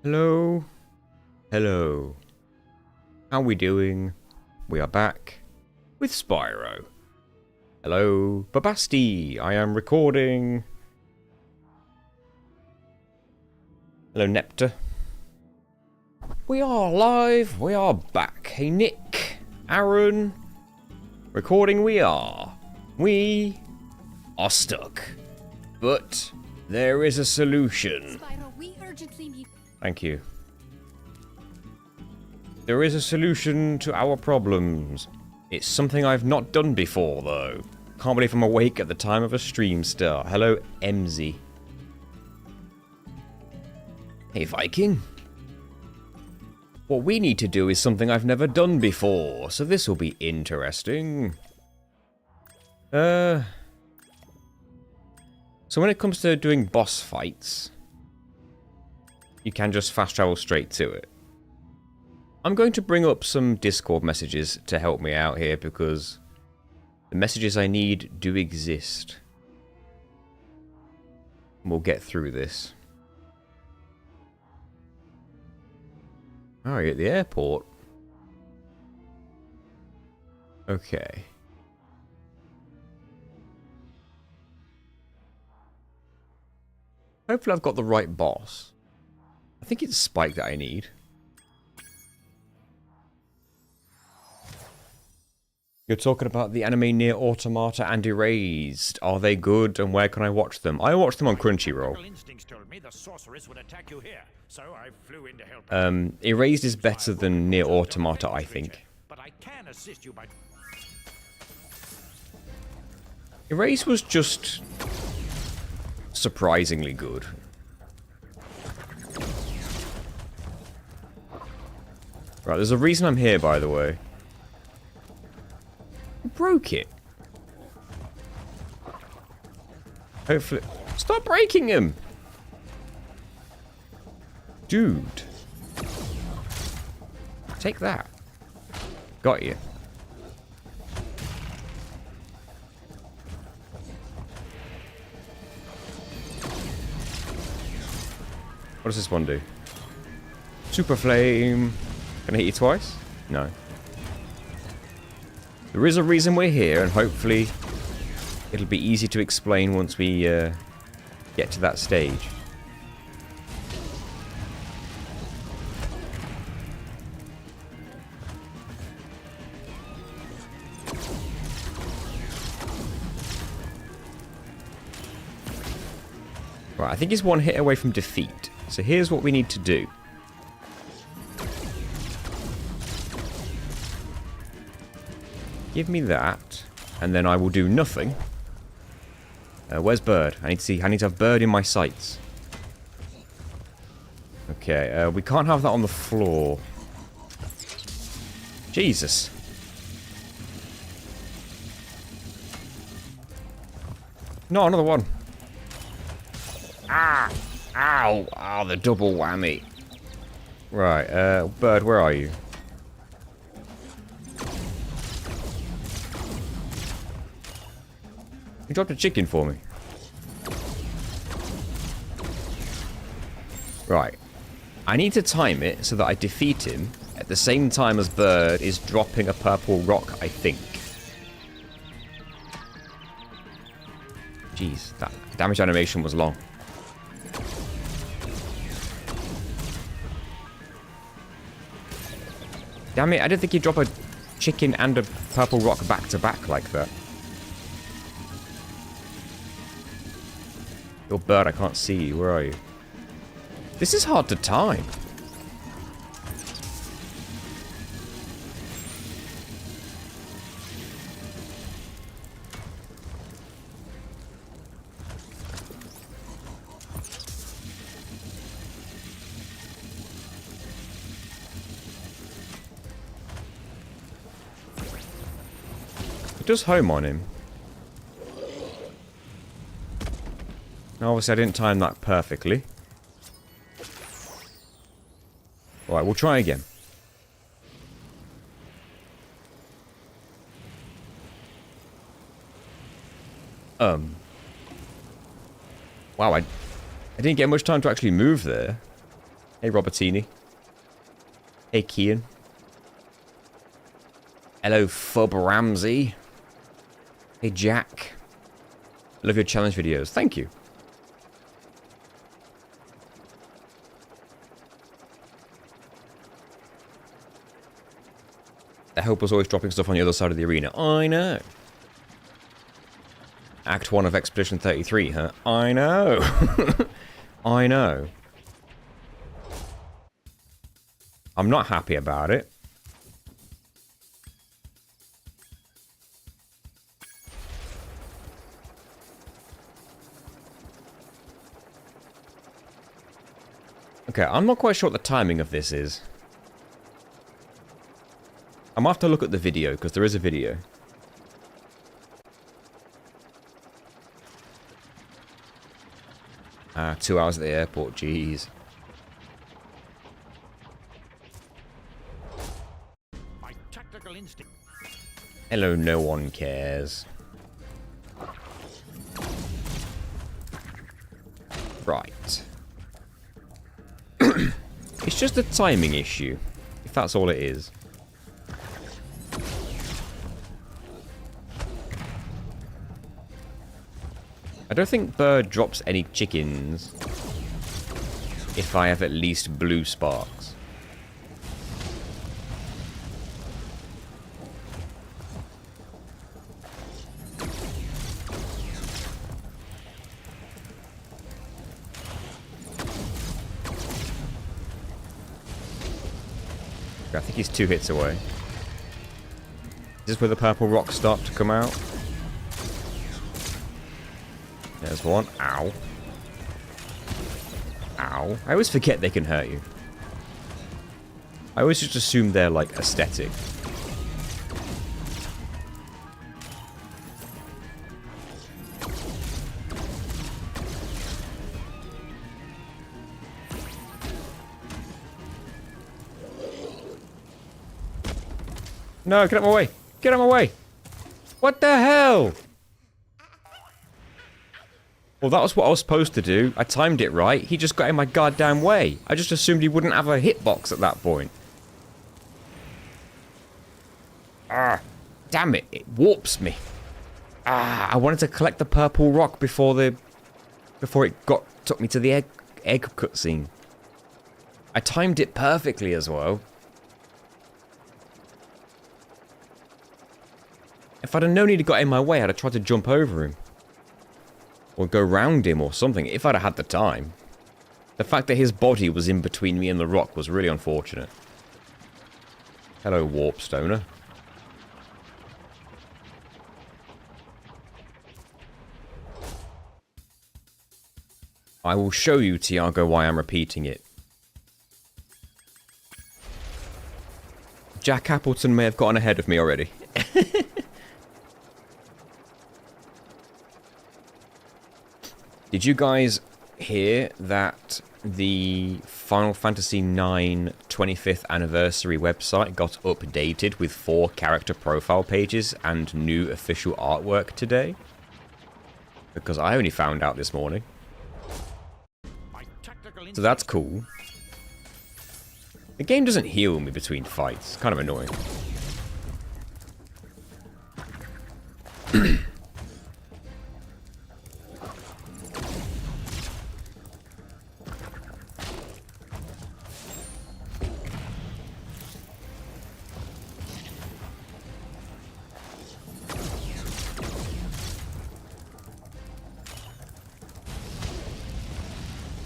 Hello. Hello. How we doing? We are back with Spyro. Hello, Babasti. I am recording. Hello, Nepta. We are live. We are back. Hey, Nick. Aaron. Recording we are. We are stuck. But there is a solution. Spyro, we urgently need... Thank you. There is a solution to our problems. It's something I've not done before, though. Can't believe I'm awake at the time of a stream start. Hello, MZ. Hey, Viking. What we need to do is something I've never done before, so this will be interesting. So when it comes to doing boss fights, you can just fast travel straight to it. I'm going to bring up some Discord messages to help me out here because the messages I need do exist. We'll get through this. Oh, you're at the airport. Okay. Hopefully I've got the right boss. I think it's Spike that I need. You're talking about the anime Near Automata and Erased. Are they good and where can I watch them? I watch them on Crunchyroll. Erased is better than Near Automata, I think. Erased was just surprisingly good. Right, there's a reason I'm here, by the way. I broke it. Hopefully... Stop breaking him! Dude. Take that. Got you. What does this one do? Super Flame. Can I hit you twice? No. There is a reason we're here, and hopefully it'll be easy to explain once we get to that stage. Right, I think he's one hit away from defeat. So here's what we need to do. Give me that, and then I will do nothing. Where's Bird? I need to have Bird in my sights. Okay, we can't have that on the floor. Jesus. No, another one. Ah! Ow! Ah, the double whammy. Right, Bird, where are you? You dropped a chicken for me. Right. I need to time it so that I defeat him at the same time as Bird is dropping a purple rock, I think. Jeez, that damage animation was long. Damn it, I didn't think he'd drop a chicken and a purple rock back to back like that. Your Bird, I can't see you. Where are you? This is hard to time. It does home on him. Now, obviously, I didn't time that perfectly. Alright, we'll try again. Wow, I didn't get much time to actually move there. Hey, Robertini. Hey, Kian. Hello, Fub Ramsey. Hey, Jack. I love your challenge videos. Thank you. The help was always dropping stuff on the other side of the arena. I know. Act 1 of Expedition 33, huh? I know. I know. I'm not happy about it. Okay, I'm not quite sure what the timing of this is. I'm gonna have to look at the video, because there is a video. 2 hours at the airport, jeez. My tactical instinct. Hello, no one cares. Right. It's just a timing issue, if that's all it is. I don't think Bird drops any chickens if I have at least blue sparks. I think he's 2 hits away. Is this where the purple rocks start to come out? There's one. Ow. Ow. I always forget they can hurt you. I always just assume they're, like, aesthetic. No, get out of my way! Get out of my way! What the hell? Well, that was what I was supposed to do. I timed it right. He just got in my goddamn way. I just assumed he wouldn't have a hitbox at that point. Ah, damn it. It warps me. Ah, I wanted to collect the purple rock before it took me to the egg cutscene. I timed it perfectly as well. If I'd have known he'd got in my way, I'd have tried to jump over him. Or go round him or something, if I'd have had the time. The fact that his body was in between me and the rock was really unfortunate. Hello, Warp Stoner. I will show you, Tiago, why I'm repeating it. Jack Appleton may have gotten ahead of me already. Did you guys hear that the Final Fantasy IX 25th anniversary website got updated with 4 character profile pages and new official artwork today? Because I only found out this morning. So that's cool. The game doesn't heal me between fights. It's kind of annoying.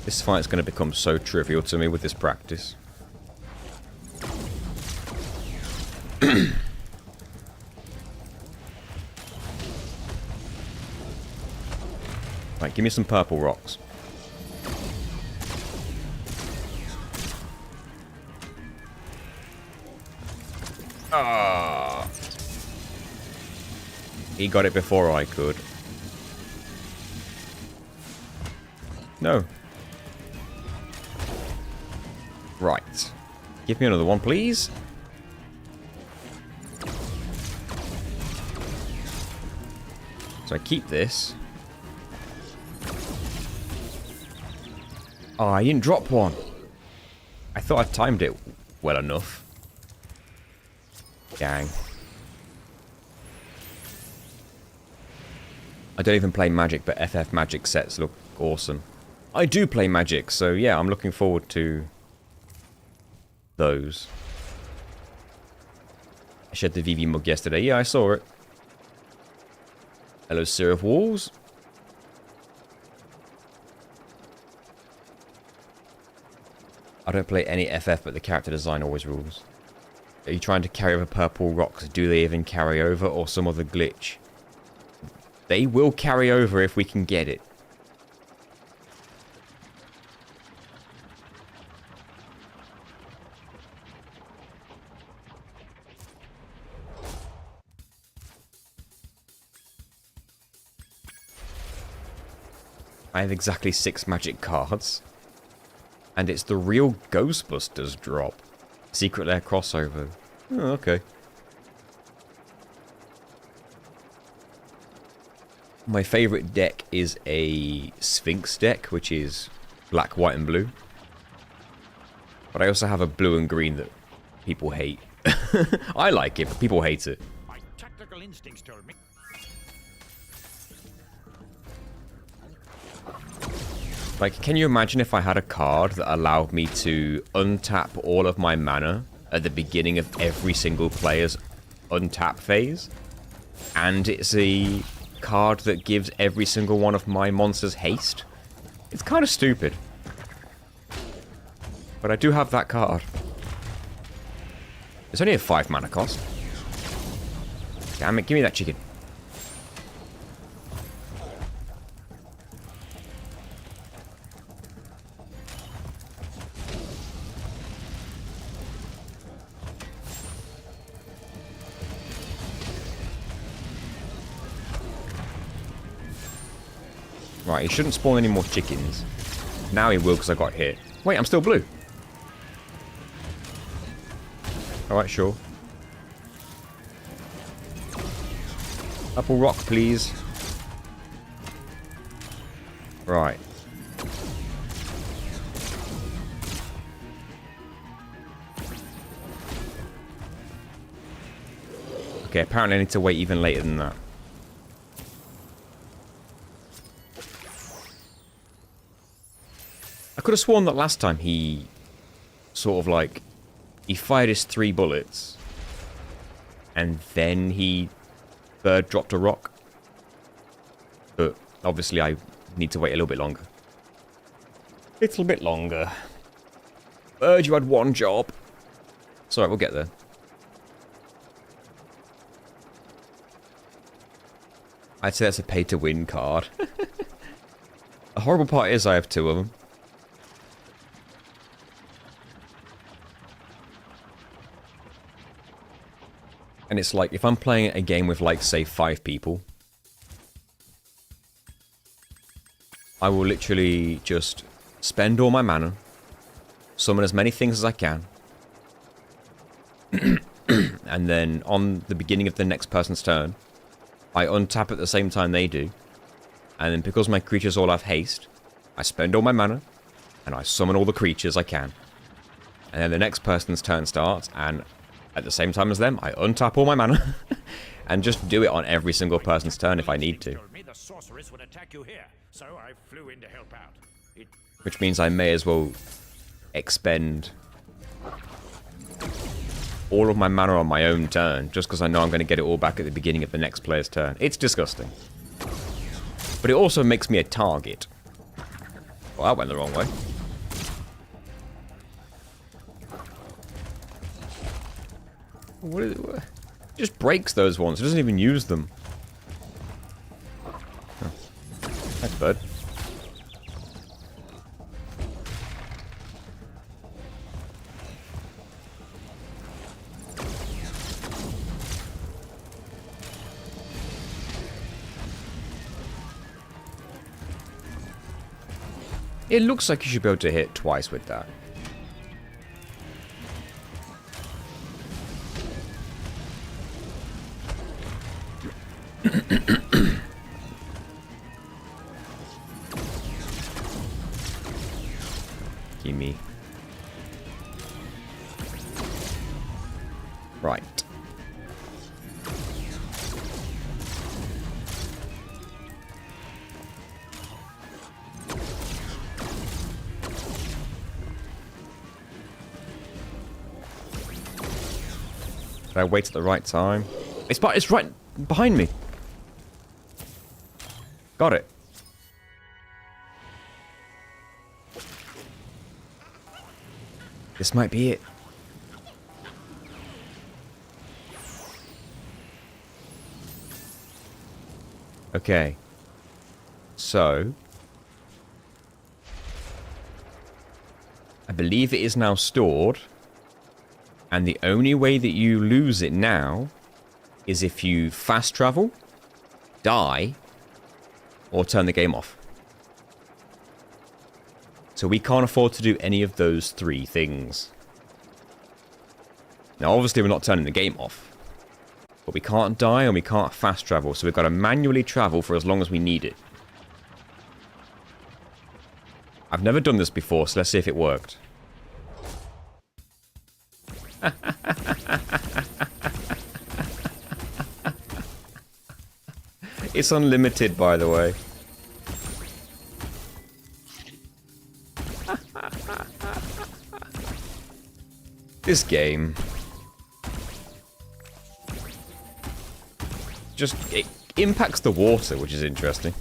This fight's going to become so trivial to me with this practice. Right, give me some purple rocks. Ah! He got it before I could. No. Right. Give me another one, please. So I keep this. Oh, I didn't drop one. I thought I timed it well enough. Gang. I don't even play Magic, but FF Magic sets look awesome. I do play Magic, so yeah, I'm looking forward to those. I shared the VV mug yesterday. Yeah, I saw it. Hello, Sir of Walls. I don't play any FF, but the character design always rules. Are you trying to carry over purple rocks? Do they even carry over, or some other glitch? They will carry over if we can get it. I have exactly 6 magic cards. And it's the real Ghostbusters drop. Secret Lair crossover. Oh, okay. My favourite deck is a Sphinx deck, which is black, white, and blue. But I also have a blue and green that people hate. I like it, but people hate it. My tactical instincts told me. Like, can you imagine if I had a card that allowed me to untap all of my mana at the beginning of every single player's untap phase? And it's a card that gives every single one of my monsters haste? It's kind of stupid. But I do have that card. It's only a 5 mana cost. Damn it, give me that chicken. Right, he shouldn't spawn any more chickens. Now he will because I got hit. Wait, I'm still blue. Alright, sure. Apple rock, please. Right. Okay, apparently I need to wait even later than that. I could have sworn that last time he sort of like, he fired his 3 bullets and then he bird dropped a rock. But obviously I need to wait a little bit longer. Little bit longer. Bird, you had 1 job. Sorry, we'll get there. I'd say that's a pay-to-win card. The horrible part is I have 2 of them. And it's like, if I'm playing a game with, like, say, 5 people, I will literally just spend all my mana, summon as many things as I can, and then on the beginning of the next person's turn, I untap at the same time they do, and then because my creatures all have haste, I spend all my mana, and I summon all the creatures I can. And then the next person's turn starts, and at the same time as them, I untap all my mana and just do it on every single person's turn if I need to. The sorceress would attack you here, so I flew in to help out. Which means I may as well expend all of my mana on my own turn, just because I know I'm going to get it all back at the beginning of the next player's turn. It's disgusting. But it also makes me a target. Well, that went the wrong way. What is it? It just breaks those ones. It doesn't even use them. Oh. Thanks, bud. It looks like you should be able to hit twice with that. Gimme. Right. Did I wait at the right time? It's right behind me. Got it. This might be it. Okay. So, I believe it is now stored. And the only way that you lose it now is if you fast travel, die, or turn the game off. So we can't afford to do any of those three things. Now obviously we're not turning the game off. But we can't die and we can't fast travel, so we've got to manually travel for as long as we need it. I've never done this before, so let's see if it worked. It's unlimited, by the way. This game. It impacts the water, which is interesting.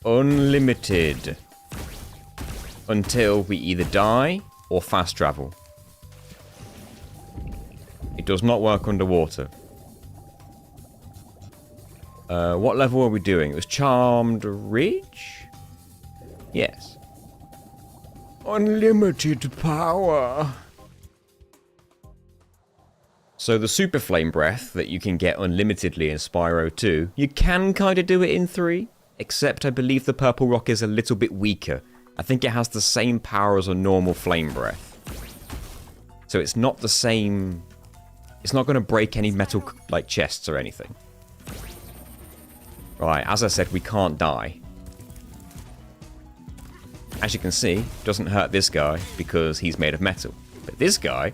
Unlimited. Until we either die or fast travel. It does not work underwater. What level are we doing? It was Charmed Ridge? Yes. Unlimited power. So the Super Flame Breath that you can get unlimitedly in Spyro 2, you can kind of do it in 3, except I believe the Purple Rock is a little bit weaker. I think it has the same power as a normal Flame Breath. So it's not the same... It's not going to break any metal, like, chests or anything. Right, as I said, we can't die. As you can see, doesn't hurt this guy because he's made of metal. But this guy...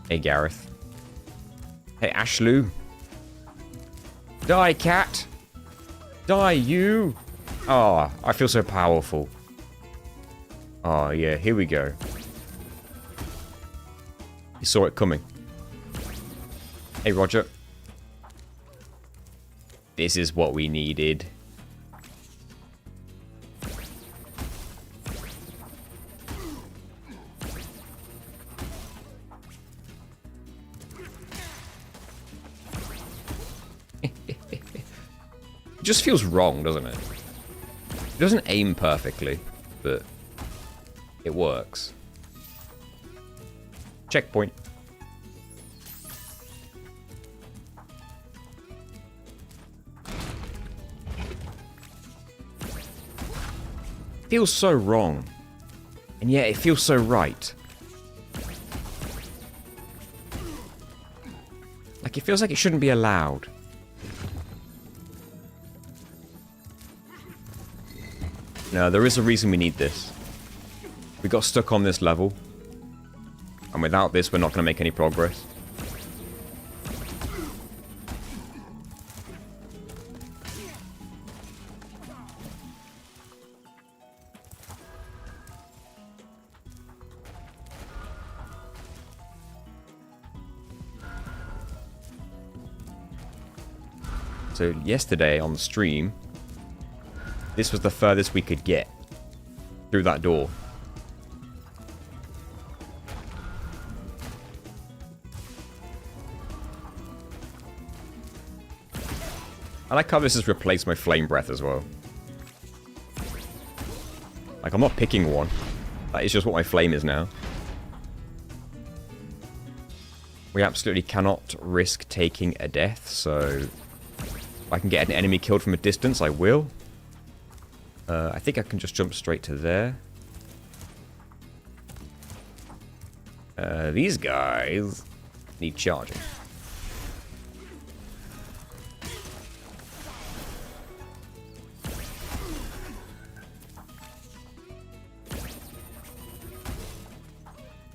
Hey, Gareth. Hey, Ashlu. Die, cat! Die, you! Ah, I feel so powerful. Oh, yeah, here we go. You saw it coming. Hey, Roger. This is what we needed. It just feels wrong, doesn't it? It doesn't aim perfectly, but it works. Checkpoint. Feels so wrong. And yet it feels so right. Like it feels like it shouldn't be allowed. No, there is a reason we need this. We got stuck on this level. And without this, we're not going to make any progress. So yesterday on the stream, this was the furthest we could get through that door. I like how this has replaced my flame breath as well. Like, I'm not picking one. That is just what my flame is now. We absolutely cannot risk taking a death, so... if I can get an enemy killed from a distance, I will. I think I can just jump straight to there. These guys need charging.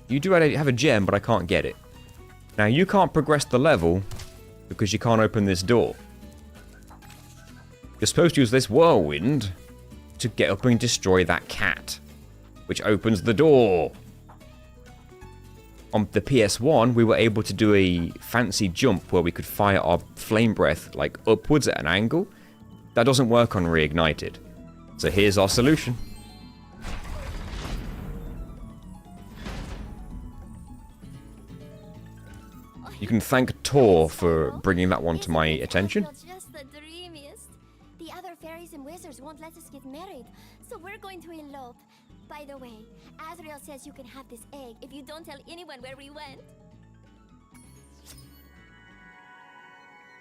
You do have a gem, but I can't get it. Now, you can't progress the level because you can't open this door. You're supposed to use this whirlwind to get up and destroy that cat, which opens the door. On the PS1, we were able to do a fancy jump where we could fire our flame breath like upwards at an angle. That doesn't work on Reignited. So here's our solution. You can thank Tor for bringing that one to my attention. Just the dreamiest. The other fairies and wizards won't let us get married, so we're going to elope. By the way, Azrael says you can have this egg if you don't tell anyone where we went.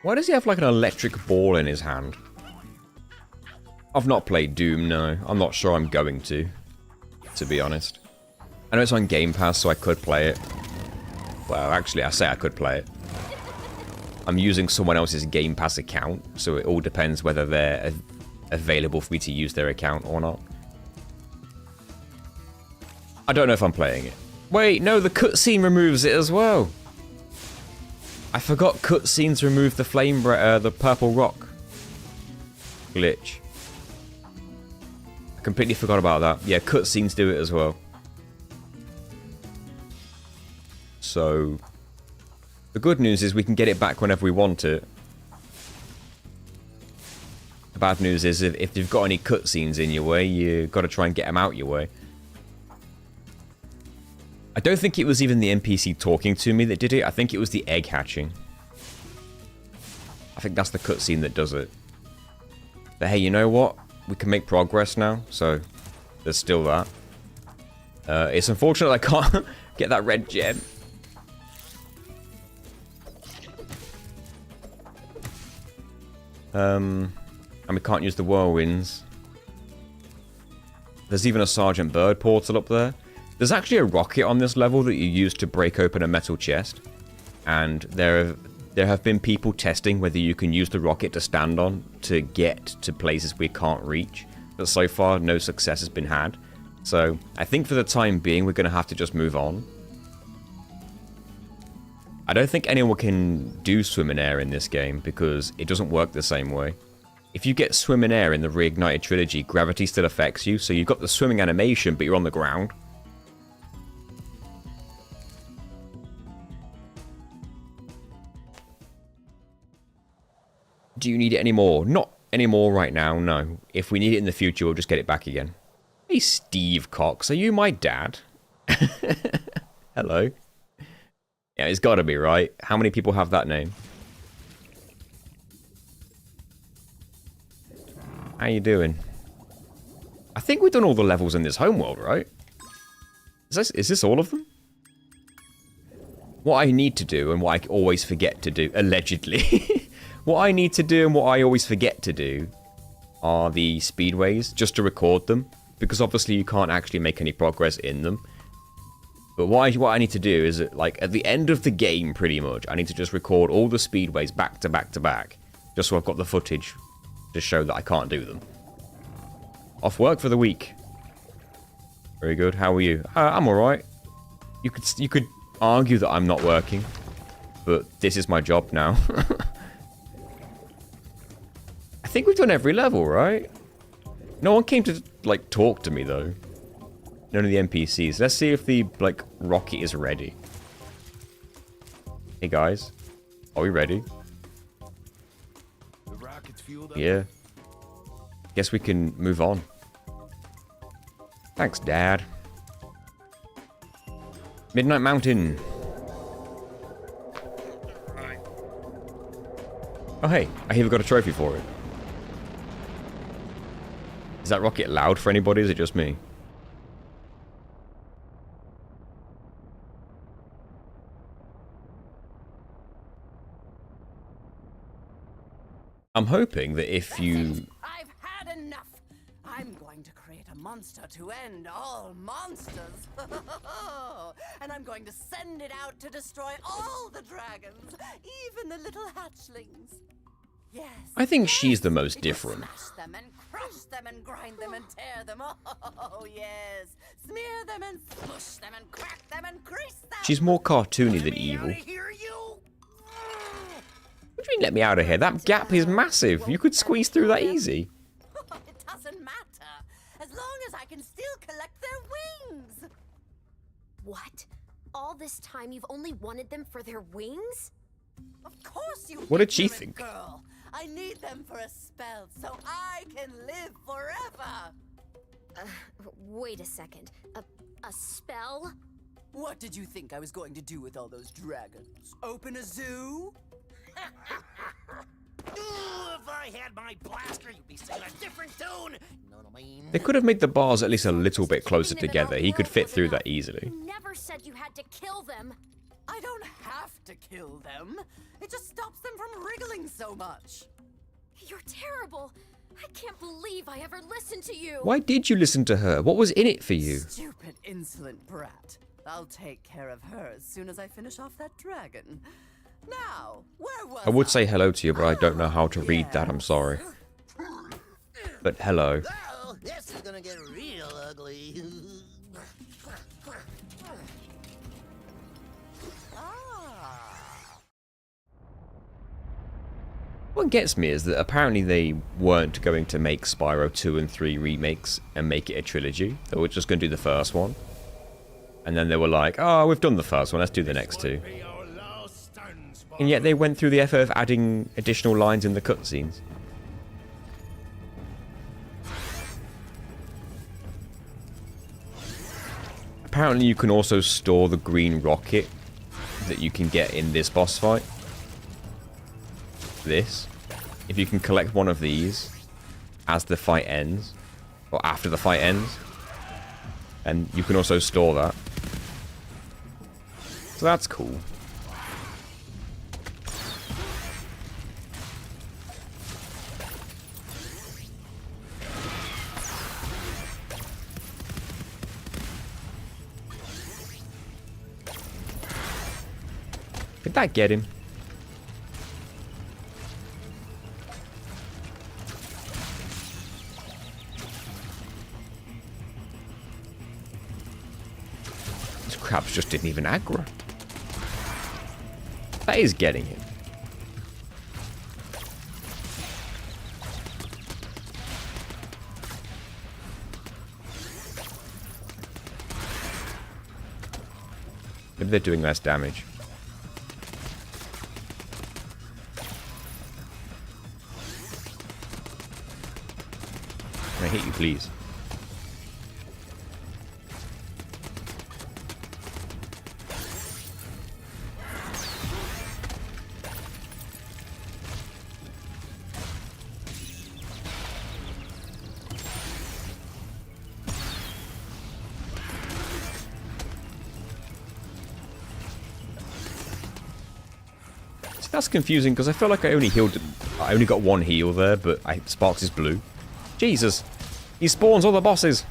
Why does he have like an electric ball in his hand? I've not played Doom, no. I'm not sure I'm going to be honest. I know it's on Game Pass, so I could play it. Well, actually, I say I could play it. I'm using someone else's Game Pass account, so it all depends whether they're available for me to use their account or not. I don't know if I'm playing it. Wait, no, the cutscene removes it as well. I forgot cutscenes remove the the purple rock glitch. I completely forgot about that. Yeah, cutscenes do it as well. So, the good news is we can get it back whenever we want it. The bad news is if you've got any cutscenes in your way, you got to try and get them out your way. I don't think it was even the NPC talking to me that did it. I think it was the egg hatching. I think that's the cutscene that does it. But hey, you know what? We can make progress now, so there's still that. It's unfortunate I can't get that red gem. And we can't use the whirlwinds. There's even a Sergeant Bird portal up there. There's actually a rocket on this level that you use to break open a metal chest. And there have been people testing whether you can use the rocket to stand on to get to places we can't reach. But so far, no success has been had. So, I think for the time being, we're going to have to just move on. I don't think anyone can do swim in air in this game because it doesn't work the same way. If you get swim in air in the Reignited trilogy, gravity still affects you, so you've got the swimming animation, but you're on the ground. Do you need it anymore? Not anymore right now, no. If we need it in the future, we'll just get it back again. Hey, Steve Cox, are you my dad? Hello. Yeah, it's gotta be, right? How many people have that name? How you doing? I think we've done all the levels in this homeworld, right? Is this all of them? What I need to do, and what I always forget to do, allegedly. What I need to do, and what I always forget to do, are the speedways, just to record them. Because obviously you can't actually make any progress in them. But what I need to do is, like, at the end of the game, pretty much, I need to just record all the speedways back to back to back. Just so I've got the footage to show that I can't do them. Off work for the week. Very good. How are you? I'm alright. You could argue that I'm not working. But this is my job now. I think we've done every level, right? No one came to, like, talk to me, though. None of the NPCs. Let's see if the, like, rocket is ready. Hey, guys. Are we ready? The rocket's fueled up. Yeah. Guess we can move on. Thanks, Dad. Midnight Mountain. Oh, hey. I hear we got a trophy for it. Is that rocket loud for anybody? Is it just me? I'm hoping that if you... I've had enough. I'm going to create a monster to end all monsters. And I'm going to send it out to destroy all the dragons, even the little hatchlings. Yes. I think she's the most it will different. smash them and crush mash them and grind them and tear them. Oh, yes. Smear them and smush them and crack them and grease them. She's more cartoony than evil. Out of here, you! What do you mean, let me out of here? That gap is massive. You could squeeze through that easy. It doesn't matter. As long as I can still collect their wings. What? All this time you've only wanted them for their wings? Of course you What did she ignorant think? Girl. I need them for a spell so I can live forever. Wait a second. A spell? What did you think I was going to do with all those dragons? Open a zoo? Ooh, if I had my blaster, you'd be singing a different tune. Know what I mean? They could have made the bars at least a little bit closer together. He could fit through that easily. You never said you had to kill them. I don't have to kill them. It just stops them from wriggling so much. You're terrible. I can't believe I ever listened to you. Why did you listen to her? What was in it for you? Stupid, insolent brat. I'll take care of her as soon as I finish off that dragon. Now, where was I would say hello to you, but I don't know how to read that. I'm sorry. But hello. Oh, this is gonna get real ugly. What gets me is that apparently they weren't going to make Spyro 2 and 3 remakes and make it a trilogy. They were just going to do the first one. And then they were like, oh, we've done the first one, let's do the next two. Be our last stand, Spyro. And yet they went through the effort of adding additional lines in the cutscenes. Apparently you can also store the green rocket that you can get in this boss fight. This. If you can collect one of these as the fight ends, or after the fight ends, and you can also store that. So that's cool. Did that get him? These crabs just didn't even aggro. That is getting him. Maybe they're doing less damage. Can I hit you, please? See, that's confusing because I feel like I only got one heal there, but Sparks is blue. Jesus! He spawns all the bosses!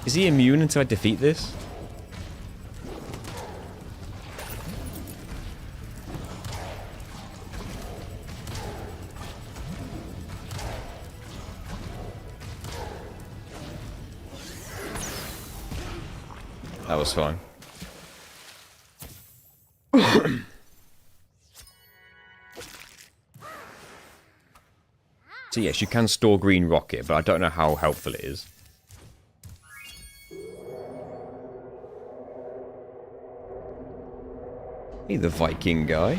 Is he immune until I defeat this? That was fine. So yes, you can store green rocket, but I don't know how helpful it is. Hey, the Viking guy.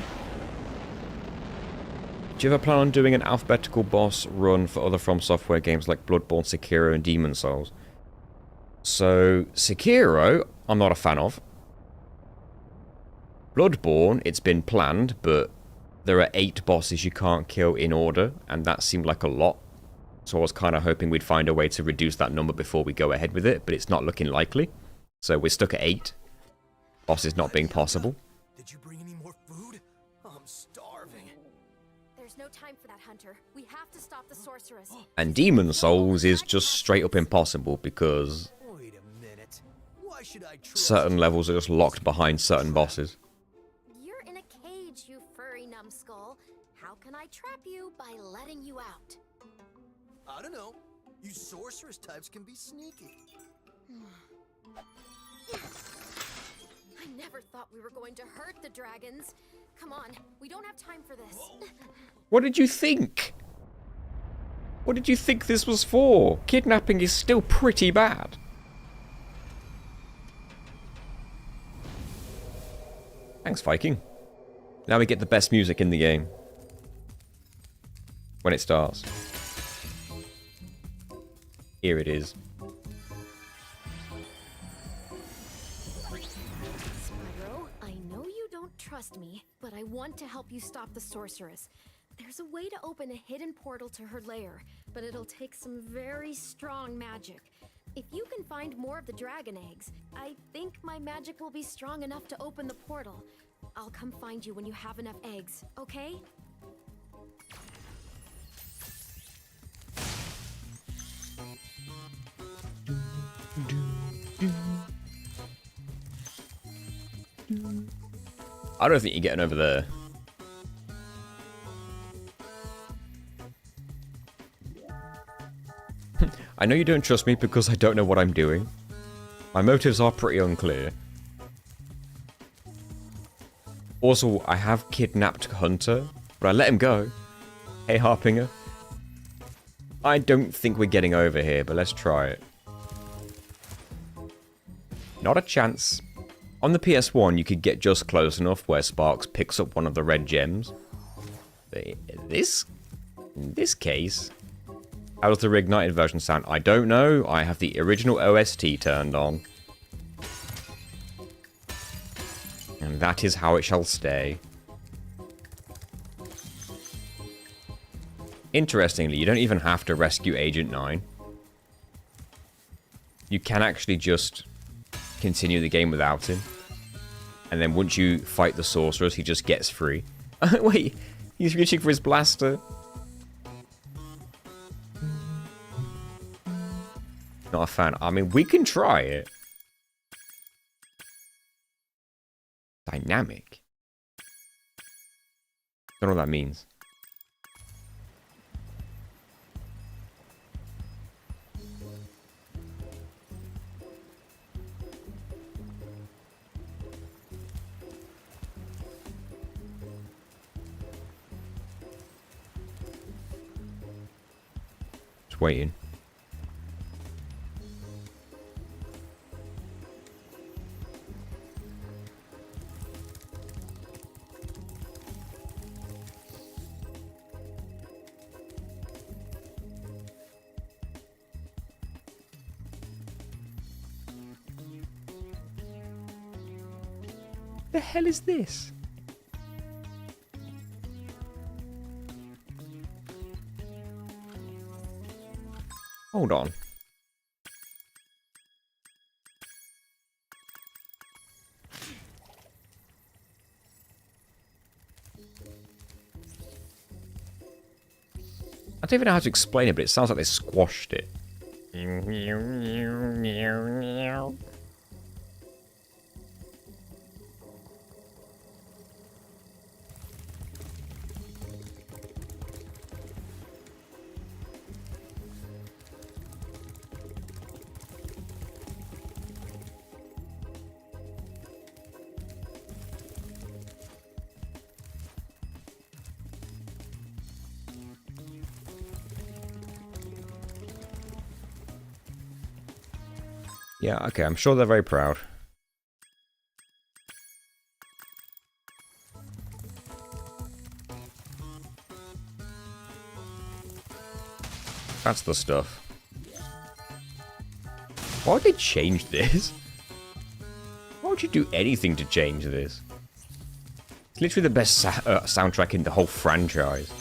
Do you ever plan on doing an alphabetical boss run for other From Software games like Bloodborne, Sekiro, and Demon Souls? So, Sekiro, I'm not a fan of. Bloodborne, it's been planned, but there are 8 bosses you can't kill in order, and that seemed like a lot. So I was kind of hoping we'd find a way to reduce that number before we go ahead with it, but it's not looking likely. So we're stuck at 8. Bosses not being possible. Did you bring any more food? I'm starving. There's no time for that, Hunter. We have to stop the sorceress. And Demon Souls is just straight up impossible because Wait a minute. Why should I trust certain levels are just locked behind certain bosses. You're in a cage, you furry numbskull. How can I trap you? By letting you out. I don't know. You sorceress types can be sneaky. I never thought we were going to hurt the dragons. Come on, we don't have time for this. What did you think? What did you think this was for? Kidnapping is still pretty bad. Thanks, Viking. Now we get the best music in the game. When it starts. Here it is. Spyro, I know you don't trust me, but I want to help you stop the sorceress. There's a way to open a hidden portal to her lair, but it'll take some very strong magic. If you can find more of the dragon eggs, I think my magic will be strong enough to open the portal. I'll come find you when you have enough eggs, okay? I don't think you're getting over there. I know you don't trust me because I don't know what I'm doing. My motives are pretty unclear. Also, I have kidnapped Hunter, but I let him go. Hey, Harpinger. I don't think we're getting over here, but let's try it. Not a chance. On the PS1, you could get just close enough where Sparks picks up one of the red gems. In this case... How does the Reignited version sound? I don't know. I have the original OST turned on. And that is how it shall stay. Interestingly, you don't even have to rescue Agent 9. You can actually just continue the game without him. And then once you fight the sorceress, he just gets free. Wait, he's reaching for his blaster. Not a fan. I mean, we can try it. Dynamic. Don't know what that means. Just waiting. The hell is this? Hold on. I don't even know how to explain it, but it sounds like they squashed it. Yeah, okay, I'm sure they're very proud. That's the stuff. Why would they change this? Why would you do anything to change this? It's literally the best soundtrack in the whole franchise.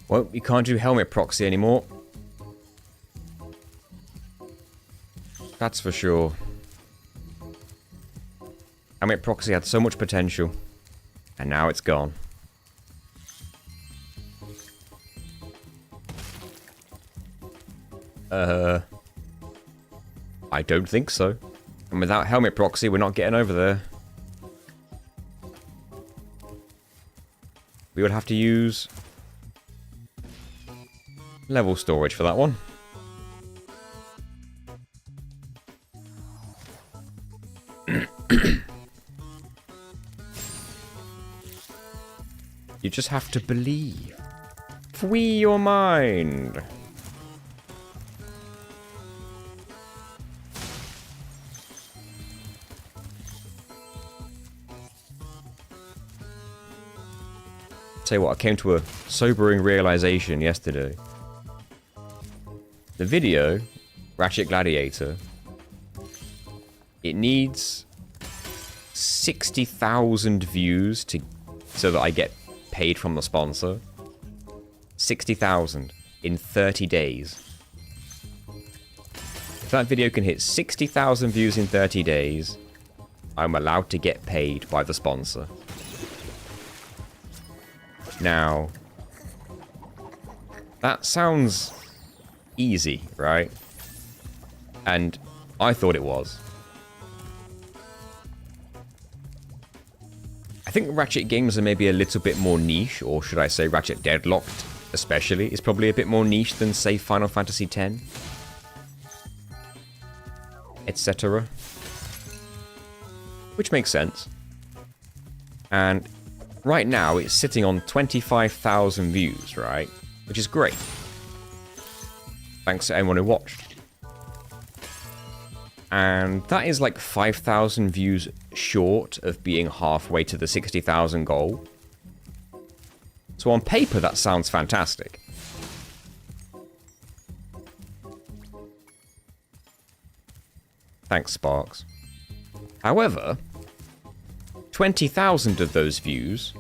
Well, you can't do helmet proxy anymore. That's for sure. Helmet proxy had so much potential, and now it's gone. I don't think so. And without helmet proxy, we're not getting over there. We would have to use level storage for that one. You just have to believe. Free your mind. Tell you what, I came to a sobering realization yesterday. The video, Ratchet Gladiator, it needs 60,000 views so that I get paid from the sponsor. 60,000 in 30 days. If that video can hit 60,000 views in 30 days, I'm allowed to get paid by the sponsor. Now, that sounds easy, right? And I thought it was. I think Ratchet games are maybe a little bit more niche, or should I say Ratchet Deadlocked, especially, is probably a bit more niche than, say, Final Fantasy X, etc. Which makes sense. And right now, it's sitting on 25,000 views, right? Which is great. Thanks to anyone who watched. And that is like 5,000 views short of being halfway to the 60,000 goal. So on paper, that sounds fantastic. Thanks, Sparks. However, 20,000 of those views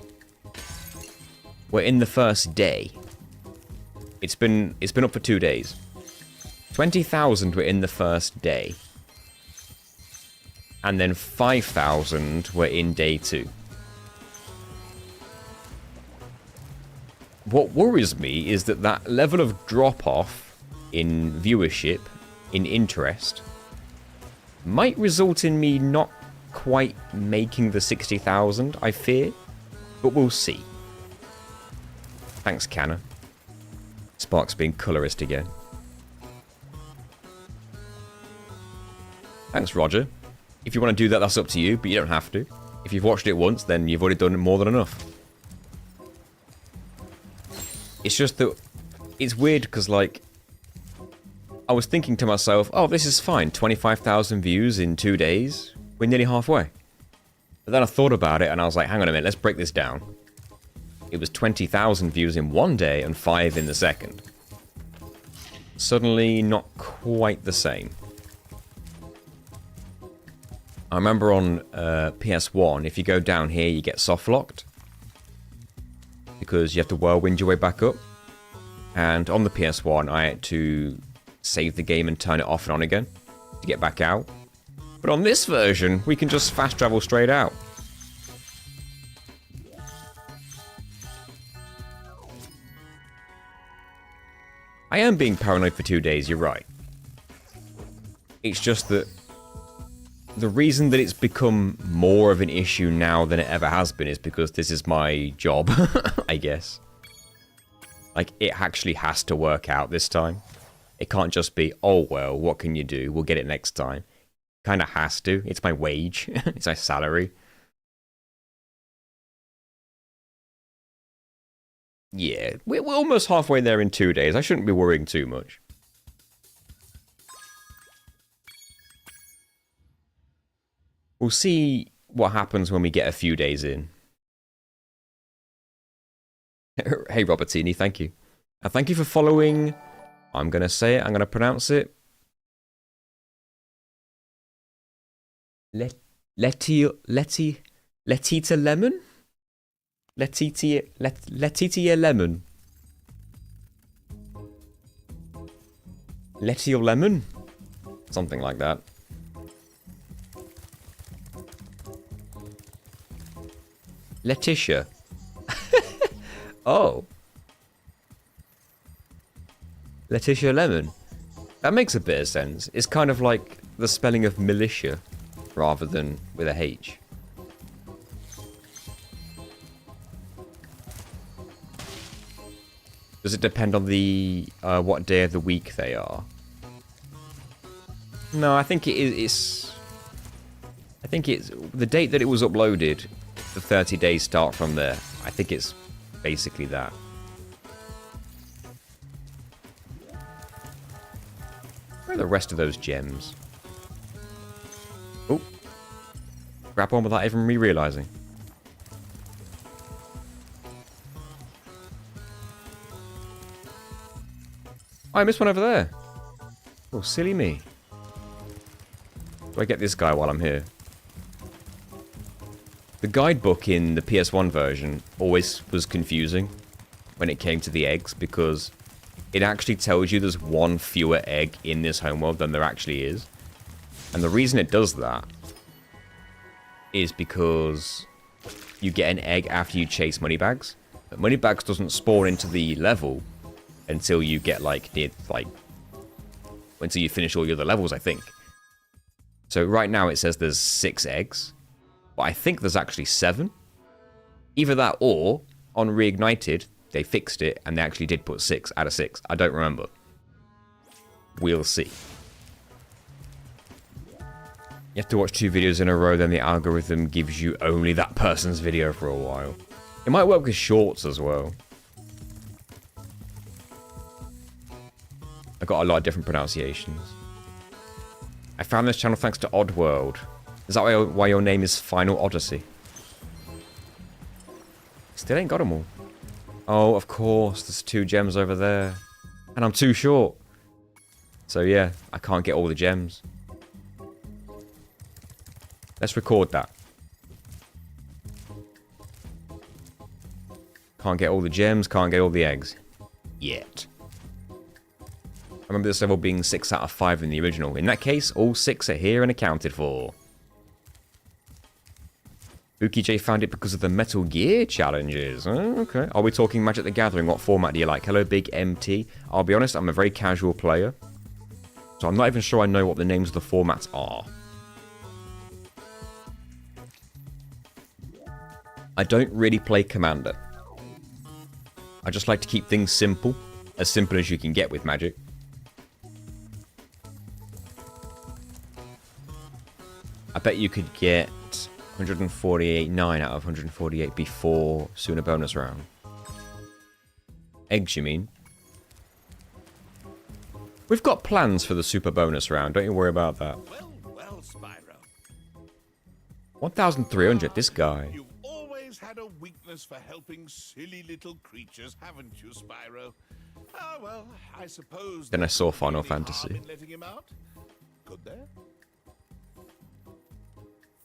were in the first day. It's been up for 2 days. 20,000 were in the first day. And then 5,000 were in day 2. What worries me is that that level of drop-off in viewership, in interest, might result in me not quite making the 60,000, I fear. But we'll see. Thanks, Canna. Sparks being colorist again. Thanks, Roger. If you want to do that, that's up to you, but you don't have to. If you've watched it once, then you've already done more than enough. It's just that it's weird because, like, I was thinking to myself, oh, this is fine. 25,000 views in 2 days. We're nearly halfway. But then I thought about it and I was like, hang on a minute, let's break this down. It was 20,000 views in 1 day and 5 in the second. Suddenly, not quite the same. I remember on PS1, if you go down here, you get soft-locked. Because you have to whirlwind your way back up. And on the PS1, I had to save the game and turn it off and on again to get back out. But on this version, we can just fast travel straight out. I am being paranoid for 2 days, you're right. It's just that the reason that it's become more of an issue now than it ever has been is because this is my job, I guess. Like, it actually has to work out this time. It can't just be, oh, well, what can you do? We'll get it next time. Kind of has to. It's my wage. It's my salary. Yeah, we're almost halfway there in 2 days. I shouldn't be worrying too much. We'll see what happens when we get a few days in. Hey, Robertini, thank you. And thank you for following. I'm going to say it. I'm going to pronounce it. Letita Lemon? Letitia Lemon. Letio Lemon? Something like that. Letitia. Oh. Letitia Lemon. That makes a bit of sense. It's kind of like the spelling of militia rather than with a H? Does it depend on the what day of the week they are? No, I think it's. I think it's the date that it was uploaded. The 30 days start from there. I think it's basically that. Where are the rest of those gems? Oh, grab one without even me realizing. Oh, I missed one over there. Oh, silly me. Do I get this guy while I'm here? The guidebook in the PS1 version always was confusing when it came to the eggs because it actually tells you there's one fewer egg in this homeworld than there actually is. And the reason it does that is because you get an egg after you chase Moneybags. But Moneybags doesn't spawn into the level until you get until you finish all your other levels, I think. So right now it says there's 6 eggs, but I think there's actually 7. Either that or on Reignited they fixed it and they actually did put 6 out of 6. I don't remember. We'll see. You have to watch 2 videos in a row, then the algorithm gives you only that person's video for a while. It might work with shorts as well. I got a lot of different pronunciations. I found this channel thanks to Oddworld. Is that why your name is Final Odyssey? Still ain't got them all. Oh, of course. There's 2 gems over there. And I'm too short. So yeah, I can't get all the gems. Let's record that. Can't get all the gems, can't get all the eggs. Yet. I remember this level being 6 out of 5 in the original. In that case, all 6 are here and accounted for. Uki J found it because of the Metal Gear challenges. Oh, okay. Are we talking Magic the Gathering? What format do you like? Hello, Big MT. I'll be honest, I'm a very casual player. So I'm not even sure I know what the names of the formats are. I don't really play Commander. I just like to keep things simple as you can get with Magic. I bet you could get 148.9 out of 148 before Sooner bonus round. Eggs, you mean? We've got plans for the super bonus round, don't you worry about that. Well, Spyro. 1,300, this guy. You've always had a weakness for helping silly little creatures, haven't you, Spyro? Ah, well, I suppose. Then I saw Final there's no harm Fantasy. in letting him out. Could there?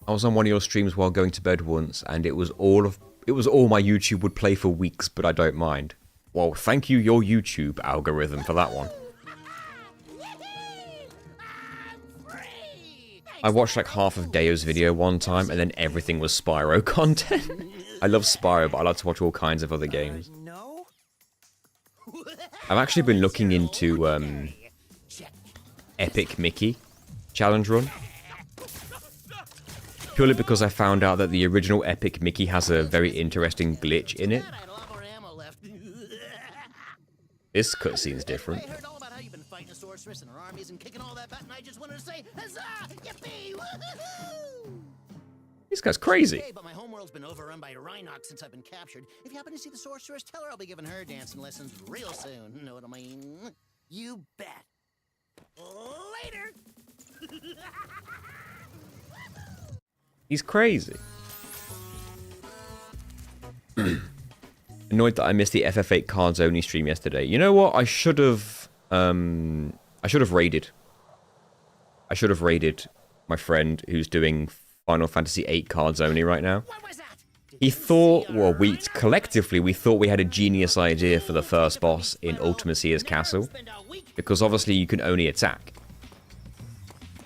I was on one of your streams while going to bed once, and it was all my YouTube would play for weeks, but I don't mind. Well, thank you, your YouTube algorithm, for that one. I watched like half of Deo's video one time, and then everything was Spyro content. I love Spyro, but I like to watch all kinds of other games. No? I've actually been looking into Epic Mickey Challenge Run. Purely because I found out that the original Epic Mickey has a very interesting glitch in it. This cutscene's different. I heard all about how you've been fighting a sorceress and her armies and kicking all that butt, and I just wanted to say, huzzah! Yippee! Woohoo! This guy's crazy. Hey, but my homeworld's been overrun by Rhinox since I've been captured. If you happen to see the sorceress, tell her I'll be giving her dancing lessons real soon. Know what I mean? You bet. Later! He's crazy. Annoyed that I missed the FF8 cards only stream yesterday. You know what? I should have raided. I should have raided my friend who's doing Final Fantasy 8 cards only right now. What was that? He thought, well, we thought we had a genius idea for the first boss in Ultima Seer's castle, because obviously you can only attack.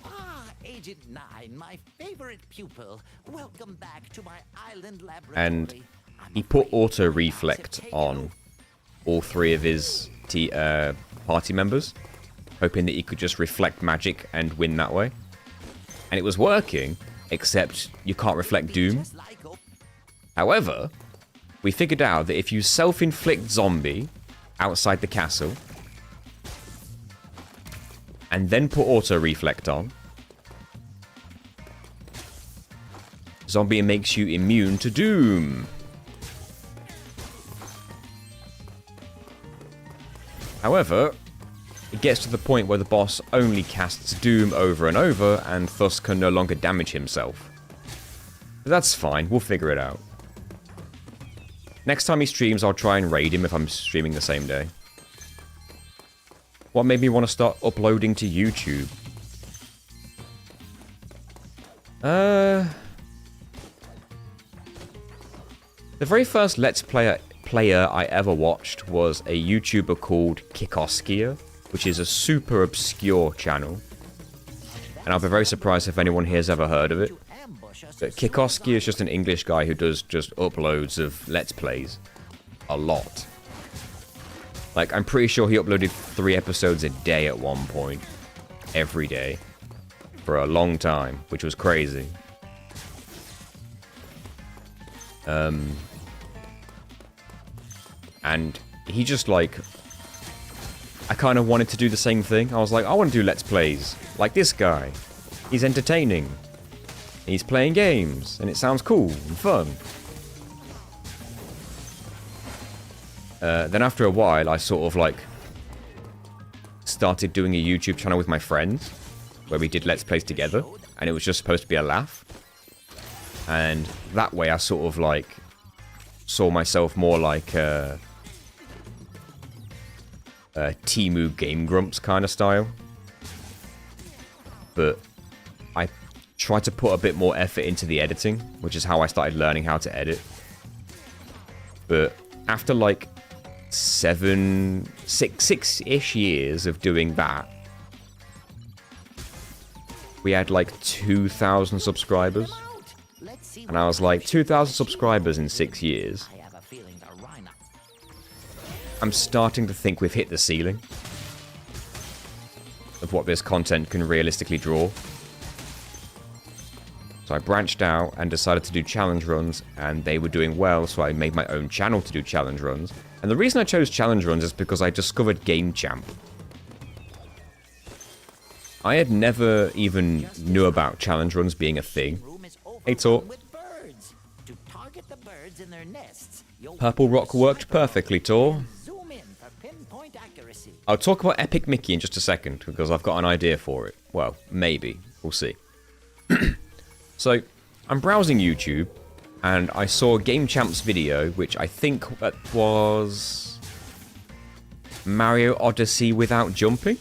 Ah, Agent 9, my favorite pupil. Welcome back to my island laboratory. And he put auto reflect on all 3 of his party members, hoping that he could just reflect magic and win that way. And it was working, except you can't reflect doom. However, we figured out that if you self-inflict zombie outside the castle, and then put auto-reflect on, zombie makes you immune to doom. However, it gets to the point where the boss only casts doom over and over, and thus can no longer damage himself. But that's fine, we'll figure it out. Next time he streams, I'll try and raid him if I'm streaming the same day. What made me want to start uploading to YouTube? The very first Let's Player I ever watched was a YouTuber called Kikoskia, which is a super obscure channel. And I'll be very surprised if anyone here has ever heard of it. But Kikoskia is just an English guy who does just uploads of Let's Plays. A lot. Like, I'm pretty sure he uploaded 3 episodes a day at one point. Every day. For a long time, which was crazy. And he just, like... I kind of wanted to do the same thing. I was like, I want to do Let's Plays. Like this guy. He's entertaining. He's playing games. And it sounds cool and fun. Then after a while, I sort of, like... started doing a YouTube channel with my friends. Where we did Let's Plays together. And it was just supposed to be a laugh. And that way I sort of, like... saw myself more like... Timu Game Grumps kind of style. But I tried to put a bit more effort into the editing, which is how I started learning how to edit. But after like 6-ish years of doing that, we had like 2,000 subscribers. And I was like, 2,000 subscribers in 6 years. I'm starting to think we've hit the ceiling of what this content can realistically draw. So I branched out and decided to do challenge runs, and they were doing well, so I made my own channel to do challenge runs. And the reason I chose challenge runs is because I discovered Game Champ. I had never even knew about challenge runs being a thing. Hey, Tor. Purple Rock worked perfectly, Tor. I'll talk about Epic Mickey in just a second, because I've got an idea for it. Well, maybe. We'll see. So, I'm browsing YouTube, and I saw Game Champ's video, which I think was... Mario Odyssey without jumping?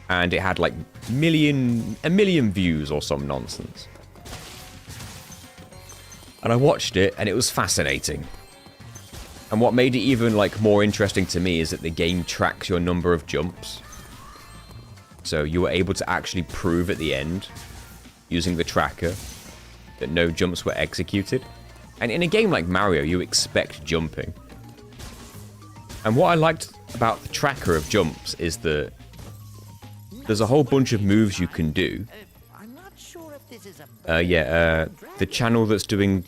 And it had like a million views or some nonsense. And I watched it, and it was fascinating. And what made it even like more interesting to me is that the game tracks your number of jumps. So you were able to actually prove at the end, using the tracker, that no jumps were executed. And in a game like Mario, you expect jumping. And what I liked about the tracker of jumps is that there's a whole bunch of moves you can do. The channel that's doing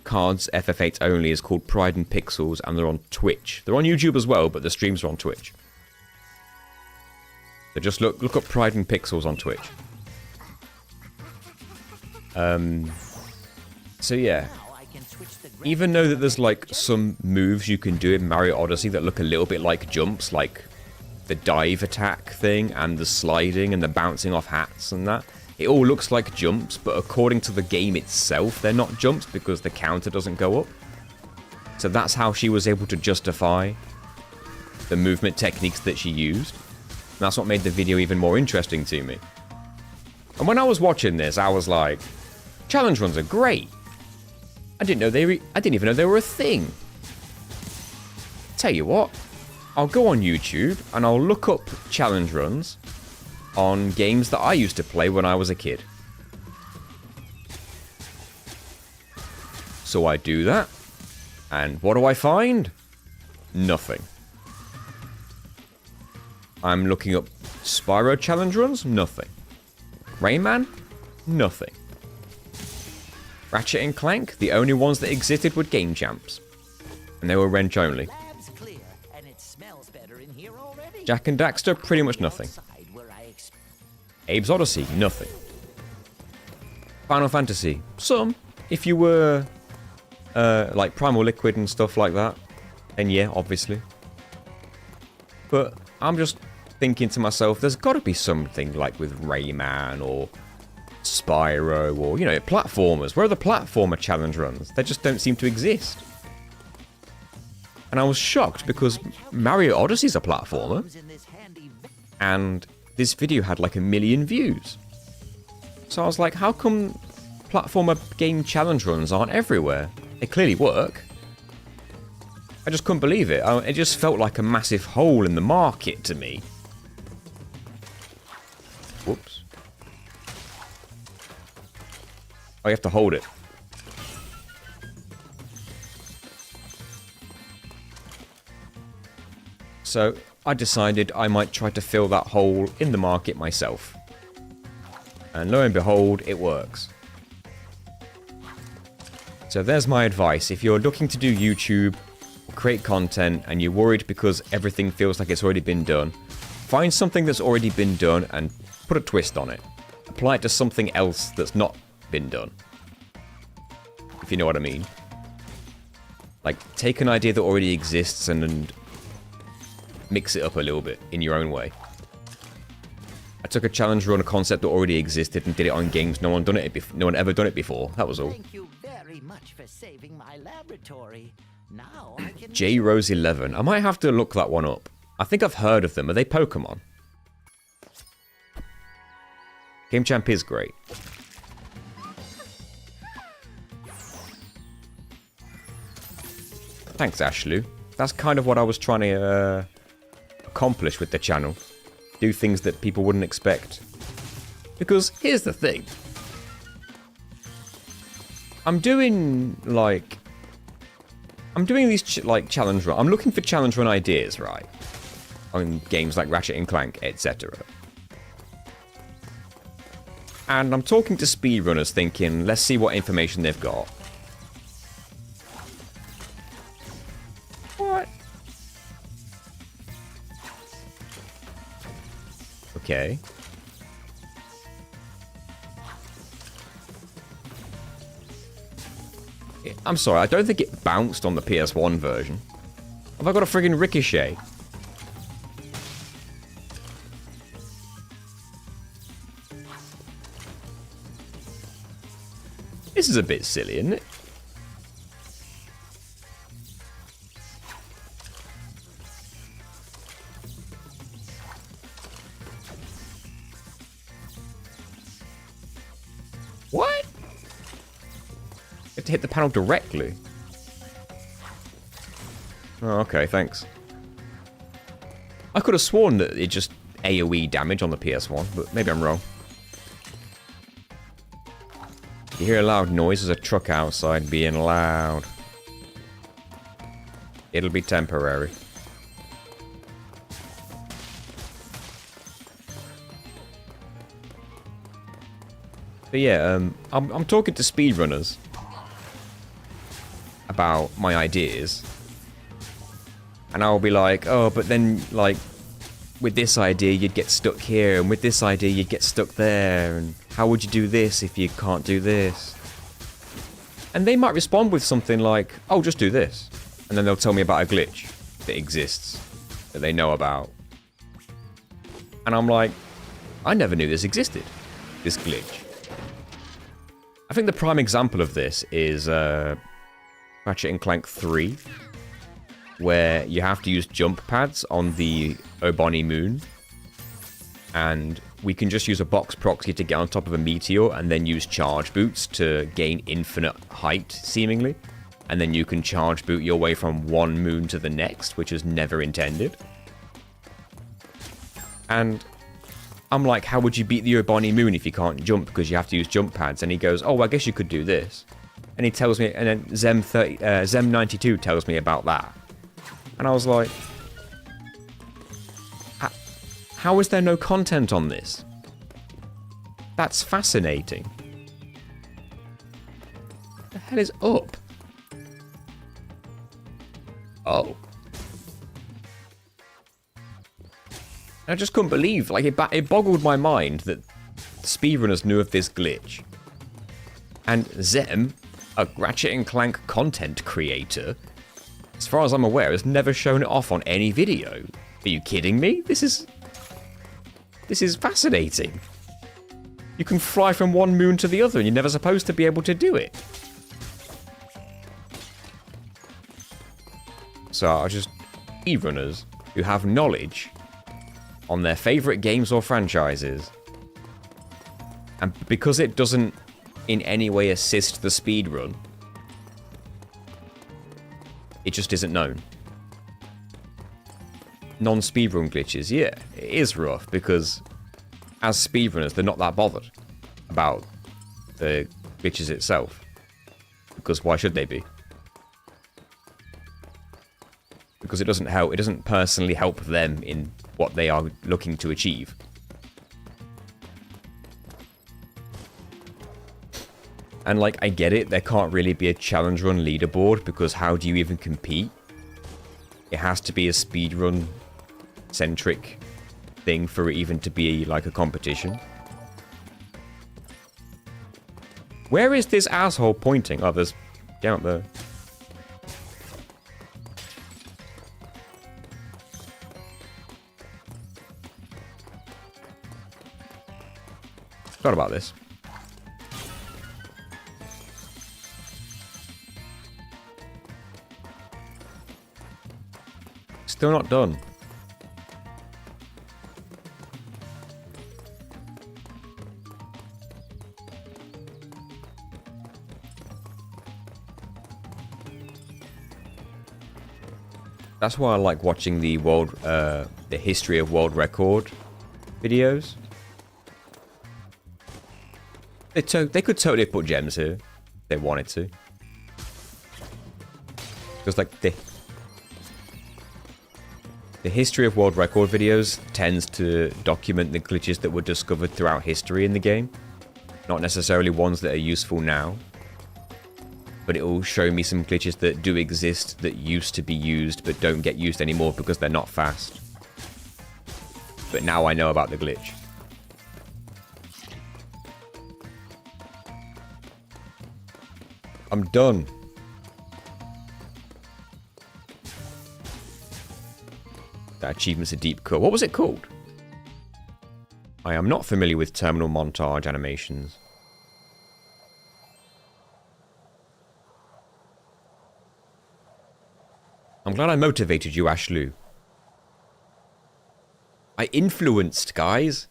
cards FF8 only is called Pride and Pixels, and they're on Twitch. They're on YouTube as well, but the streams are on Twitch. So just look up Pride and Pixels on Twitch. So yeah. Even though that there's like some moves you can do in Mario Odyssey that look a little bit like jumps, like the dive attack thing and the sliding and the bouncing off hats and that, it all looks like jumps, but according to the game itself, they're not jumps because the counter doesn't go up. So that's how she was able to justify the movement techniques that she used. And that's what made the video even more interesting to me. And when I was watching this, I was like, challenge runs are great. I didn't even know they were a thing. Tell you what, I'll go on YouTube and I'll look up challenge runs on games that I used to play when I was a kid. So I do that, and what do I find? Nothing. I'm looking up Spyro challenge runs, nothing. Rayman? Nothing. Ratchet and Clank? The only ones that existed were Game Champs. And they were wrench only. Lab's clear, and it smells better in here already. Jak and Daxter? Pretty much nothing. Outside where I Abe's Odyssey? Nothing. Final Fantasy? Some. If you were, like Primal Liquid and stuff like that, then yeah, obviously. But I'm just thinking to myself, there's got to be something like with Rayman or Spyro or, you know, platformers. Where are the platformer challenge runs? They just don't seem to exist. And I was shocked because Mario Odyssey's a platformer. And this video had like 1 million views. So I was like, how come platformer game challenge runs aren't everywhere? They clearly work. I just couldn't believe it. It just felt like a massive hole in the market to me. Whoops. Oh, you have to hold it. So I decided I might try to fill that hole in the market myself. And lo and behold, it works. So there's my advice. If you're looking to do YouTube, create content, and you're worried because everything feels like it's already been done, find something that's already been done and put a twist on it. Apply it to something else that's not been done. If you know what I mean. Like, take an idea that already exists and mix it up a little bit in your own way. I took a challenge run, a concept that already existed, and did it on games no one ever done it before. That was all. Thank you very much for saving my laboratory. Now I can J Rose 11. I might have to look that one up. I think I've heard of them. Are they Pokemon? Game Champ is great. Thanks, Ashlu. That's kind of what I was trying to accomplish with the channel. Do things that people wouldn't expect. Because here's the thing. I'm doing these challenge run. I'm looking for challenge run ideas, right? On games like Ratchet and Clank, etc. And I'm talking to speedrunners thinking, let's see what information they've got. What? Okay. I'm sorry, I don't think it bounced on the PS1 version. Have I got a friggin' ricochet? This is a bit silly, isn't it? What? You have to hit the panel directly. Oh, okay, thanks. I could have sworn that it just AoE damage on the PS1, but maybe I'm wrong. You hear a loud noise, there's a truck outside being loud. It'll be temporary. But yeah, I'm talking to speedrunners about my ideas. And I'll be like, oh, but then, like, with this idea, you'd get stuck here, and with this idea, you'd get stuck there, and how would you do this if you can't do this? And they might respond with something like, oh, just do this. And then they'll tell me about a glitch that exists, that they know about. And I'm like, I never knew this existed, this glitch. I think the prime example of this is Ratchet and Clank 3, where you have to use jump pads on the Oboni moon, and we can just use a box proxy to get on top of a meteor and then use charge boots to gain infinite height, seemingly. And then you can charge boot your way from one moon to the next, which was never intended. And I'm like, how would you beat the Oboni moon if you can't jump because you have to use jump pads? And he goes, oh, I guess you could do this. And he tells me, and then Zem92 tells me about that. And I was like, how is there no content on this? That's fascinating. What the hell is up? Oh. I just couldn't believe, like, it boggled my mind that speedrunners knew of this glitch. And Zem, a Ratchet & Clank content creator, as far as I'm aware, has never shown it off on any video. Are you kidding me? This is fascinating. You can fly from one moon to the other and you're never supposed to be able to do it. So I just... speedrunners who have knowledge on their favourite games or franchises, and because it doesn't in any way assist the speedrun, it just isn't known. Non-speedrun glitches, yeah, it is rough, because as speedrunners, they're not that bothered about the glitches itself. Because why should they be? Because it doesn't help, it doesn't personally help them in what they are looking to achieve. And like, I get it, there can't really be a challenge run leaderboard, because how do you even compete? It has to be a speedrun centric thing for it even to be like a competition. Where is this asshole pointing? Oh, there's down there. Forgot about this. Still not done. That's why I like watching the the history of world record videos. They could totally put gems here if they wanted to. Because like the history of world record videos tends to document the glitches that were discovered throughout history in the game. Not necessarily ones that are useful now. But it will show me some glitches that do exist that used to be used but don't get used anymore because they're not fast. But now I know about the glitch. I'm done. That achievement's a deep cut. What was it called? I am not familiar with terminal montage animations. I'm glad I motivated you, Ashlu. I influenced, guys.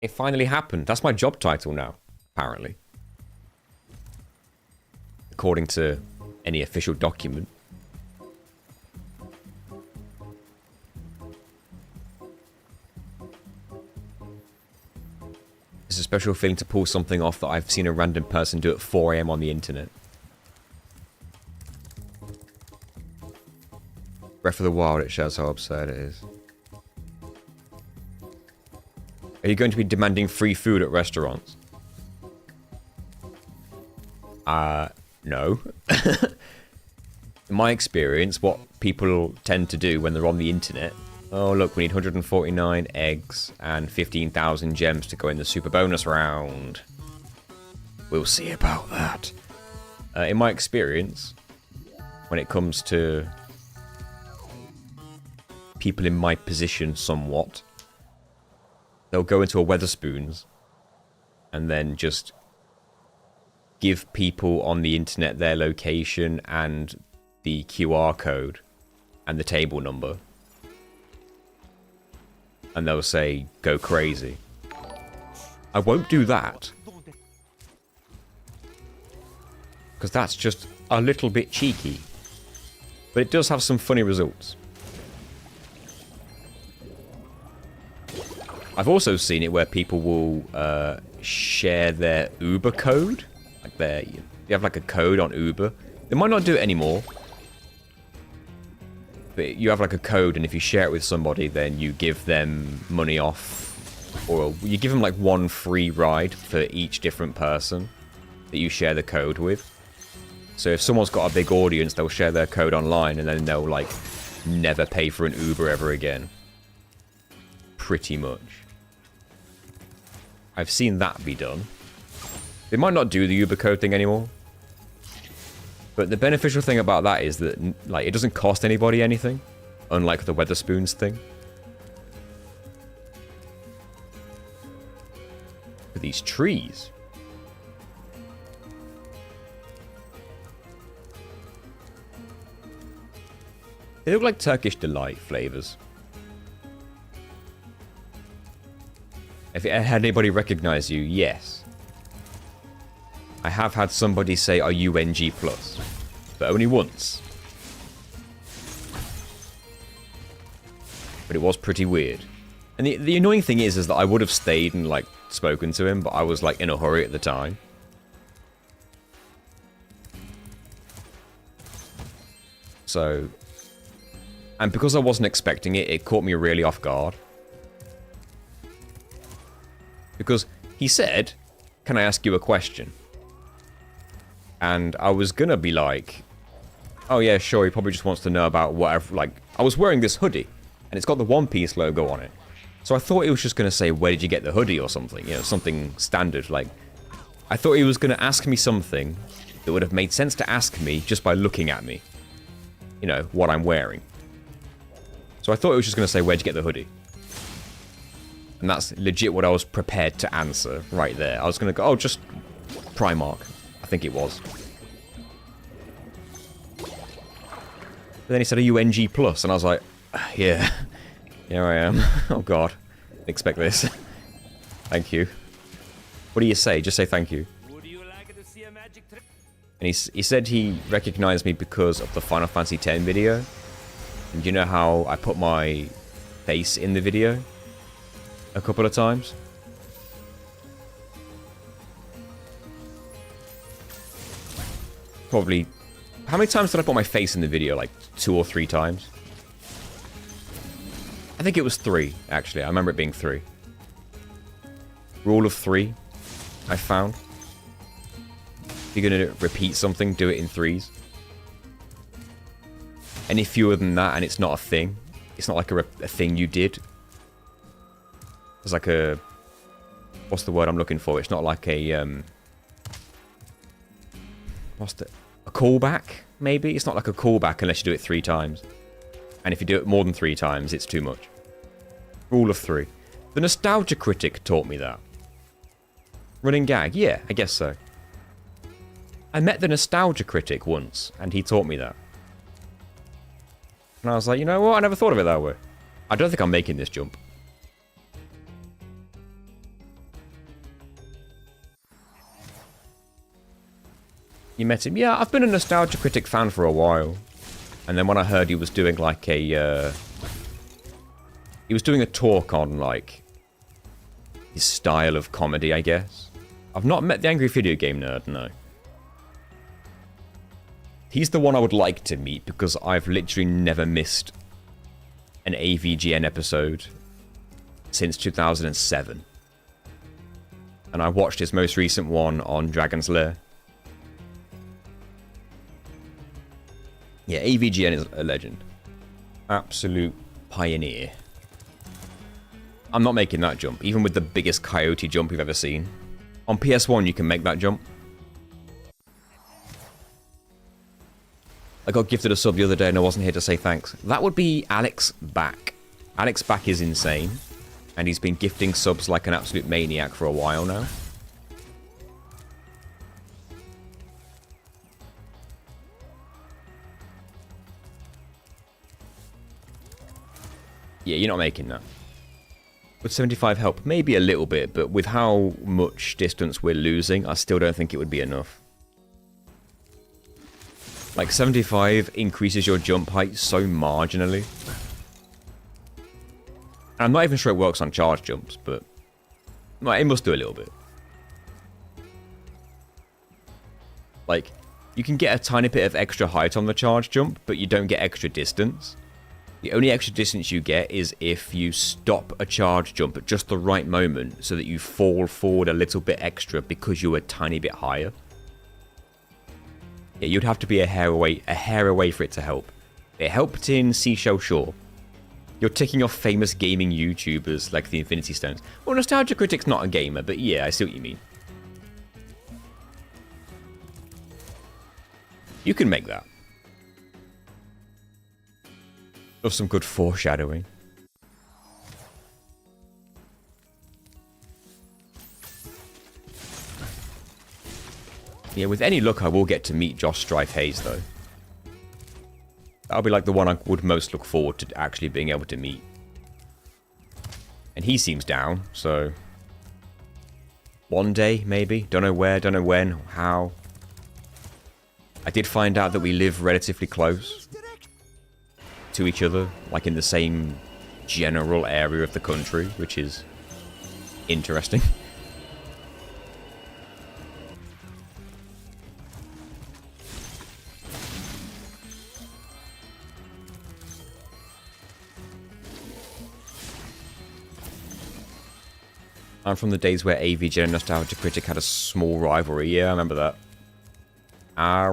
It finally happened. That's my job title now, apparently. According to any official document. It's a special feeling to pull something off that I've seen a random person do at 4 AM on the internet. Breath of the Wild, it shows how absurd it is. Are you going to be demanding free food at restaurants? No. In my experience, what people tend to do when they're on the internet... Oh, look, we need 149 eggs and 15,000 gems to go in the super bonus round. We'll see about that. In my experience, when it comes to people in my position somewhat, they'll go into a Weatherspoons and then just give people on the internet their location and the QR code and the table number. And they'll say, go crazy. I won't do that. Because that's just a little bit cheeky. But it does have some funny results. I've also seen it where people will share their Uber code. Like they have like a code on Uber. They might not do it anymore. But you have like a code, and if you share it with somebody, then you give them money off or you give them like one free ride for each different person that you share the code with. So if someone's got a big audience, they'll share their code online and then they'll like never pay for an Uber ever again. Pretty much. I've seen that be done. They might not do the Uber code thing anymore. But the beneficial thing about that is that like it doesn't cost anybody anything, unlike the Weatherspoons thing. But these trees. They look like Turkish Delight flavors. If it had anybody recognize you, yes. I have had somebody say, "Are you NG+?" But only once. But it was pretty weird. And the annoying thing is that I would have stayed and like spoken to him, but I was like in a hurry at the time. So, and because I wasn't expecting it, it caught me really off guard. Because he said, "Can I ask you a question?" And I was gonna be like, "Oh yeah, sure, he probably just wants to know about whatever," like, I was wearing this hoodie, and it's got the One Piece logo on it. So I thought he was just gonna say, "Where did you get the hoodie?" or something, you know, something standard, like, I thought he was gonna ask me something that would have made sense to ask me just by looking at me. You know, what I'm wearing. So I thought he was just gonna say, "Where'd you get the hoodie?" And that's legit what I was prepared to answer right there. I was gonna go, "Oh, just Primark." I think it was. But then he said, "Are you NG+?" And I was like, "Yeah. Here I am." Oh god. Didn't expect this. Thank you. What do you say? Just say thank you. Would you like to see a magic trick? And he said he recognized me because of the Final Fantasy X video. And you know how I put my face in the video a couple of times? Probably... How many times did I put my face in the video? Like 2 or 3 times? I think it was 3, actually. I remember it being 3. Rule of 3, I found. If you're going to repeat something, do it in 3s. Any fewer than that, and it's not a thing. It's not like a thing you did. It's like a... What's the word I'm looking for? It's not like a... A callback, maybe? It's not like a callback unless you do it 3 times. And if you do it more than 3 times, it's too much. Rule of 3. The Nostalgia Critic taught me that. Running gag? Yeah, I guess so. I met the Nostalgia Critic once, and he taught me that. And I was like, you know what? I never thought of it that way. I don't think I'm making this jump. You met him? Yeah, I've been a Nostalgia Critic fan for a while. And then when I heard he was doing like a... he was doing a talk on like... his style of comedy, I guess. I've not met the Angry Video Game Nerd, no. He's the one I would like to meet because I've literally never missed an AVGN episode since 2007. And I watched his most recent one on Dragon's Lair. Yeah, AVGN is a legend. Absolute pioneer. I'm not making that jump, even with the biggest coyote jump you've ever seen. On PS1, you can make that jump. I got gifted a sub the other day and I wasn't here to say thanks. That would be Alex Back. Alex Back is insane. And he's been gifting subs like an absolute maniac for a while now. Yeah, you're not making that. Would 75 help? Maybe a little bit, but with how much distance we're losing, I still don't think it would be enough. Like, 75 increases your jump height so marginally. And I'm not even sure it works on charge jumps, but... well, it must do a little bit. Like, you can get a tiny bit of extra height on the charge jump, but you don't get extra distance. The only extra distance you get is if you stop a charge jump at just the right moment so that you fall forward a little bit extra because you're a tiny bit higher. Yeah, you'd have to be a hair away for it to help. It helped in Seashell Shore. You're ticking off famous gaming YouTubers like the Infinity Stones. Well, Nostalgia Critic's not a gamer, but yeah, I see what you mean. You can make that. Of some good foreshadowing. Yeah, with any luck, I will get to meet Josh Strife Hayes, though. That'll be like the one I would most look forward to actually being able to meet. And he seems down, so... one day, maybe? Don't know where, don't know when, how. I did find out that we live relatively close to each other, like in the same general area of the country, which is interesting. I'm from the days where AVG and Nostalgia Critic had a small rivalry. Yeah, I remember that. I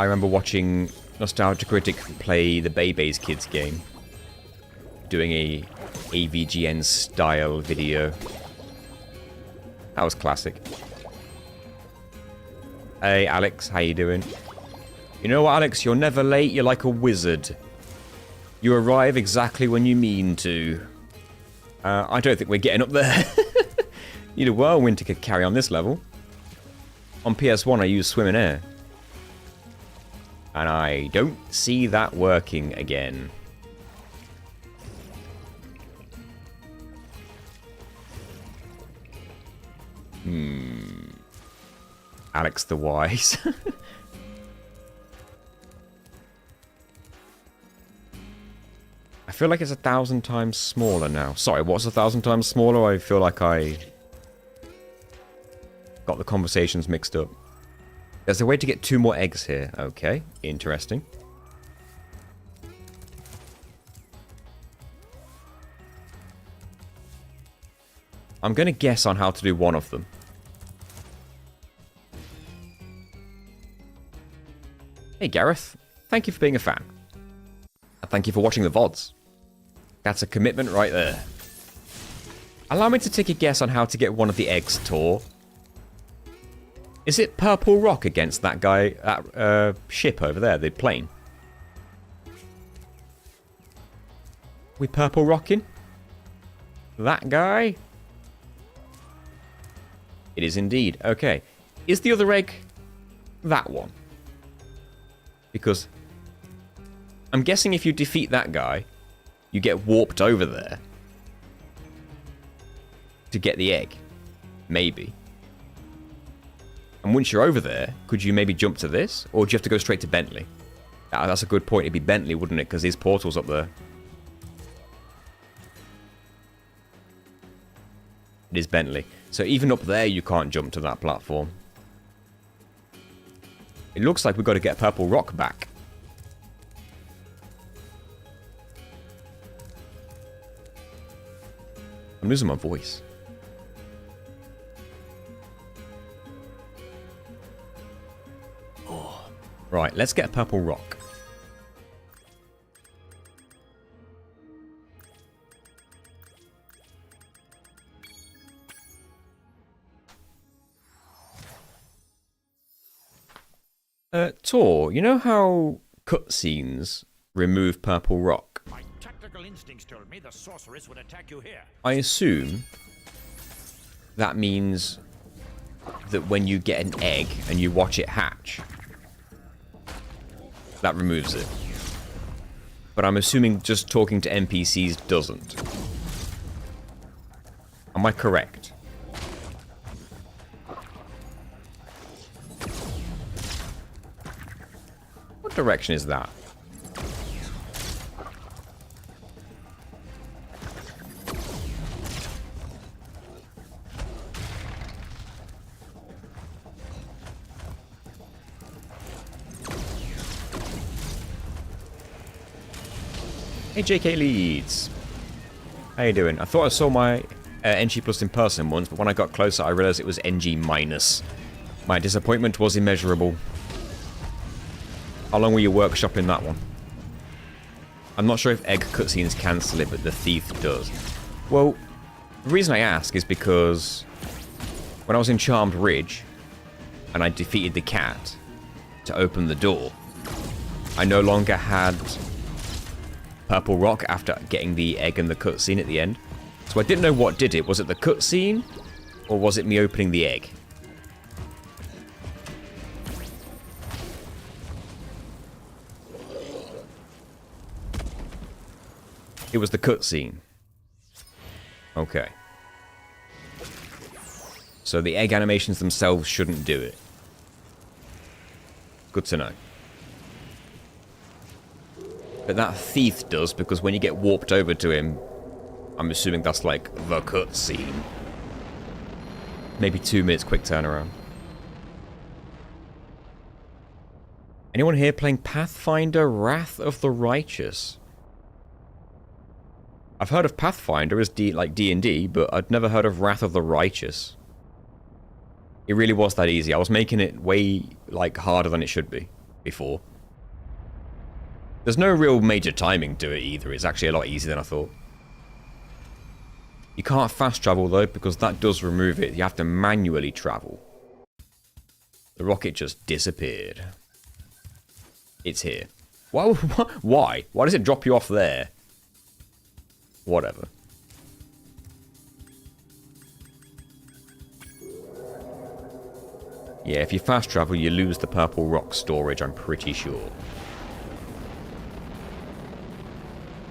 remember watching Nostalgia Critic play the Bebe's Kids game. Doing a AVGN style video. That was classic. Hey Alex, how you doing? You know what, Alex? You're never late, you're like a wizard. You arrive exactly when you mean to. I don't think we're getting up there. Need a whirlwind to carry on this level. On PS1 I use swim and air. And I don't see that working again. Alex the Wise. I feel like it's 1,000 times smaller now. Sorry, what's 1,000 times smaller? I feel like I got the conversations mixed up. There's a way to get 2 more eggs here. Okay, interesting. I'm going to guess on how to do one of them. Hey Gareth, thank you for being a fan. And thank you for watching the VODs. That's a commitment right there. Allow me to take a guess on how to get one of the eggs, Tor. Is it Purple Rock against that guy, that ship over there, the plane? We Purple Rocking? That guy? It is indeed. Okay. Is the other egg that one? Because I'm guessing if you defeat that guy, you get warped over there to get the egg. Maybe. And once you're over there, could you maybe jump to this? Or do you have to go straight to Bentley? That's a good point. It'd be Bentley, wouldn't it? Because his portal's up there. It is Bentley. So even up there, you can't jump to that platform. It looks like we've got to get Purple Rock back. I'm losing my voice. Oh. Right, let's get a Purple Rock. Tor, you know how cutscenes remove Purple Rock? My tactical instincts told me the sorceress would attack you here. I assume that means that when you get an egg and you watch it hatch, that removes it. But I'm assuming just talking to NPCs doesn't. Am I correct? What direction is that? Hey JK Leeds. How you doing? I thought I saw my NG Plus in person once, but when I got closer I realised it was NG minus. My disappointment was immeasurable. How long were you workshopping that one? I'm not sure if egg cutscenes cancel it, but the thief does. Well, the reason I ask is because when I was in Charmed Ridge and I defeated the cat to open the door, I no longer had purple rock after getting the egg and the cutscene at the end. So I didn't know what did it. Was it the cutscene or was it me opening the egg? It was the cutscene. Okay. So the egg animations themselves shouldn't do it. Good to know. But that thief does, because when you get warped over to him, I'm assuming that's like the cutscene. Maybe 2 minutes quick turnaround. Anyone here playing Pathfinder Wrath of the Righteous? I've heard of Pathfinder as like D&D, but I'd never heard of Wrath of the Righteous. It really was that easy. I was making it way like harder than it should be before. There's no real major timing to it either. It's actually a lot easier than I thought. You can't fast travel though, because that does remove it. You have to manually travel. The rocket just disappeared. It's here. Why? Why? Why does it drop you off there? Whatever. Yeah, if you fast travel, you lose the purple rock storage, I'm pretty sure.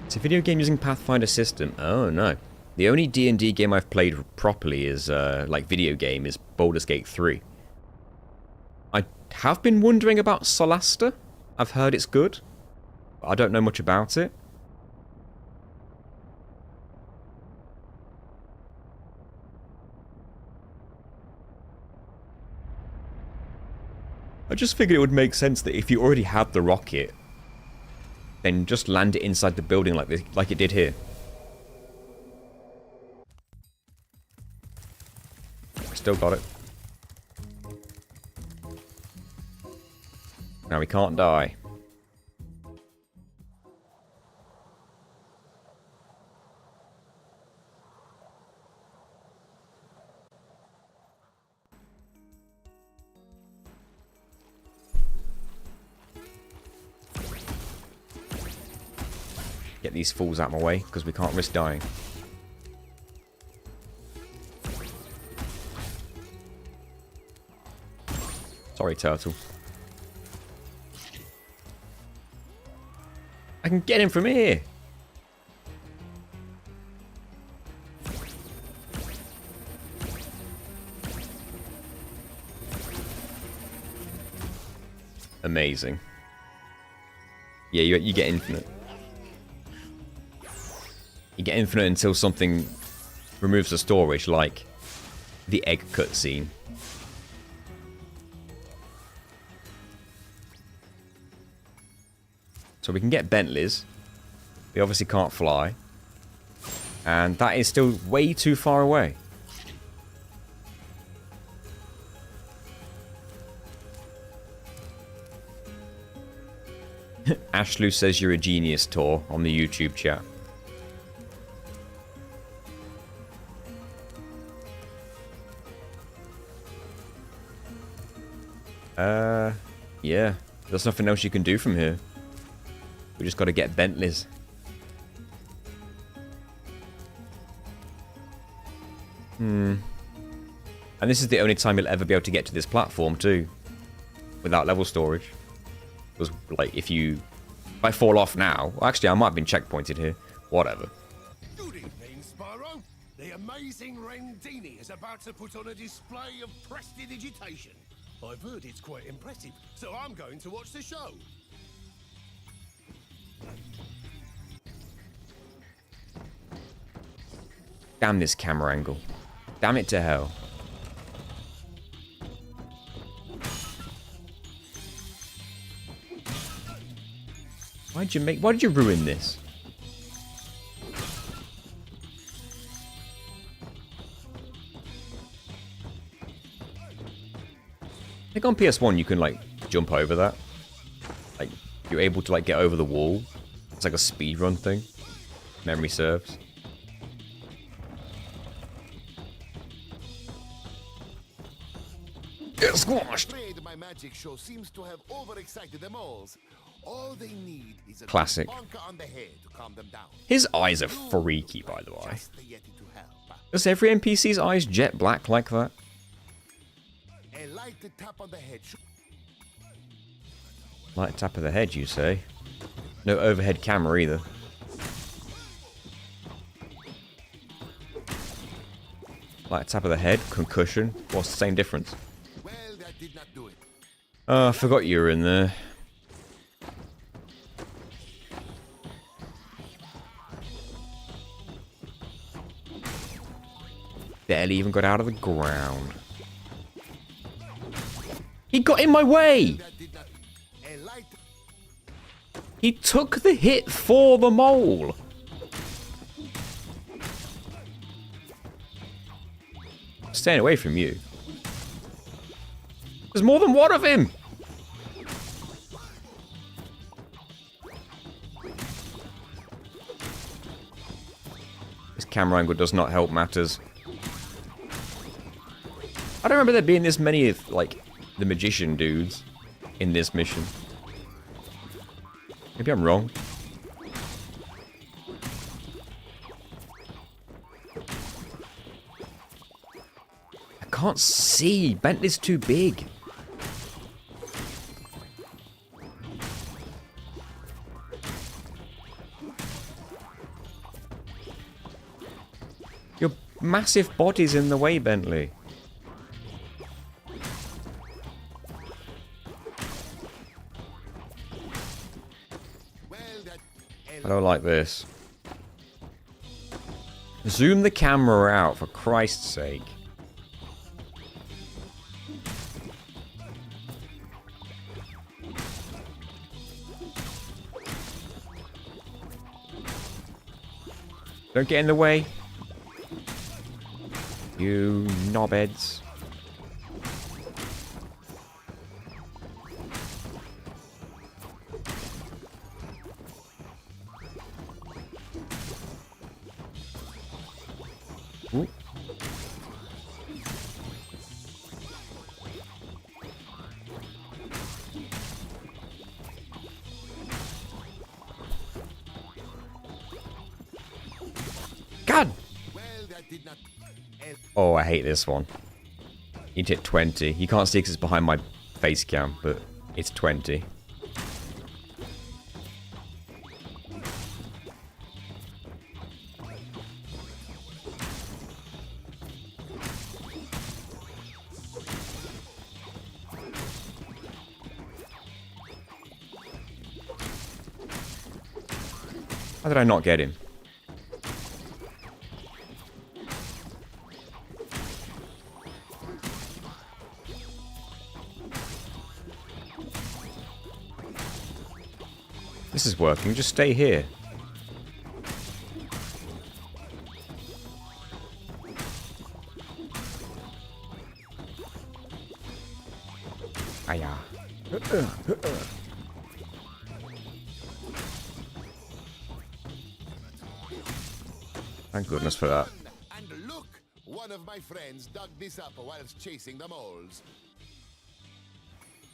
It's a video game using Pathfinder system. Oh, no. The only D&D game I've played properly is, like, video game, is Baldur's Gate 3. I have been wondering about Solasta. I've heard it's good. But I don't know much about it. I just figured it would make sense that if you already had the rocket, then just land it inside the building like this, like it did here. Still got it. Now we can't die. Get these fools out of my way, because we can't risk dying. Sorry, turtle. I can get him from here! Amazing. Yeah, you get infinite. You get infinite until something removes the storage, like the egg cutscene. So we can get Bentleys. We obviously can't fly. And that is still way too far away. Ashlu says you're a genius, Tor, on the YouTube chat. Yeah. There's nothing else you can do from here. We just gotta get Bentleys. And this is the only time you'll ever be able to get to this platform, too. Without level storage. Because, like, if I fall off now... Well, actually, I might have been checkpointed here. Whatever. Good evening, Spyro. The amazing Rendini is about to put on a display of prestidigitation. I've heard it's quite impressive, so I'm going to watch the show. Damn this camera angle. Damn it to hell. Why did you ruin this? think on PS1 you can like jump over that. Like you're able to like get over the wall. It's like a speedrun thing. Memory serves. Get squashed. Afraid my magic show seems to have overexcited them all. All they need is a Classic. bonker on the head to calm them down. His eyes are freaky, by the way. Just the Yeti to help. Does every NPC's eyes jet black like that? A light tap on the head. Light tap of the head, you say? No overhead camera either. Light tap of the head, concussion. What's the same difference? Well, that did not do it. Oh, I forgot you were in there. Barely even got out of the ground. He got in my way! That did not. A light. He took the hit for the mole! Staying away from you. There's more than one of him! This camera angle does not help matters. I don't remember there being this many of, like, the magician dudes in this mission. Maybe I'm wrong. I can't see. Bentley's too big. Your massive body's in the way, Bentley. I don't like this. Zoom the camera out, for Christ's sake. Don't get in the way. You knobheads. Ooh. God! Well, that did not. Oh, I hate this one. You hit 20. You can't see because it's behind my face cam, but it's 20. How did I not get him? This is working, just stay here. Aya. Thank goodness for that. And look, one of my friends dug this up whilst chasing the moles.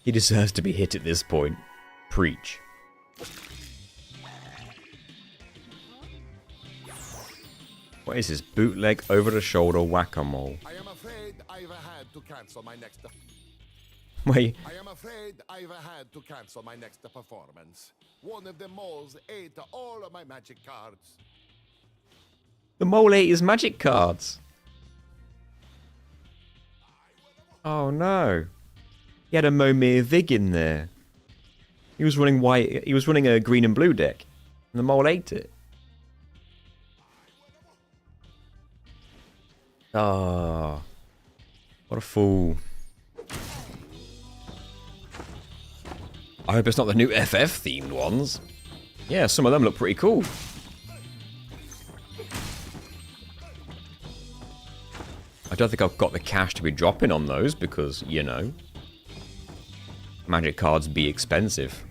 He deserves to be hit at this point. Preach. What is this? Bootleg over-the-shoulder whack-a-mole. I am afraid I've had to cancel my next. Wait, I am afraid I've had to cancel my next performance. One of the moles ate all of my magic cards. the mole ate his magic cards. Oh no. He had a Momir Vig in there. He was running white. He was running a green and blue deck, and the mole ate it. Ah, oh, what a fool! I hope it's not the new FF themed ones. Yeah, some of them look pretty cool. I don't think I've got the cash to be dropping on those because, you know. magic cards be expensive.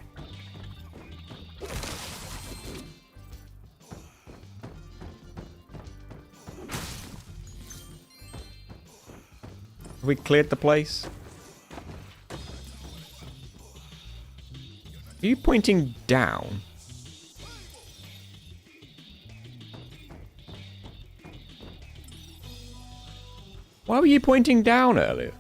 Have we cleared the place? Are you pointing down? Why were you pointing down earlier?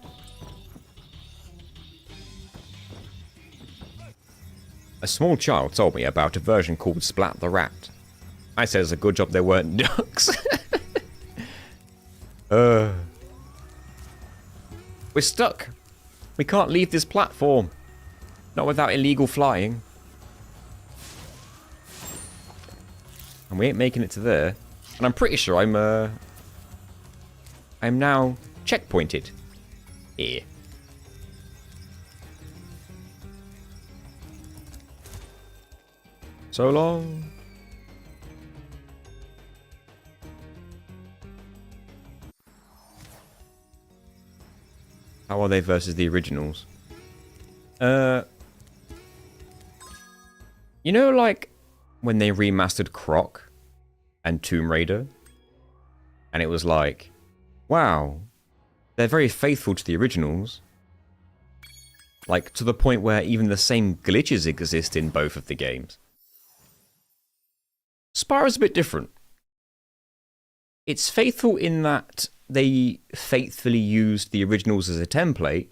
A small child told me about a version called Splat the Rat. I said it's a good job there weren't ducks. We're stuck. We can't leave this platform. Not without illegal flying. And we ain't making it to there. And I'm pretty sure I'm now checkpointed. Here. So long. How are they versus the originals? You know, like, when they remastered Croc and Tomb Raider? And it was like, wow, they're very faithful to the originals. Like, to the point where even the same glitches exist in both of the games. Spyro's a bit different. It's faithful in that they faithfully used the originals as a template,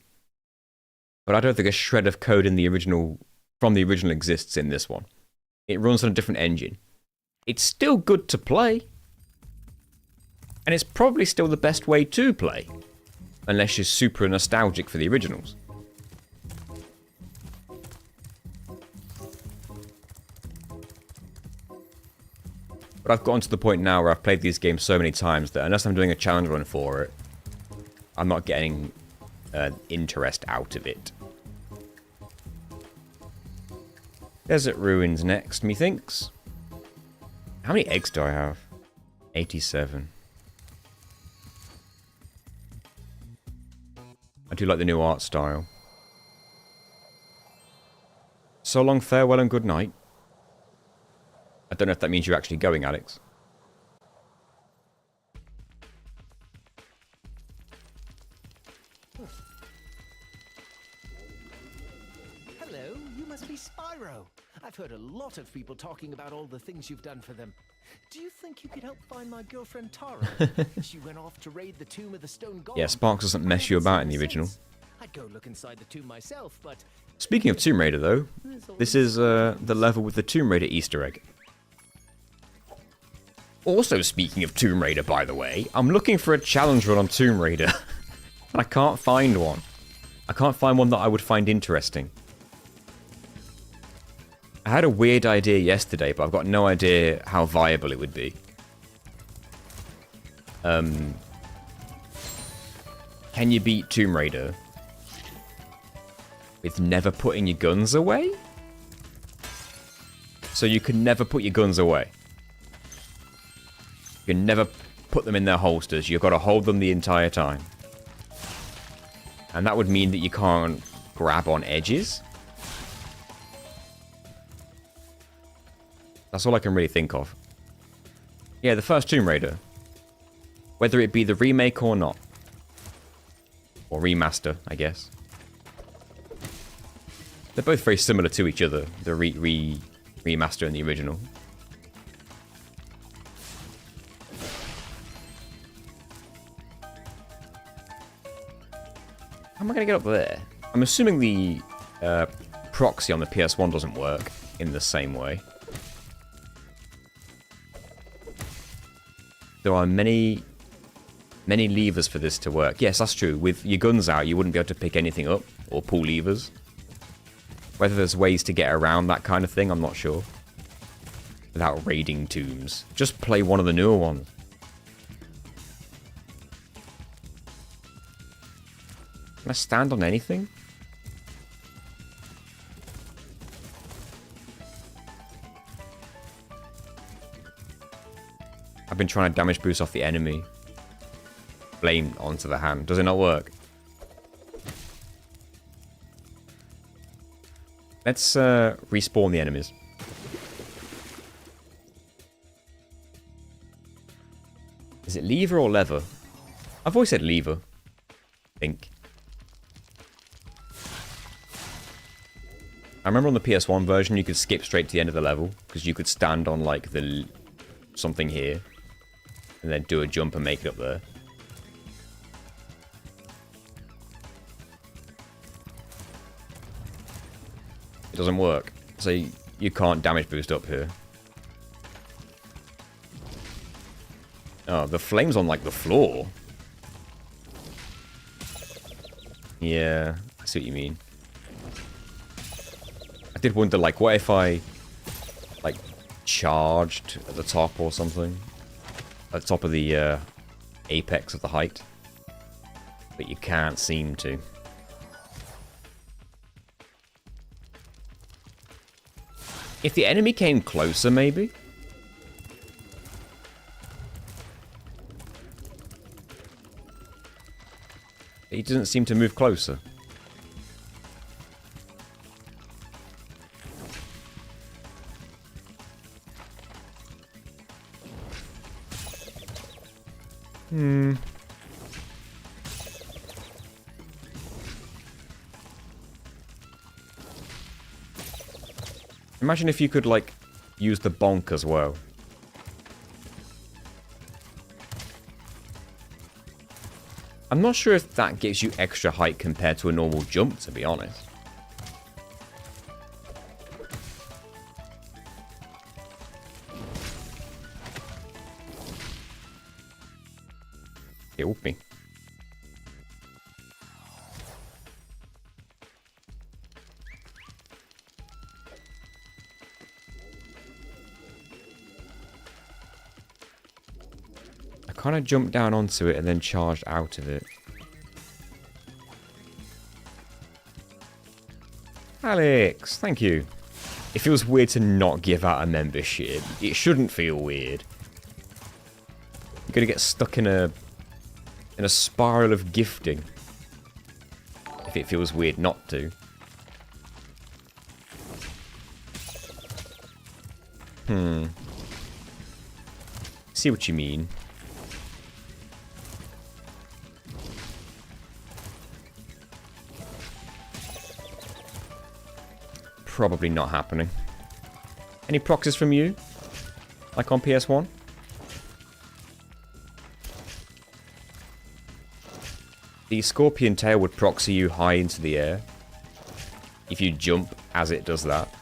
but I don't think a shred of code in the original from the original exists in this one. It runs on a different engine. It's still good to play, and it's probably still the best way to play, unless you're super nostalgic for the originals. But I've gotten to the point now where I've played these games so many times that unless I'm doing a challenge run for it, I'm not getting interest out of it. Desert Ruins next, methinks. How many eggs do I have? 87. I do like the new art style. So long, farewell, and good night. I don't know if that means you're actually going, Alex. Hello, you must be Spyro. I've heard a lot of people talking about all the things you've done for them. Do you think you could help find my girlfriend Tara? She went off to raid the Tomb of the Stone Golem. Yeah, Sparks doesn't mess you about in the original. I'd go look inside the tomb myself, but... Speaking of Tomb Raider, though, this is the level with the Tomb Raider Easter egg. Also, speaking of Tomb Raider, by the way, I'm looking for a challenge run on Tomb Raider. And I can't find one. I can't find one that I would find interesting. I had a weird idea yesterday, but I've got no idea how viable it would be. Can you beat Tomb Raider with never putting your guns away? So you can never put your guns away. You can never put them in their holsters. You've got to hold them the entire time. And that would mean that you can't grab on edges. That's all I can really think of. Yeah, the first Tomb Raider. Whether it be the remake or not. Or remaster, I guess. They're both very similar to each other. The remaster and the original. How am I going to get up there? I'm assuming the proxy on the PS1 doesn't work in the same way. There are many levers for this to work. Yes, that's true. With your guns out, you wouldn't be able to pick anything up or pull levers. Whether there's ways to get around that kind of thing, I'm not sure. Without raiding tombs. Just play one of the newer ones. Can I stand on anything? I've been trying to damage boost off the enemy. Blame onto the hand. Does it not work? Let's respawn the enemies. Is it lever or lever? I've always said lever. I think. I remember on the PS1 version you could skip straight to the end of the level because you could stand on like the something here and then do a jump and make it up there. It doesn't work. So you can't damage boost up here. Oh, the flame's on like the floor. Yeah, I see what you mean. I did wonder, like, what if I, like, charged at the top or something? At the top of the apex of the height. But you can't seem to. If the enemy came closer, maybe? He doesn't seem to move closer. Imagine if you could, like, use the bonk as well. I'm not sure if that gives you extra height compared to a normal jump, to be honest. Help me. I kind of jumped down onto it and then charged out of it. Alex, thank you. It feels weird to not give out a membership. It shouldn't feel weird. You're gonna get stuck in a spiral of gifting if it feels weird not to. See what you mean. Probably not happening. Any proxies from you? Like on PS1? The scorpion tail would proxy you high into the air. If you jump as it does that.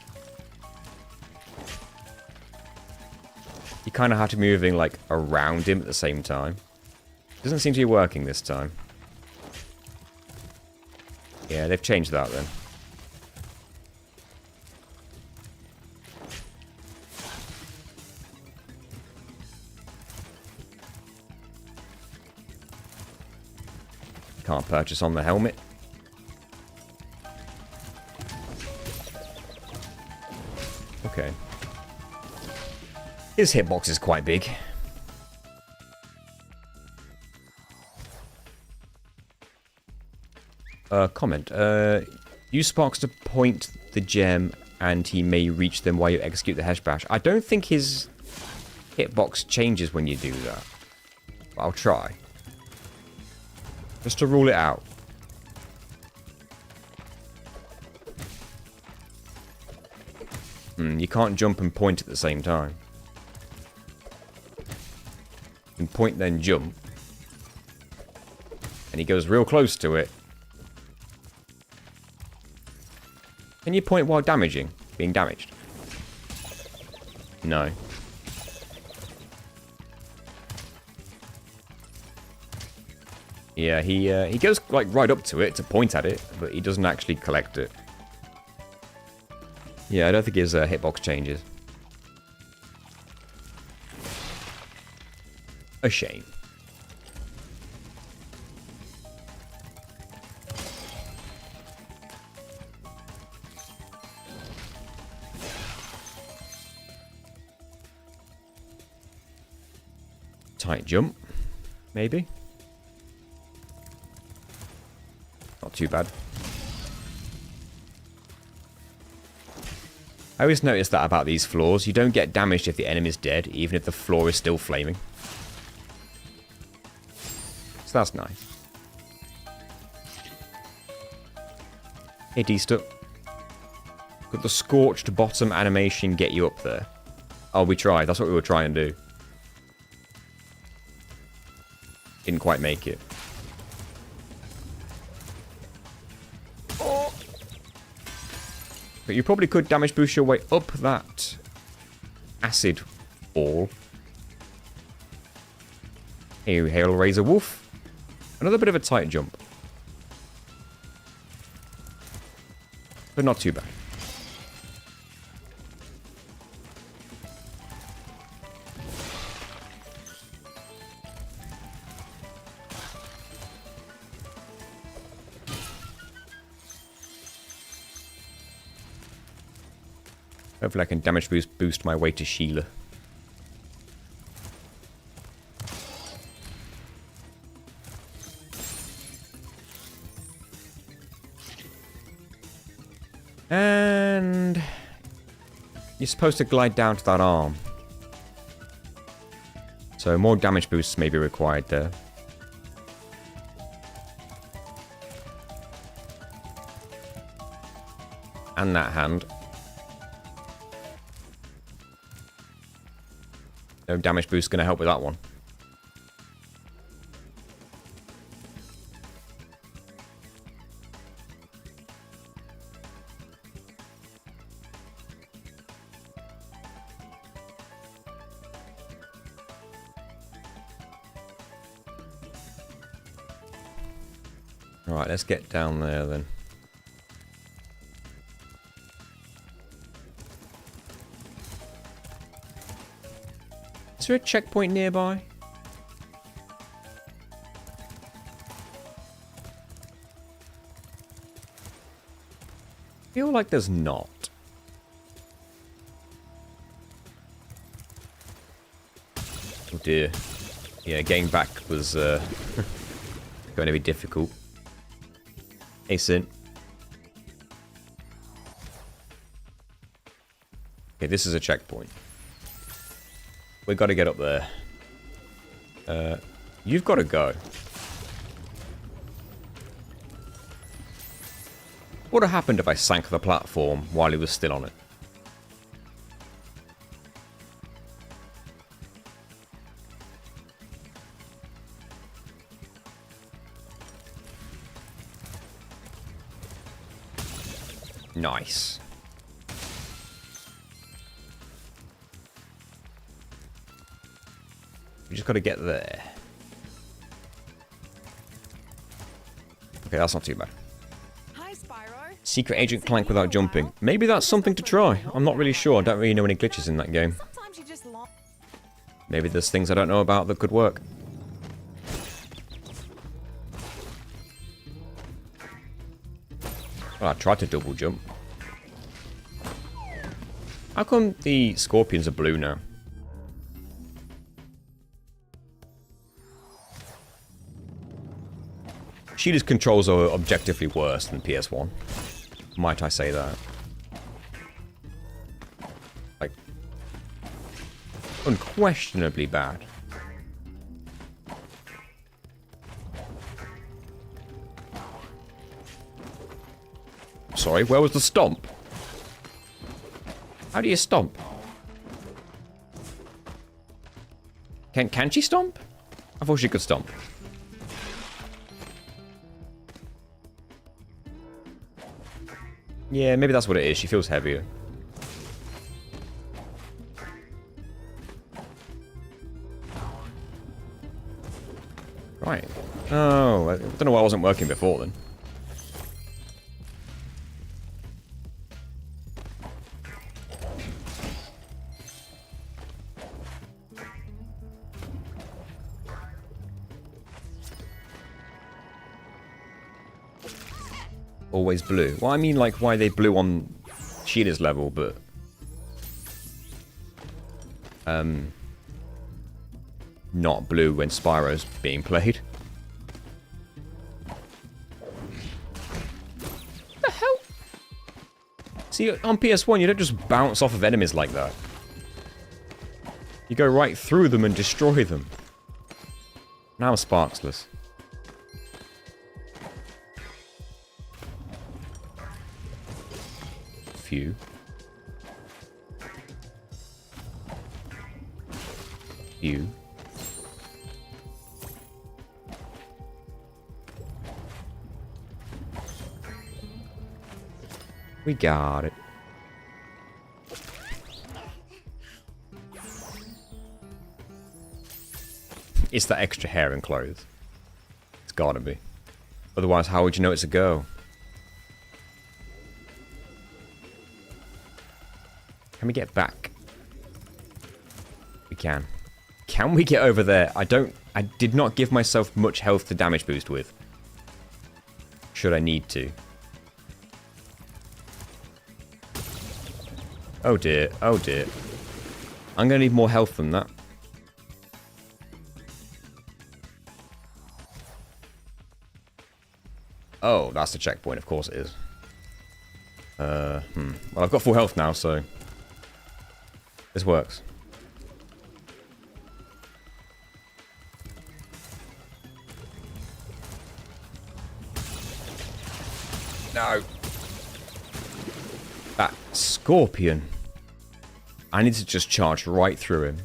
You kind of have to be moving like around him at the same time. Doesn't seem to be working this time. Yeah, they've changed that then. Can't purchase on the helmet. Okay. His hitbox is quite big. Comment. Use sparks to point the gem and he may reach them while you execute the Hesh Bash. I don't think his hitbox changes when you do that. But I'll try. Just to rule it out. You can't jump and point at the same time. You can point then jump. And he goes real close to it. Can you point while being damaged? No. Yeah, he goes like right up to it to point at it, but he doesn't actually collect it. Yeah, I don't think his hitbox changes. A shame. Tight jump, maybe. Not too bad. I always notice that about these floors. You don't get damaged if the enemy's dead, even if the floor is still flaming. So that's nice. Hey, D-Stuck. Could the scorched bottom animation get you up there? Oh, we tried. That's what we were trying to do. Didn't quite make it. Oh. But you probably could damage boost your way up that acid ball. Hey, Hail Razor Wolf. Another bit of a tight jump. But not too bad. Hopefully I can damage boost my way to Sheila. And you're supposed to glide down to that arm. So more damage boosts may be required there. And that hand. No damage boost going to help with that one. Alright, let's get down there then. Is there a checkpoint nearby? I feel like there's not. Oh dear. Yeah, getting back was going to be difficult. Hey, Sin. Okay, this is a checkpoint. We got to get up there. You've got to go. What would have happened if I sank the platform while he was still on it? Nice. We just got to get there. Okay, that's not too bad. Hi, Spyro. Secret Agent Clank without jumping. Maybe that's something to try. I'm not really sure. I don't really know any glitches in that game. Sometimes you just long. Maybe there's things I don't know about that could work. Well, I tried to double jump. How come the scorpions are blue now? Sheila's controls are objectively worse than PS1. Might I say that? Like, unquestionably bad. Sorry, where was the stomp? How do you stomp? Can she stomp? I thought she could stomp. Yeah, maybe that's what it is. She feels heavier. Right. Oh, I don't know why it wasn't working before then. Always blue. Well, I mean, like, why they blue on Sheila's level, but... not blue when Spyro's being played. What the hell? See, on PS1, you don't just bounce off of enemies like that. You go right through them and destroy them. Now I'm sparksless. Phew. Phew. We got it. It's that extra hair and clothes. It's gotta be. Otherwise, how would you know it's a girl? Can we get back? We can. Can we get over there? I did not give myself much health to damage boost with. Should I need to? Oh dear, oh dear. I'm gonna need more health than that. Oh, that's the checkpoint, of course it is. Well, I've got full health now, so... this works. No! That scorpion. I need to just charge right through him.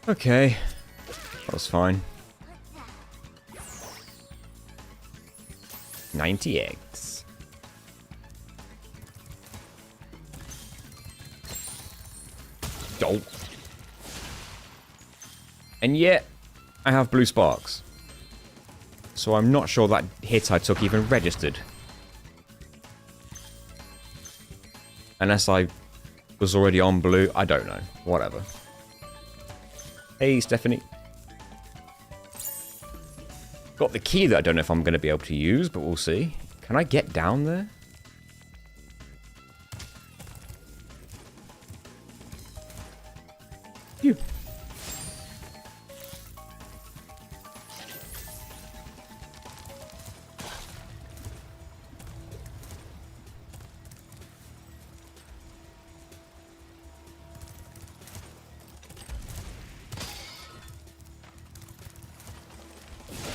Okay. That was fine. 90 eggs. Oh. And yet, I have blue sparks. So I'm not sure that hit I took even registered. Unless I was already on blue. I don't know. Whatever. Hey, Stephanie. Got the key that I don't know if I'm going to be able to use, but we'll see. Can I get down there? Phew.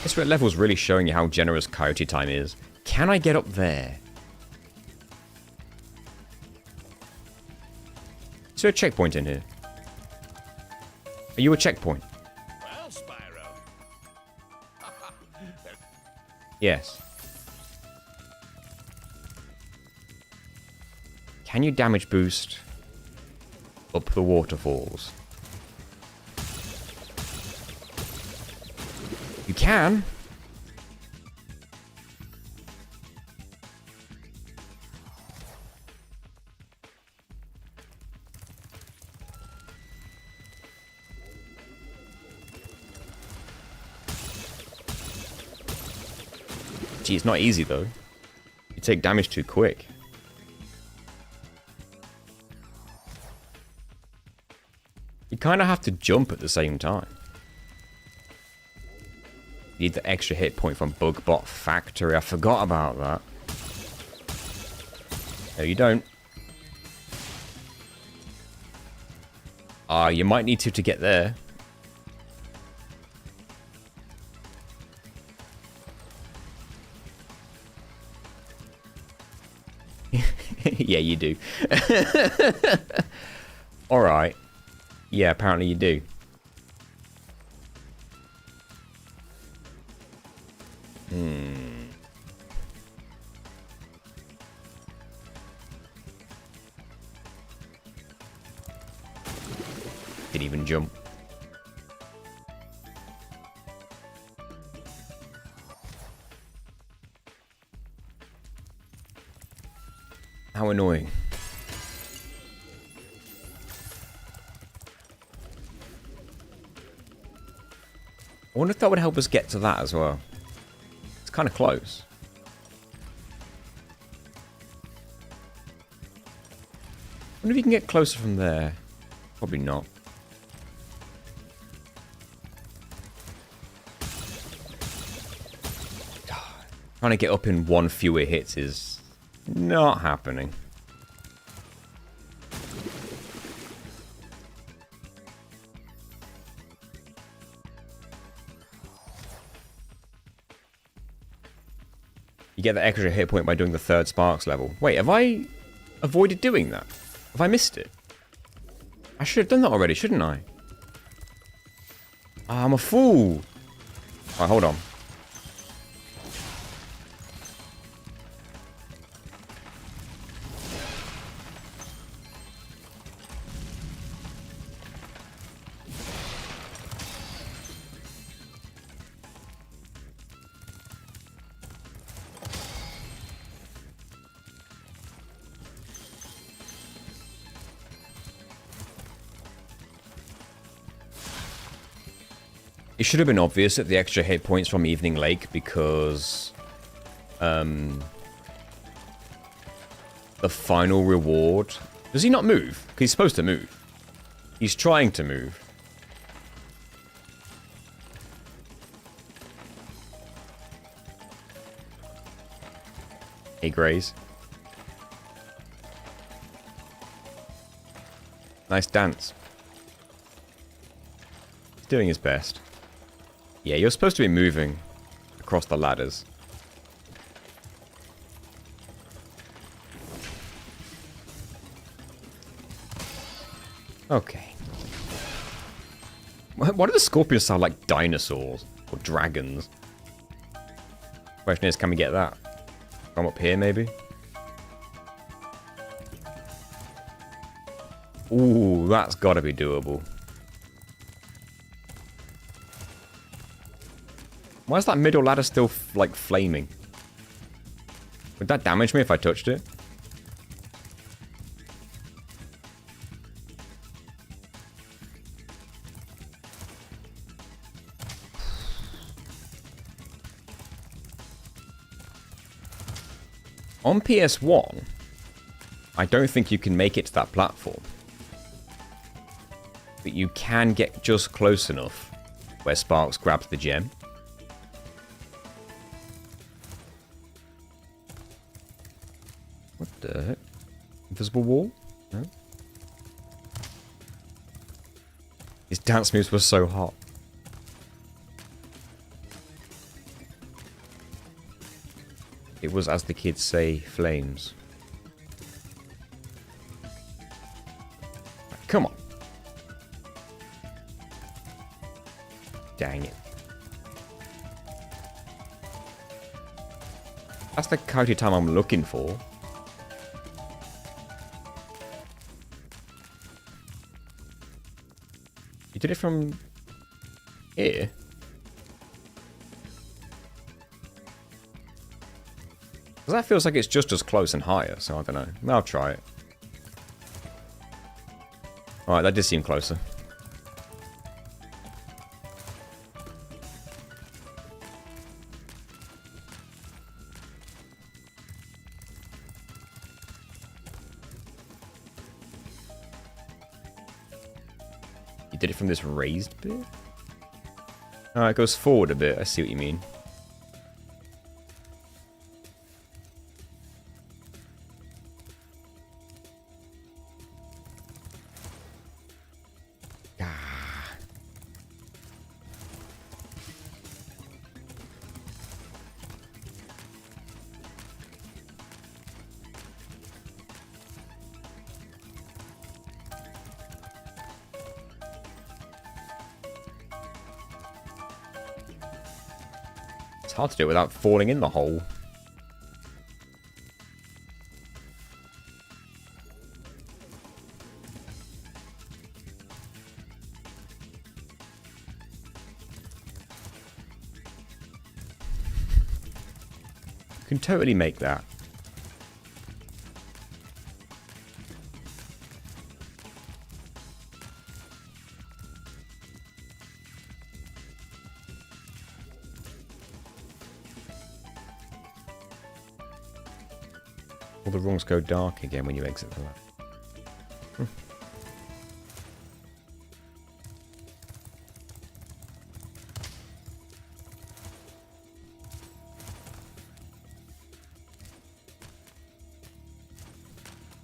This level's really showing you how generous Coyote Time is. Can I get up there? Is there a checkpoint in here? Are you a checkpoint? Well, Spyro. Yes. Can you damage boost up the waterfalls? You can. Gee, it's not easy though. You take damage too quick. You kind of have to jump at the same time. You need the extra hit point from Bugbot Factory. I forgot about that. No, you don't. You might need to get there. Yeah, you do. Alright. Yeah, apparently you do. Didn't even jump. How annoying. I wonder if that would help us get to that as well. It's kind of close. wonder if you can get closer from there. Probably not. Trying to get up in one fewer hits is not happening. You get the extra hit point by doing the third Sparks level. Wait, have I avoided doing that? Have I missed it? I should have done that already, shouldn't I? Ah, I'm a fool. Alright, hold on. It should have been obvious that the extra hit points from Evening Lake because the final reward... Does he not move? 'Cause he's supposed to move. He's trying to move. Hey, Grays. Nice dance. He's doing his best. Yeah, you're supposed to be moving across the ladders. Okay. Why do the scorpions sound like dinosaurs? Or dragons? Question is, can we get that? Come up here, maybe? Ooh, that's gotta be doable. Why is that middle ladder still, like, flaming? Would that damage me if I touched it? On PS1, I don't think you can make it to that platform. But you can get just close enough where Sparks grabs the gem. What the heck? Invisible wall? No? His dance moves were so hot. It was, as the kids say, flames. Right, come on. Dang it. That's the coyote time I'm looking for. You did it from here? Because that feels like it's just as close and higher, so I don't know. I'll try it. Alright, that did seem closer. You did it from this raised bit? Oh, it goes forward a bit. I see what you mean. It's hard to do it without falling in the hole. You can totally make that. All the rungs go dark again when you exit the lab.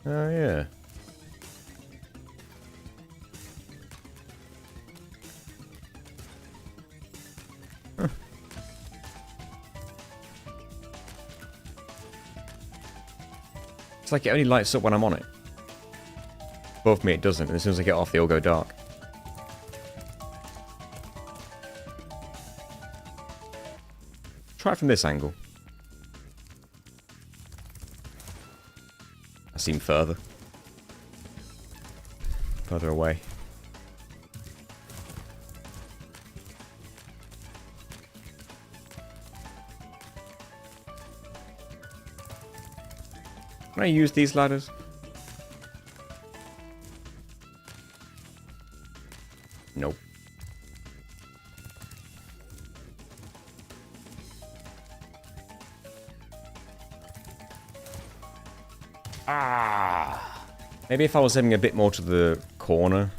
Oh, yeah. Huh. It's like it only lights up when I'm on it. Above me it doesn't, and as soon as I get off they all go dark. Try it from this angle. I seem further. Further away. Can I use these ladders? Nope. Ah! Maybe if I was heading a bit more to the corner.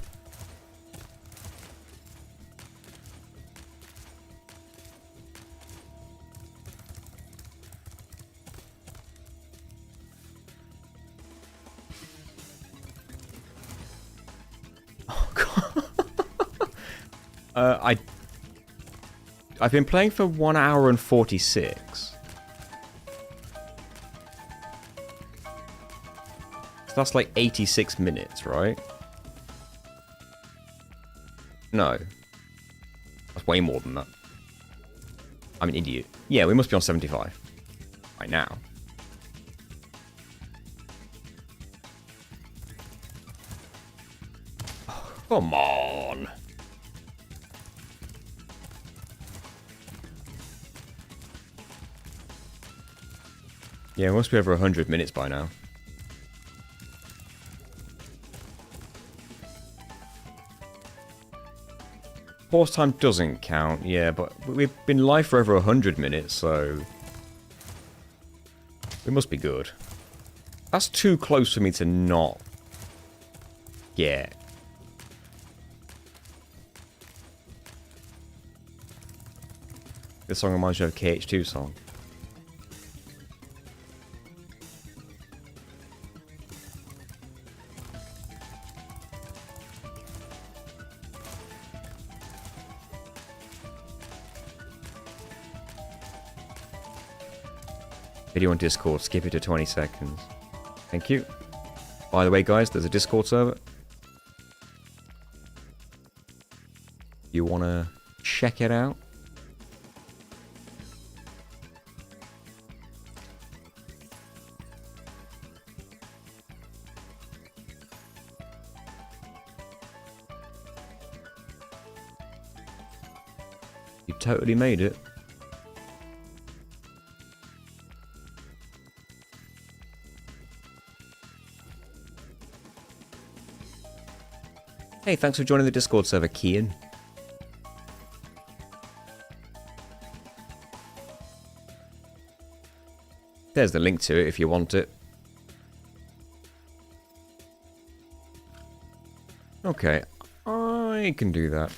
Oh god. I've been playing for 1 hour and 46. So that's like 86 minutes, right? No. That's way more than that. I'm an idiot. Yeah, we must be on 75. Right now. Oh, come on. Yeah, it must be over 100 minutes by now. Pause time doesn't count, yeah, but we've been live for over 100 minutes, so... we must be good. That's too close for me to not get. This song reminds me of a KH2 song. Video on Discord, skip it to 20 seconds. Thank you. By the way, guys, there's a Discord server. You want to check it out? You totally made it. Hey, thanks for joining the Discord server, Kian. There's the link to it if you want it. Okay, I can do that.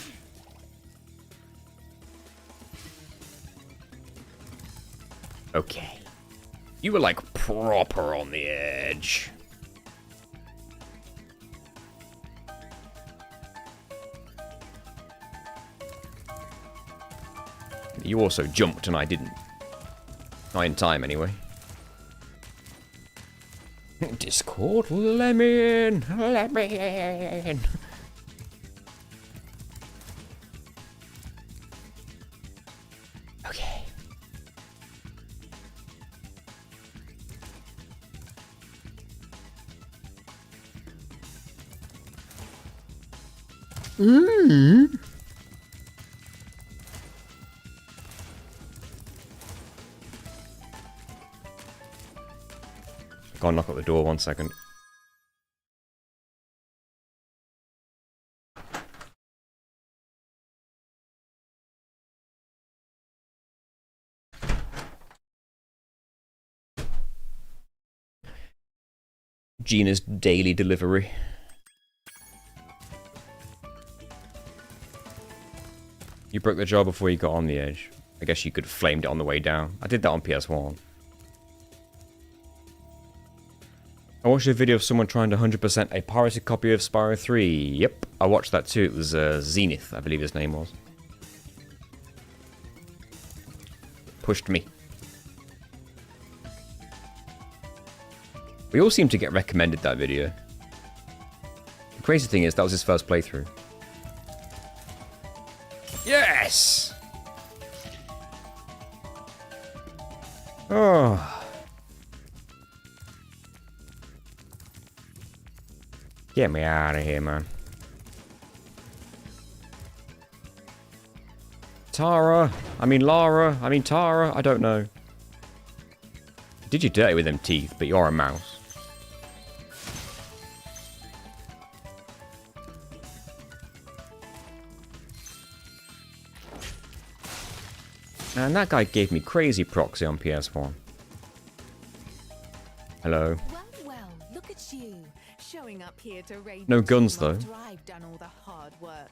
Okay. You were like proper on the edge. You also jumped and I didn't. Not in time, anyway. Discord, let me in! Let me in! Okay. Go and knock at the door 1 second. Gina's daily delivery. You broke the jar before you got on the edge. I guess you could have flamed it on the way down. I did that on PS1. I watched a video of someone trying to 100% a pirated copy of Spyro 3. Yep, I watched that too. It was Zenith, I believe his name was. Pushed me. We all seem to get recommended that video. The crazy thing is, that was his first playthrough. Yes! Oh. Get me out of here, man. Lara, I don't know. Did you dirty with them teeth, but you're a mouse. And that guy gave me crazy proxy on PS1. Hello. Well, look at you, showing up here to raid. No guns though. I've done all the hard work.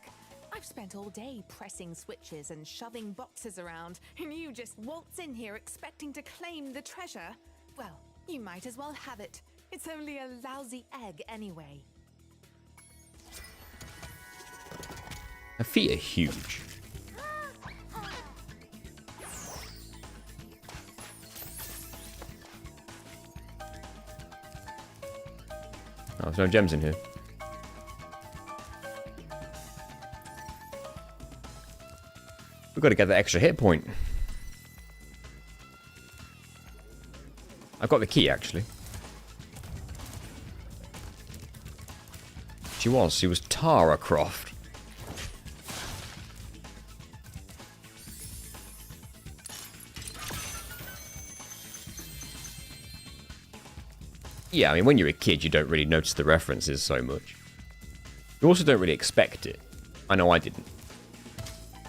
I've spent all day pressing switches and shoving boxes around, and you just waltz in here expecting to claim the treasure. Well, you might as well have it. It's only a lousy egg anyway. Her feet are huge. Oh, there's no gems in here. We've got to get that extra hit point. I've got the key, actually. She was Tara Croft. Yeah, I mean, when you're a kid, you don't really notice the references so much. You also don't really expect it. I know I didn't.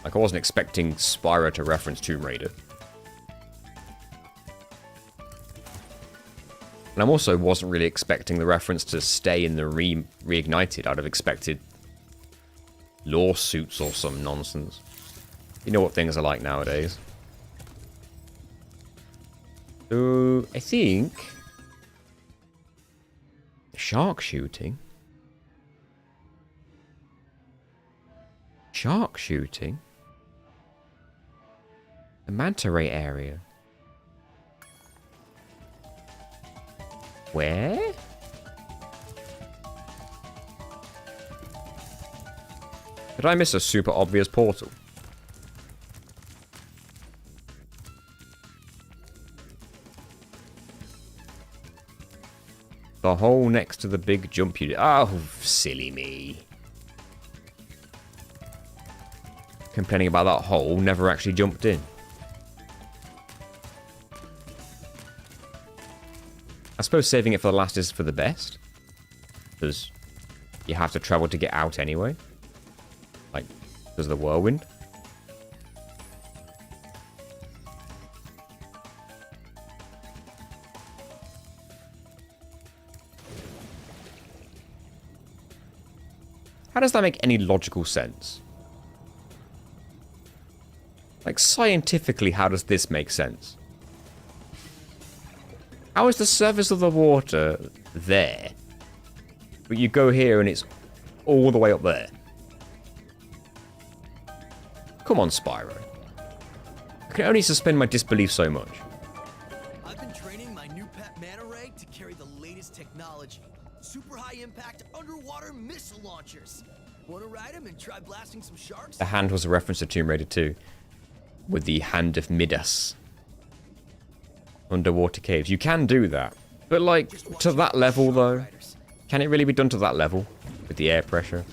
Like, I wasn't expecting Spyro to reference Tomb Raider. And I also wasn't really expecting the reference to stay in the Reignited. I'd have expected lawsuits or some nonsense. You know what things are like nowadays. So, I think... Shark shooting? Shark shooting? The manta ray area. Where? Did I miss a super obvious portal? The hole next to the big jump you did. Oh, silly me. Complaining about that hole, never actually jumped in. I suppose saving it for the last is for the best. Because you have to travel to get out anyway. Like, because of the whirlwind. How does that make any logical sense? Like, scientifically, how does this make sense? How is the surface of the water there? But you go here and it's all the way up there. Come on, Spyro. I can only suspend my disbelief so much. I've been training my new pet manta ray to carry the latest technology. Super high impact underwater missile launchers. Wanna ride them and try blasting some sharks? The hand was a reference to Tomb Raider 2. With the Hand of Midas. Underwater caves. You can do that. But, like, to that level, though? Can it really be done to that level? With the air pressure?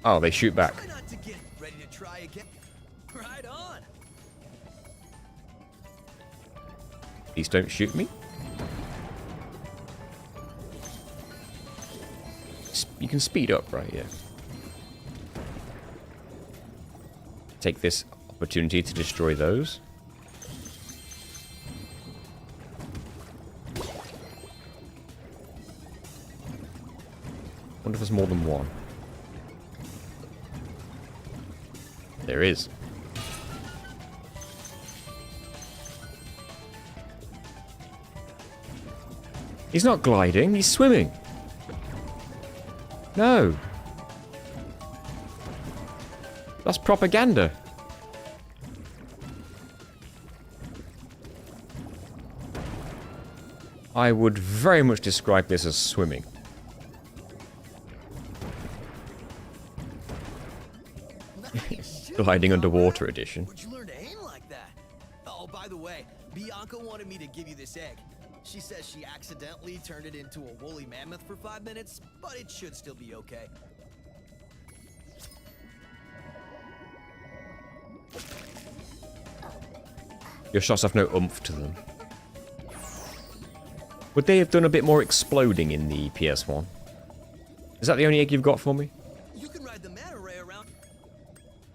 Oh, they shoot back. Try not to get ready to try again. Right on. Please don't shoot me. You can speed up, right? Yeah. Take this opportunity to destroy those. Wonder if there's more than one. There is. He's not gliding, he's swimming. No. That's propaganda. I would very much describe this as swimming. Nice. Gliding underwater edition. Where'd you learn to aim like that? Oh, by the way, Bianca wanted me to give you this egg. She says she accidentally turned it into a woolly mammoth for 5 minutes, but it should still be okay. Your shots have no oomph to them. Would they have done a bit more exploding in the PS1? Is that the only egg you've got for me? You can ride the manta ray around.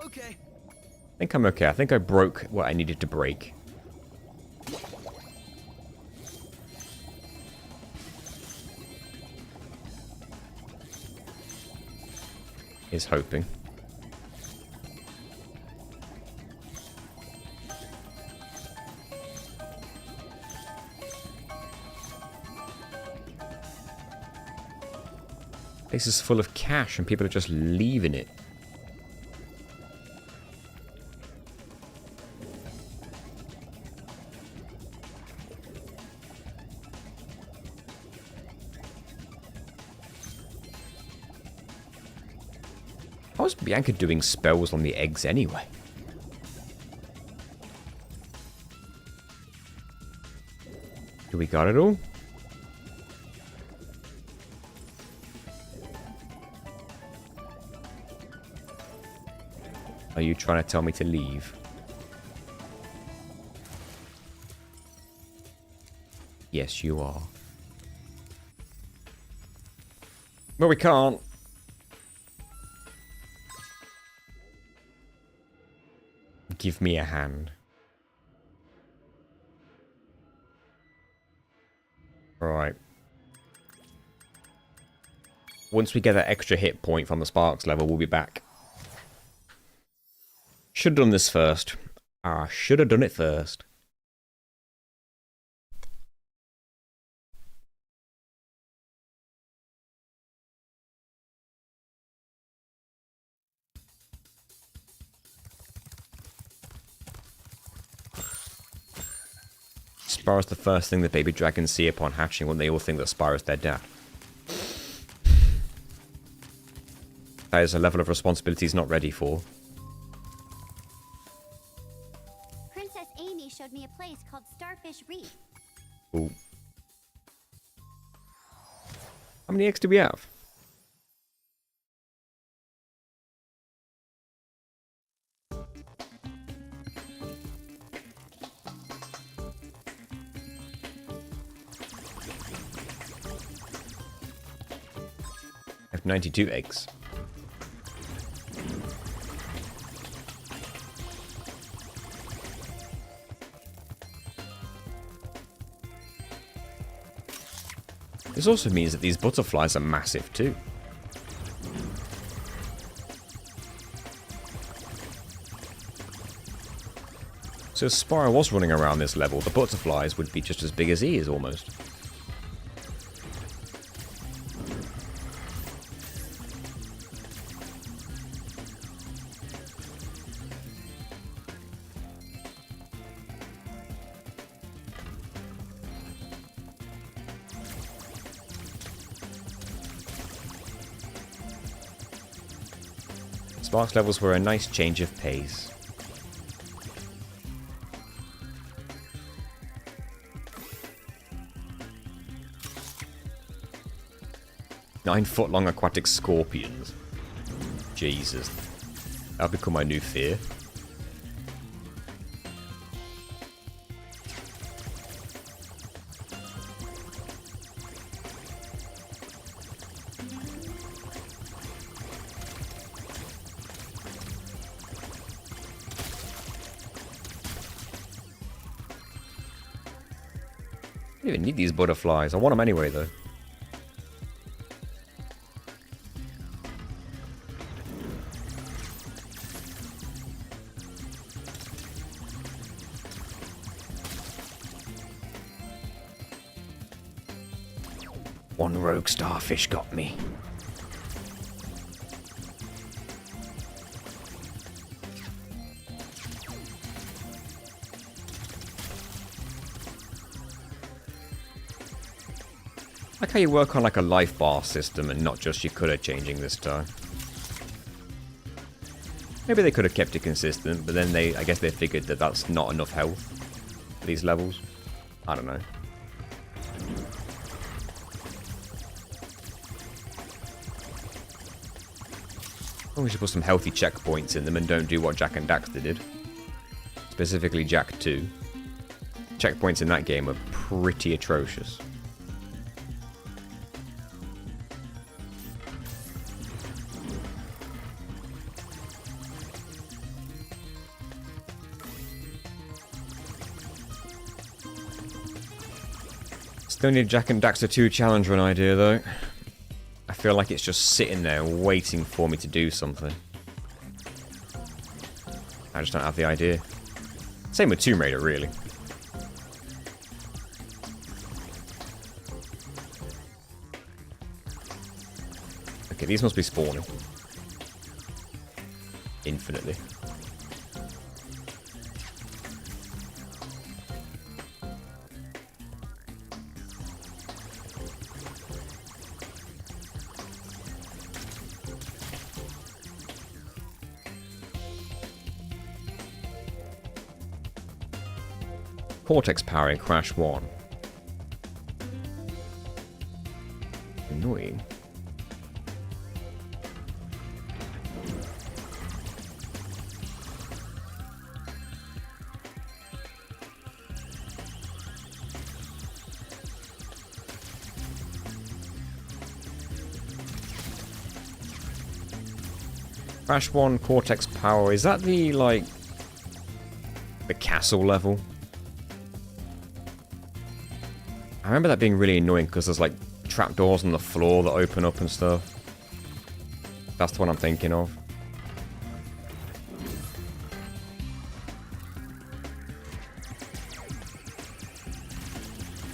Okay. I think I'm okay. I think I broke what I needed to break. Is hoping. Place is full of cash and people are just leaving it. How was Bianca doing spells on the eggs anyway? Do we got it all? Are you trying to tell me to leave? Yes, you are. Well, we can't. Give me a hand. Right. Once we get that extra hit point from the Sparks level, we'll be back. Should have done this first. I should have done it first. Spyro's the first thing that baby dragons see upon hatching when they all think that Spyro's their dad. That is a level of responsibility he's not ready for. Princess Amy showed me a place called Starfish Reef. Ooh. How many eggs do we have? I have 92 eggs. This also means that these butterflies are massive too. So if Spyro was running around this level, the butterflies would be just as big as he is almost. Sparks levels were a nice change of pace. Nine-foot-long aquatic scorpions. Jesus. That'll become my new fear. I don't even need these butterflies. I want them anyway, though. One rogue starfish got me. I like how you work on like a life bar system and not just your colour changing this time. Maybe they could have kept it consistent, but then I guess they figured that that's not enough health for these levels. I don't know. Oh, we should put some healthy checkpoints in them and don't do what Jak and Daxter did. Specifically Jak 2. Checkpoints in that game are pretty atrocious. Still need Jak and Daxter 2 challenge run idea though. I feel like it's just sitting there waiting for me to do something. I just don't have the idea. Same with Tomb Raider, really. Okay, these must be spawning. Infinitely. Cortex power in Crash 1. Annoying. Crash 1 Cortex power, is that the, like, the castle level? I remember that being really annoying because there's like trapdoors on the floor that open up and stuff. That's the one I'm thinking of.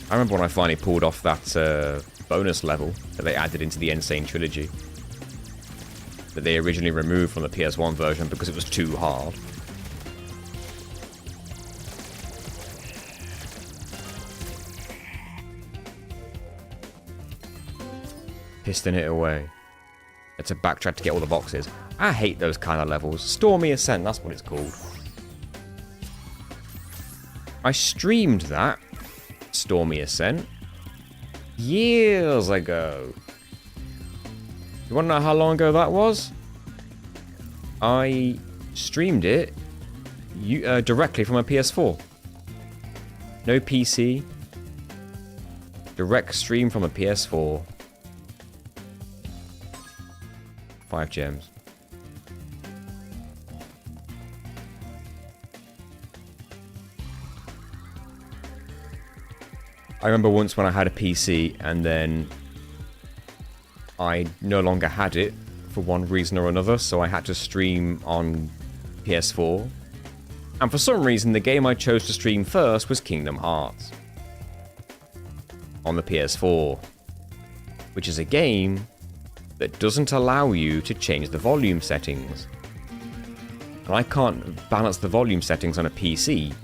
I remember when I finally pulled off that bonus level that they added into the Insane Trilogy. That they originally removed from the PS1 version because it was too hard. Piston it away. It's a backtrack to get all the boxes. I hate those kind of levels. Stormy Ascent, that's what it's called. I streamed that, Stormy Ascent, years ago. You want to know how long ago that was? I streamed it directly from a PS4. No PC. Direct stream from a PS4. 5 gems. I remember once when I had a PC and then I no longer had it for one reason or another, so I had to stream on PS4. And for some reason, the game I chose to stream first was Kingdom Hearts on the PS4, which is a game that doesn't allow you to change the volume settings. And I can't balance the volume settings on a PC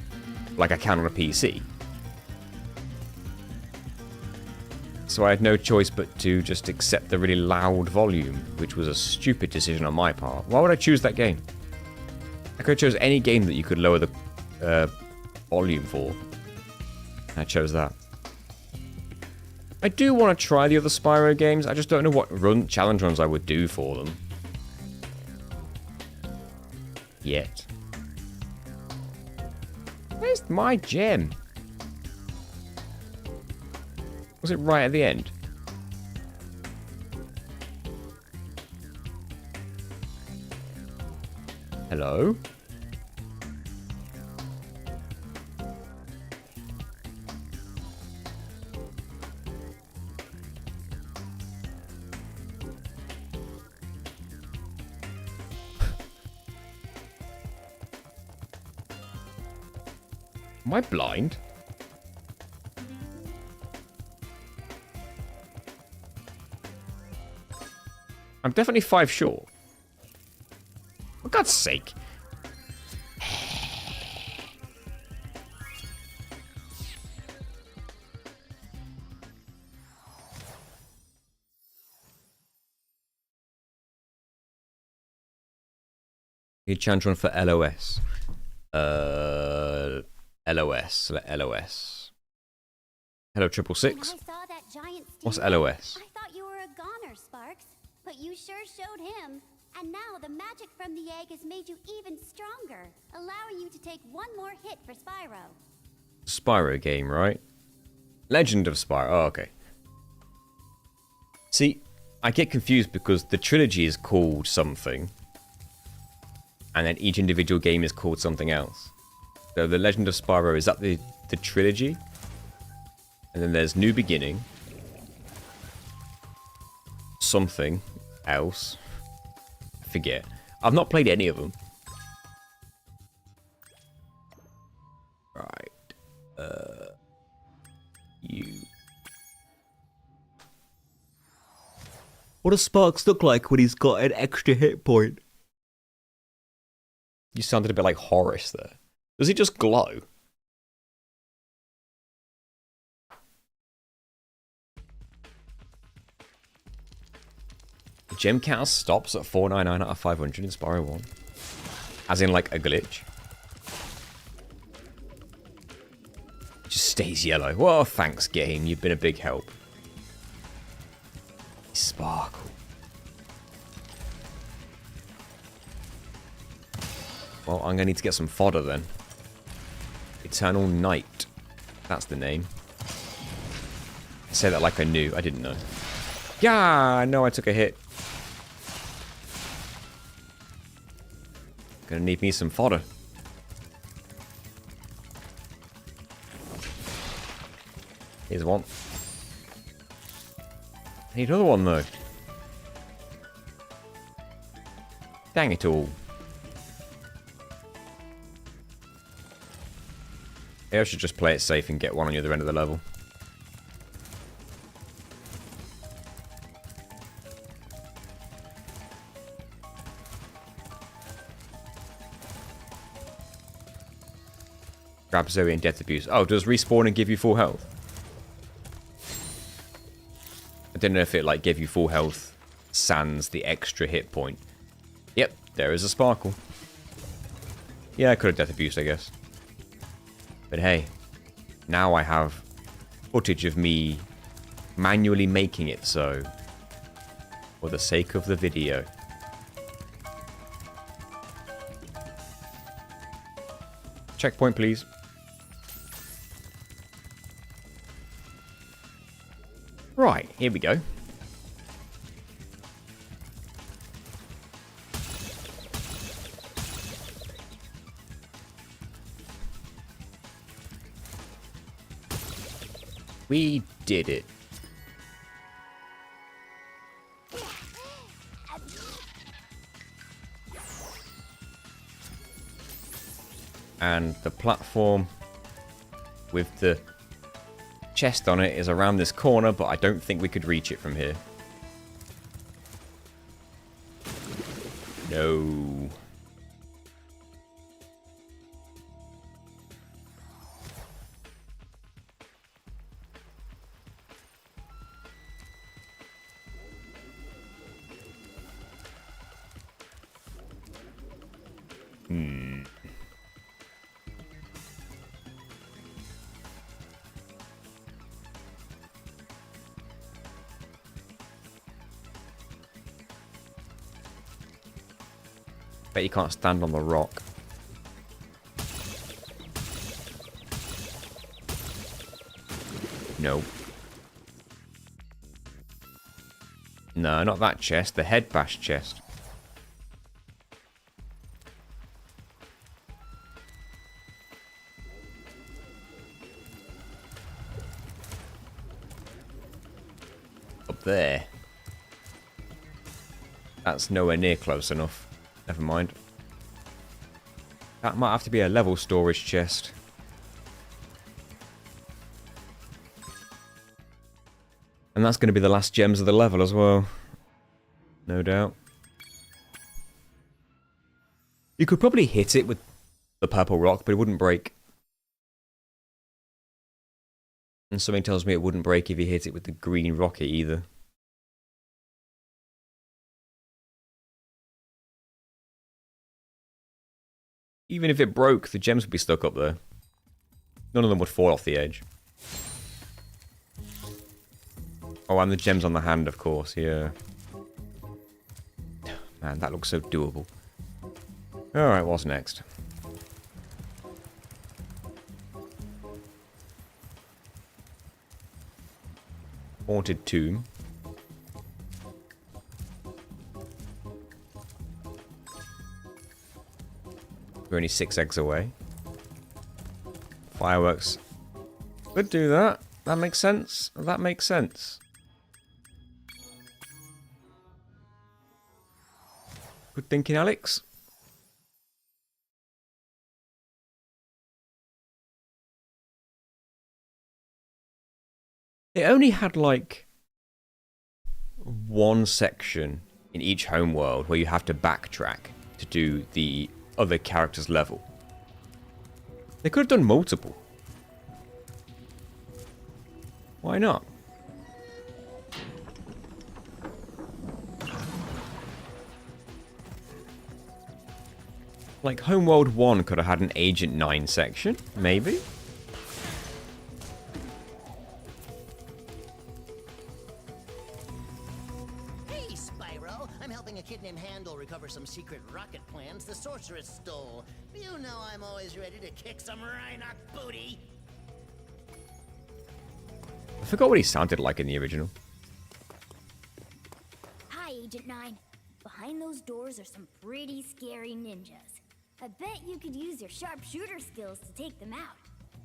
like I can on a PC. So I had no choice but to just accept the really loud volume, which was a stupid decision on my part. Why would I choose that game? I could have chose any game that you could lower the volume for. I chose that. I do want to try the other Spyro games, I just don't know what challenge runs I would do for them. Yet. Where's my gem? Was it right at the end? Hello? Am I blind? I'm definitely 5 short. For God's sake. You chant one for LOS. LOS. LOS. Hello, 666. When I saw that giant What's steamboat, LOS? I thought you were a goner, Sparks. But you sure showed him. And now the magic from the egg has made you even stronger, allowing you to take one more hit for Spyro. Spyro game, right? Legend of Spyro. Oh, okay. See, I get confused because the trilogy is called something, and then each individual game is called something else. So the Legend of Spyro, is that the trilogy? And then there's New Beginning. Something else. I forget. I've not played any of them. Right. You. What does Sparks look like when he's got an extra hit point? You sounded a bit like Horace there. Does he just glow? Gem count stops at 499 out of 500 in Spyro 1. As in, like, a glitch. It just stays yellow. Well, thanks, game. You've been a big help. Sparkle. Well, I'm going to need to get some fodder then. Eternal Night. That's the name. I say that like I knew. I didn't know. Yeah, I know I took a hit. Gonna need me some fodder. Here's one. Need another one though. Dang it all. Maybe I should just play it safe and get one on the other end of the level. Grab Zoe and Death Abuse. Oh, does respawn and give you full health? I don't know if it like gave you full health sans the extra hit point. Yep, there is a sparkle. Yeah, I could have Death Abuse, I guess. But hey, now I have footage of me manually making it so for the sake of the video. Checkpoint, please. Right, here we go. We did it. And the platform with the chest on it is around this corner, but I don't think we could reach it from here. No. Bet you can't stand on the rock. No. No, not that chest. The head bash chest. Up there. That's nowhere near close enough. Never mind. That might have to be a level storage chest. And that's going to be the last gems of the level as well. No doubt. You could probably hit it with the purple rock, but it wouldn't break. And something tells me it wouldn't break if you hit it with the green rocket either. Even if it broke, the gems would be stuck up there. None of them would fall off the edge. Oh, and the gems on the hand, of course, yeah. Man, that looks so doable. Alright, what's next? Haunted tomb. We're only 6 eggs away. Fireworks. Could do that. That makes sense. That makes sense. Good thinking, Alex. It only had like one section in each homeworld where you have to backtrack to do the other character's level. They could have done multiple. Why not? Like, Homeworld 1 could have had an Agent 9 section, maybe? Hey, Spyro! I'm helping a kid named Handel recover some secret rocket plans the sorceress stole. You know I'm always ready to kick some Rhinoc booty. I forgot what he sounded like in the original. Hi, Agent 9. Behind those doors are some pretty scary ninjas. I bet you could use your sharpshooter skills to take them out.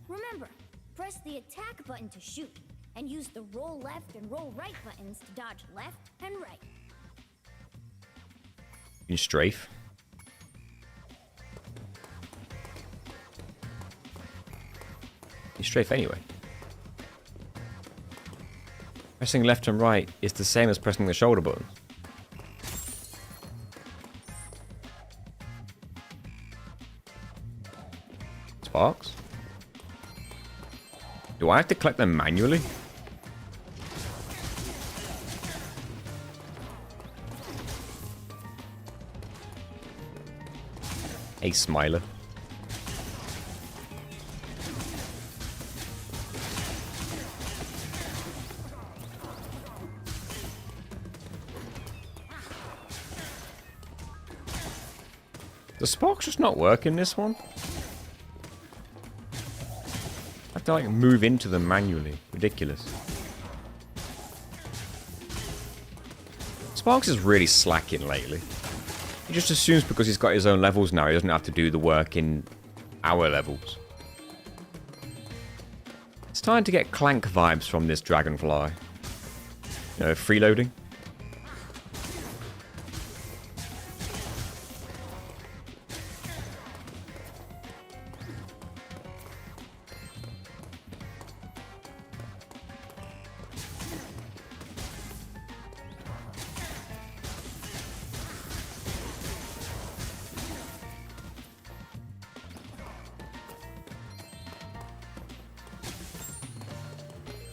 Remember, press the attack button to shoot, and use the roll left and roll right buttons to dodge left and right. You can strafe. You strafe anyway. Pressing left and right is the same as pressing the shoulder button. Sparks? Do I have to collect them manually? Hey, Smiler. The sparks just not work in this one? I have to like move into them manually. Ridiculous. Sparks is really slacking lately. He just assumes because he's got his own levels now, he doesn't have to do the work in our levels. It's time to get Clank vibes from this dragonfly. You know, freeloading.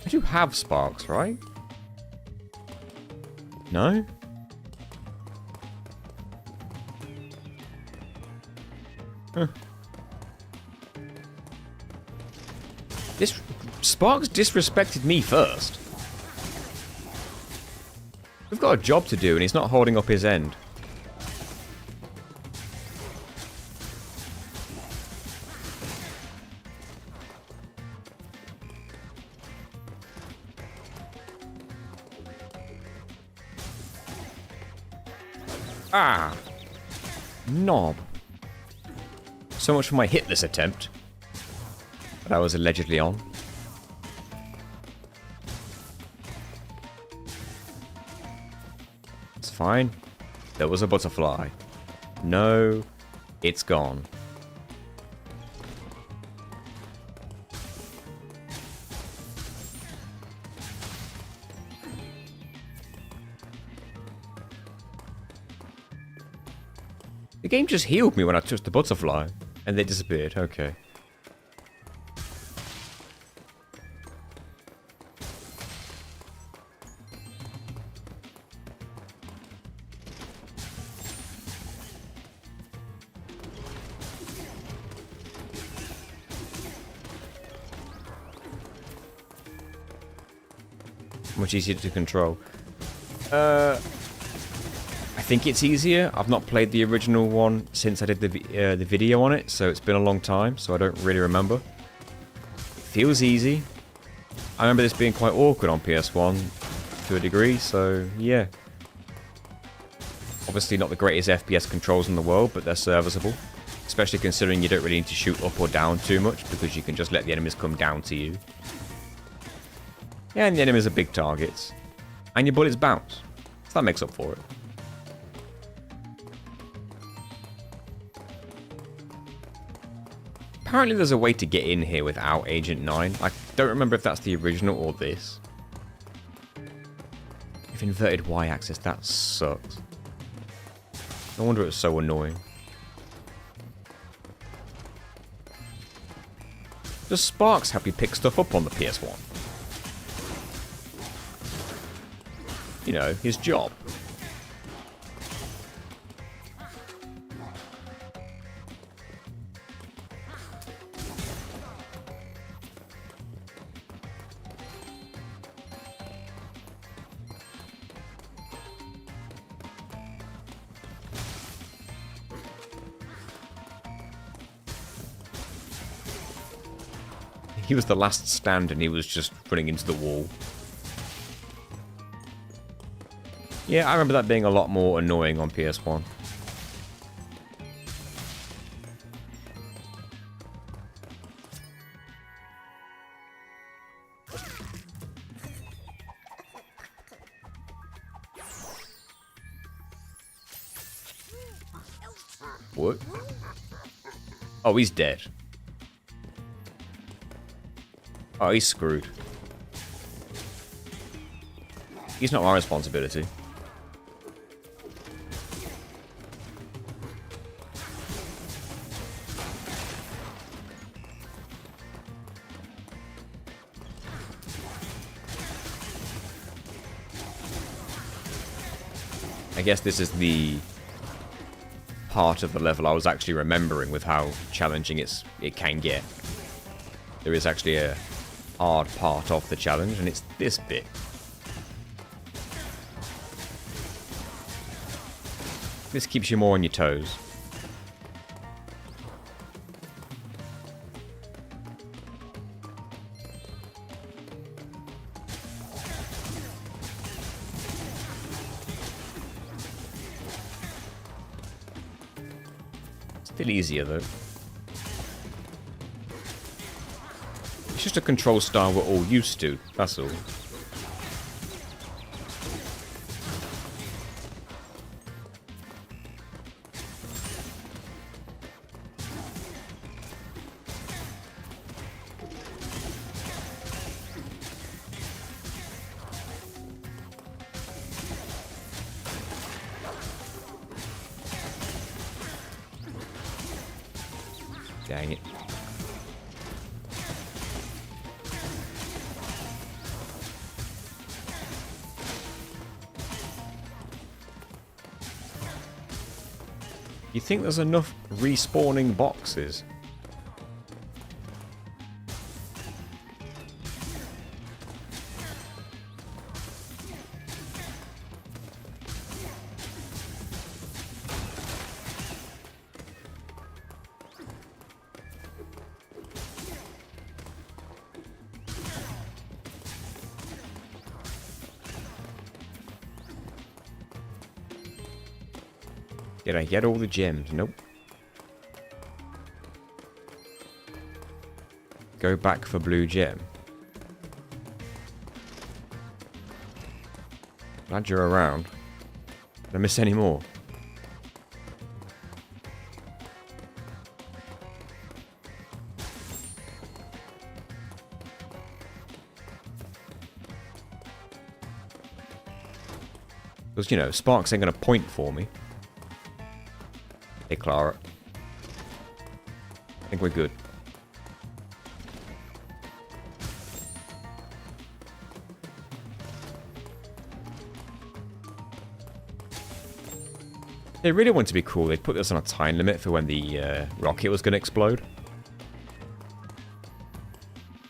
I do have sparks, right? No? Huh. This Sparks disrespected me first. We've got a job to do and he's not holding up his end. Ah! Knob. So much for my hitless attempt that I was allegedly on. It's fine. There was a butterfly. No, it's gone. The game just healed me when I touched the butterfly. And they disappeared. Okay. Much easier to control. I think it's easier. I've not played the original one since I did the video on it, so it's been a long time, so I don't really remember. It feels easy. I remember this being quite awkward on PS1 to a degree, so yeah. Obviously not the greatest FPS controls in the world, but they're serviceable. Especially considering you don't really need to shoot up or down too much, because you can just let the enemies come down to you. Yeah, and the enemies are big targets. And your bullets bounce. So that makes up for it. Apparently there's a way to get in here without Agent 9. I don't remember if that's the original or this. If inverted Y-axis, that sucks. No wonder it's so annoying. Does Sparks help you pick stuff up on the PS1? You know, his job. He was the last stand and he was just running into the wall. Yeah, I remember that being a lot more annoying on PS1. What? Oh, he's dead. Oh, he's screwed. He's not my responsibility. I guess this is the part of the level I was actually remembering with how challenging it can get. There is actually a hard part of the challenge, and it's this bit. This keeps you more on your toes. Still easier though. It's just a control style we're all used to, that's all. Dang it. You think there's enough respawning boxes? Did I get all the gems? Nope. Go back for blue gem. Glad you're around. Did I miss any more? Because, you know, Sparks ain't gonna point for me. Hey, Clara. I think we're good. They really want to be cool. They put this on a time limit for when the rocket was going to explode.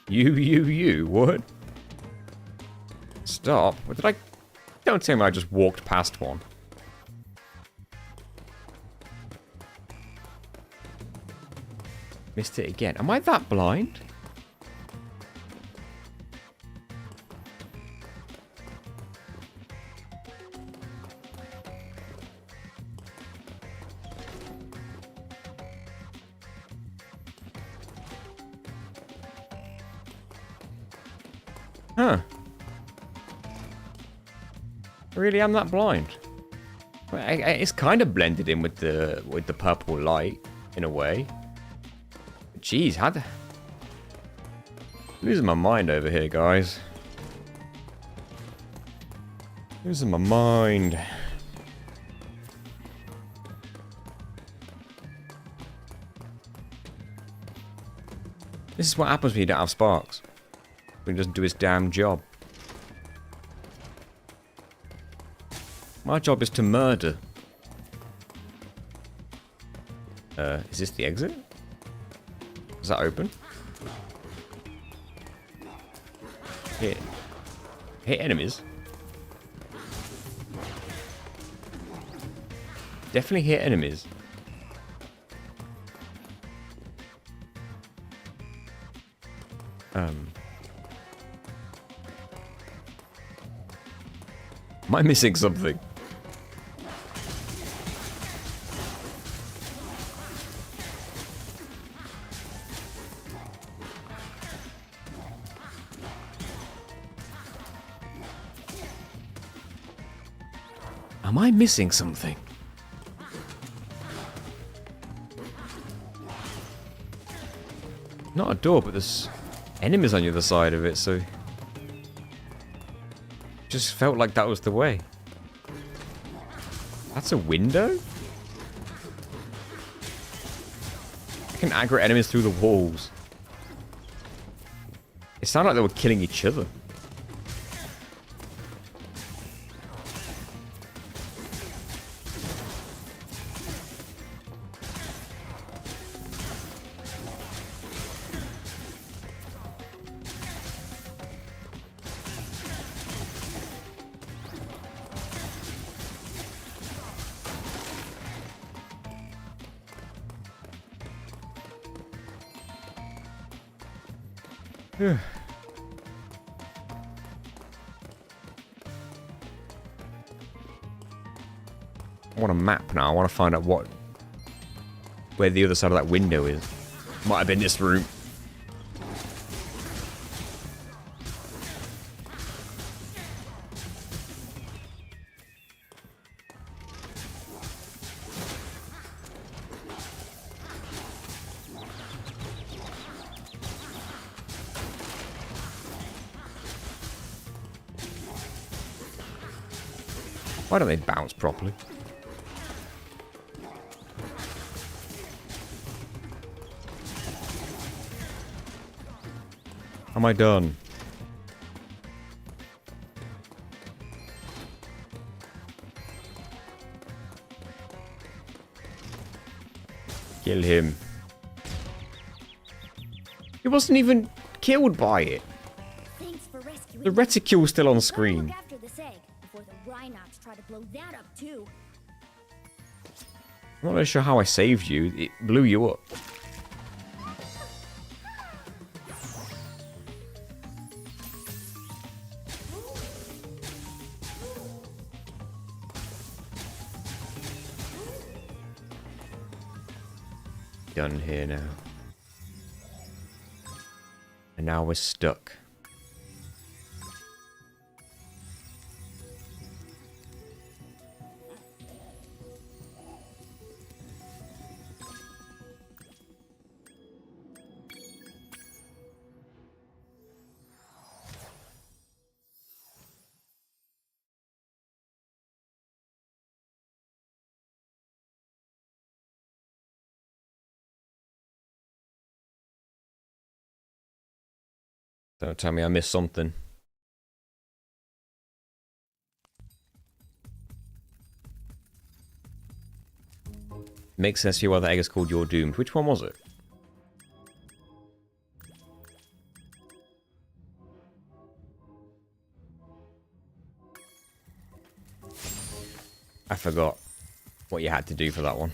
You, what? Stop. What did I... Don't tell me I just walked past one. Missed it again. Am I that blind? Huh. Really, I'm that blind. Well, it's kind of blended in with the purple light in a way. Jeez, how the... Losing my mind over here, guys. Losing my mind. This is what happens when you don't have sparks. When he doesn't do his damn job. My job is to murder. Is this the exit? Is that open? Hit enemies. Definitely hit enemies. Am I missing something? Am I missing something? Not a door, but there's enemies on the other side of it, so... Just felt like that was the way. That's a window? I can aggro enemies through the walls. It sounded like they were killing each other. I want a map now. I want to find out where the other side of that window is. Might have been this room. Why don't they bounce properly? Am I done? Kill him. He wasn't even killed by it. Thanks for rescuing The reticule's still on screen. Look after this egg before the Rhinox try to blow that up too. I'm not really sure how I saved you. It blew you up. Done here now. And now we're stuck. Don't tell me I missed something. Makes sense to you why the egg is called You're Doomed. Which one was it? I forgot what you had to do for that one.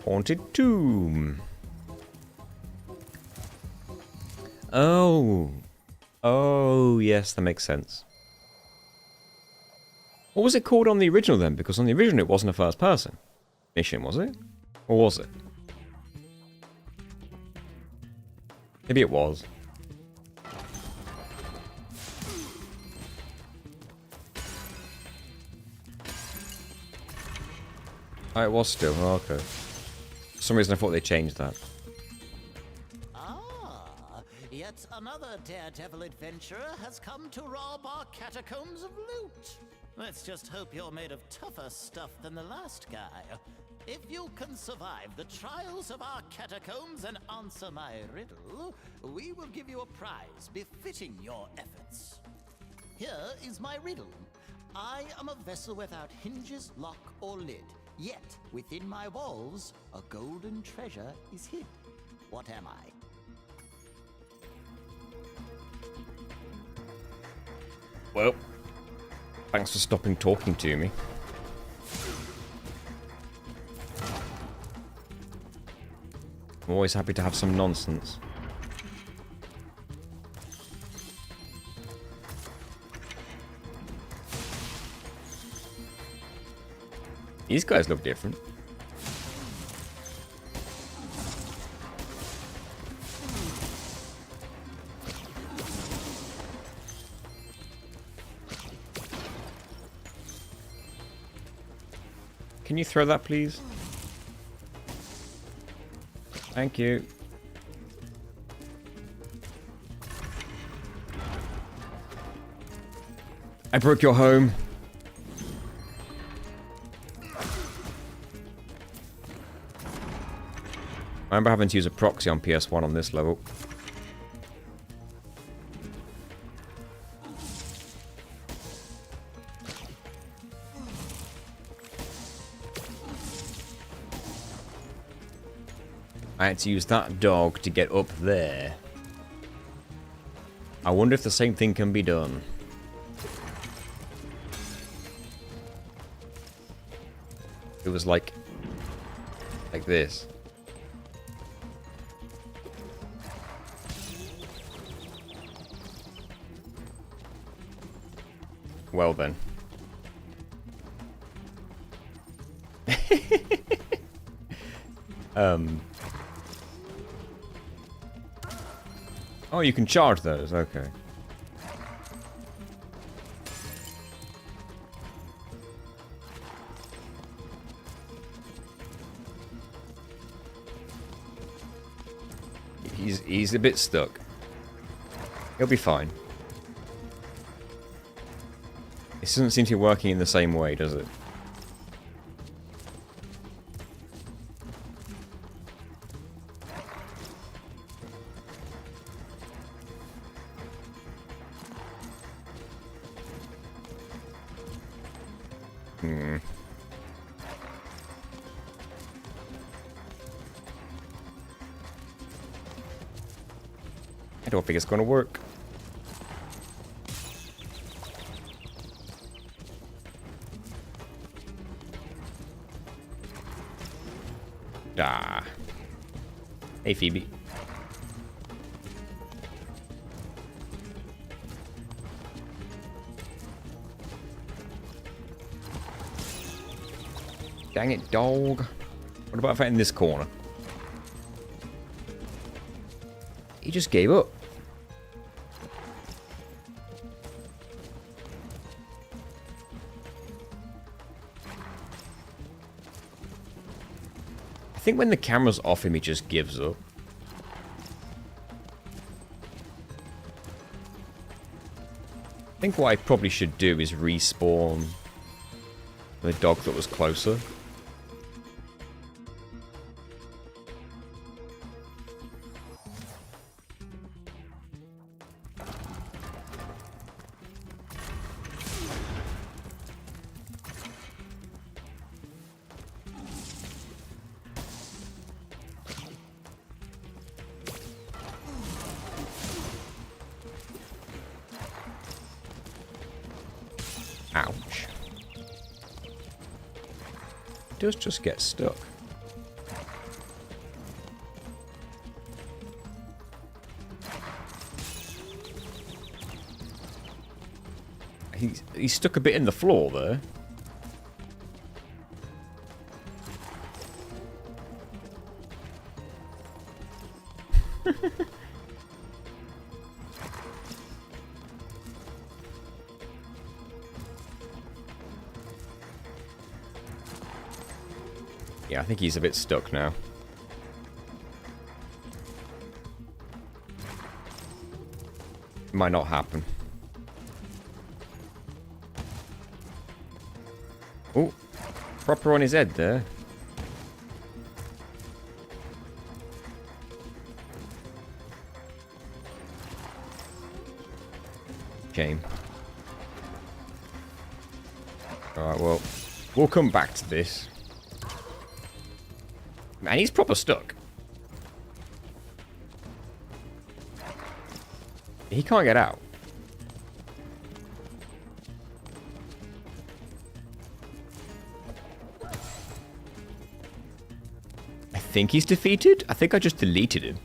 Haunted Tomb. Oh. Oh, yes, that makes sense. What was it called on the original then? Because on the original it wasn't a first person mission, was it? Or was it? Maybe it was. Oh, it was still. Oh, okay. For some reason I thought they changed that. Ah, yet another daredevil adventurer has come to rob our catacombs of loot. Let's just hope you're made of tougher stuff than the last guy. If you can survive the trials of our catacombs and answer my riddle, we will give you a prize befitting your efforts. Here is my riddle. I am a vessel without hinges, lock, or lid. Yet, within my walls, a golden treasure is hid. What am I? Well, thanks for stopping talking to me. I'm always happy to have some nonsense. These guys look different. Can you throw that, please? Thank you. I broke your home. I remember having to use a proxy on PS1 on this level. I had to use that dog to get up there. I wonder if the same thing can be done. It was like this. Well then. Oh, you can charge those, okay. He's a bit stuck. He'll be fine. It doesn't seem to be working in the same way, does it? I don't think it's gonna work. Ah. Hey, Phoebe. Dang it, dog. What about if I in this corner? He just gave up. I think when the camera's off him, he just gives up. I think what I probably should do is respawn the dog that was closer. Ouch. It does just get stuck. He's stuck a bit in the floor there. Yeah, I think he's a bit stuck now. Might not happen. Oh, proper on his head there. Shame. Alright, well, we'll come back to this. Man, he's proper stuck. He can't get out. I think he's defeated? I think I just deleted him.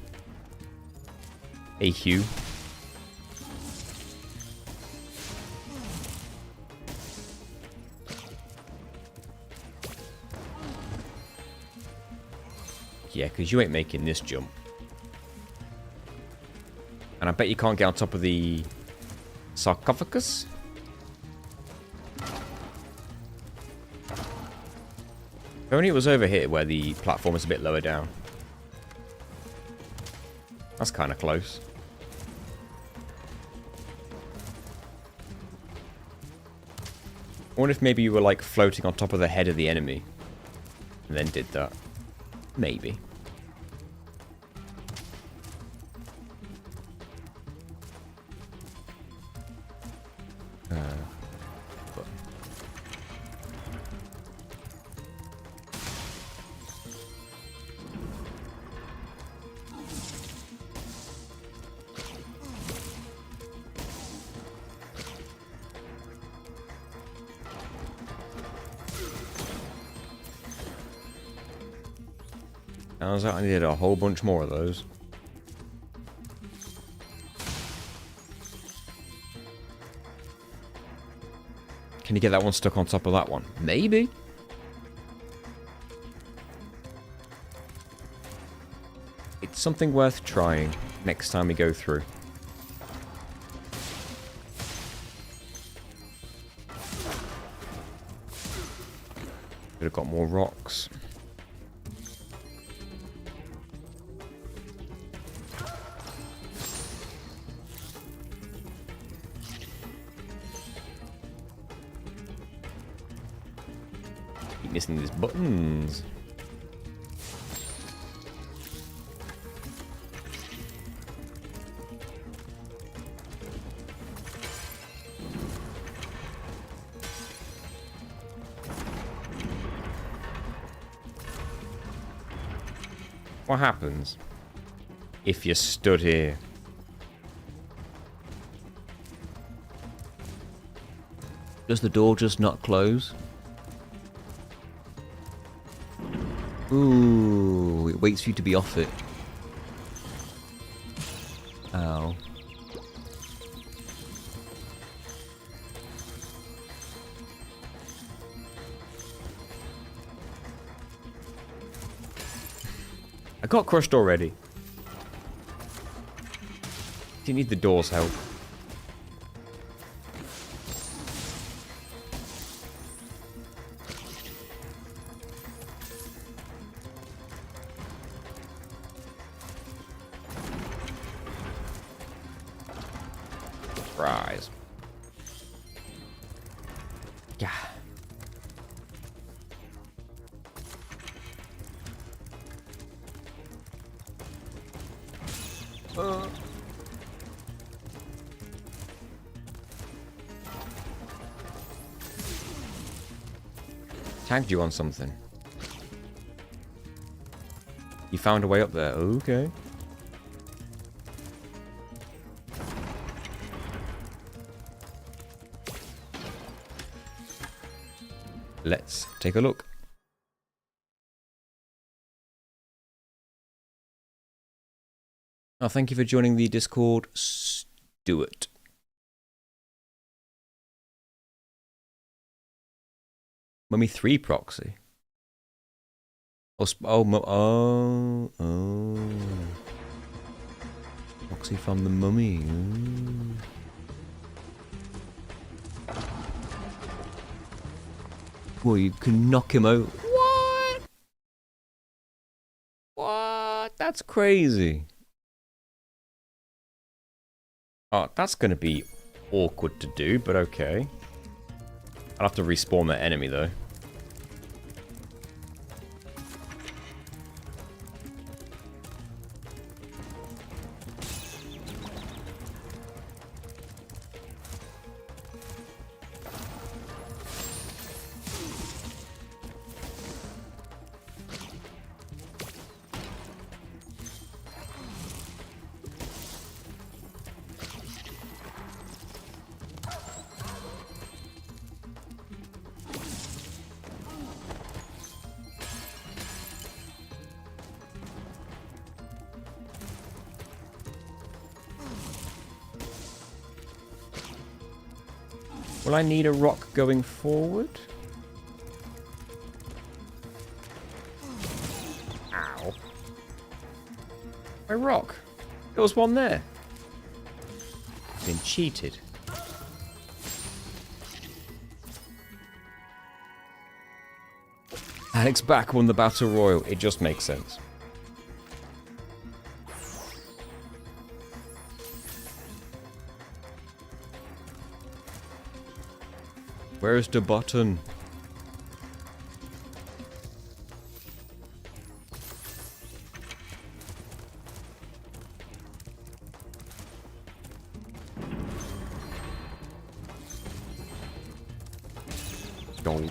Hey, Hugh. Yeah, because you ain't making this jump. And I bet you can't get on top of the sarcophagus. If only it was over here where the platform is a bit lower down. That's kind of close. I wonder if maybe you were like floating on top of the head of the enemy and then did that. Maybe. Turns out I needed a whole bunch more of those. Can you get that one stuck on top of that one? Maybe. It's something worth trying next time we go through. Could have got more rocks. Missing these buttons. What happens if you stood here? Does the door just not close? Ooh, it waits for you to be off it. Ow. I got crushed already. Do you need the door's help? Rise. Yeah. Tagged you on something. You found a way up there. Okay. Let's take a look. Oh, thank you for joining the Discord, Stuart. Mummy 3 proxy. Oh. Proxy from the mummy. Ooh. Well, you can knock him out. What? What? That's crazy. Oh, that's going to be awkward to do, but okay. I'll have to respawn that enemy, though. Will I need a rock going forward? Ow. My rock. There was one there. Been cheated. Alex back won the Battle Royal. It just makes sense. Where's the button? Go.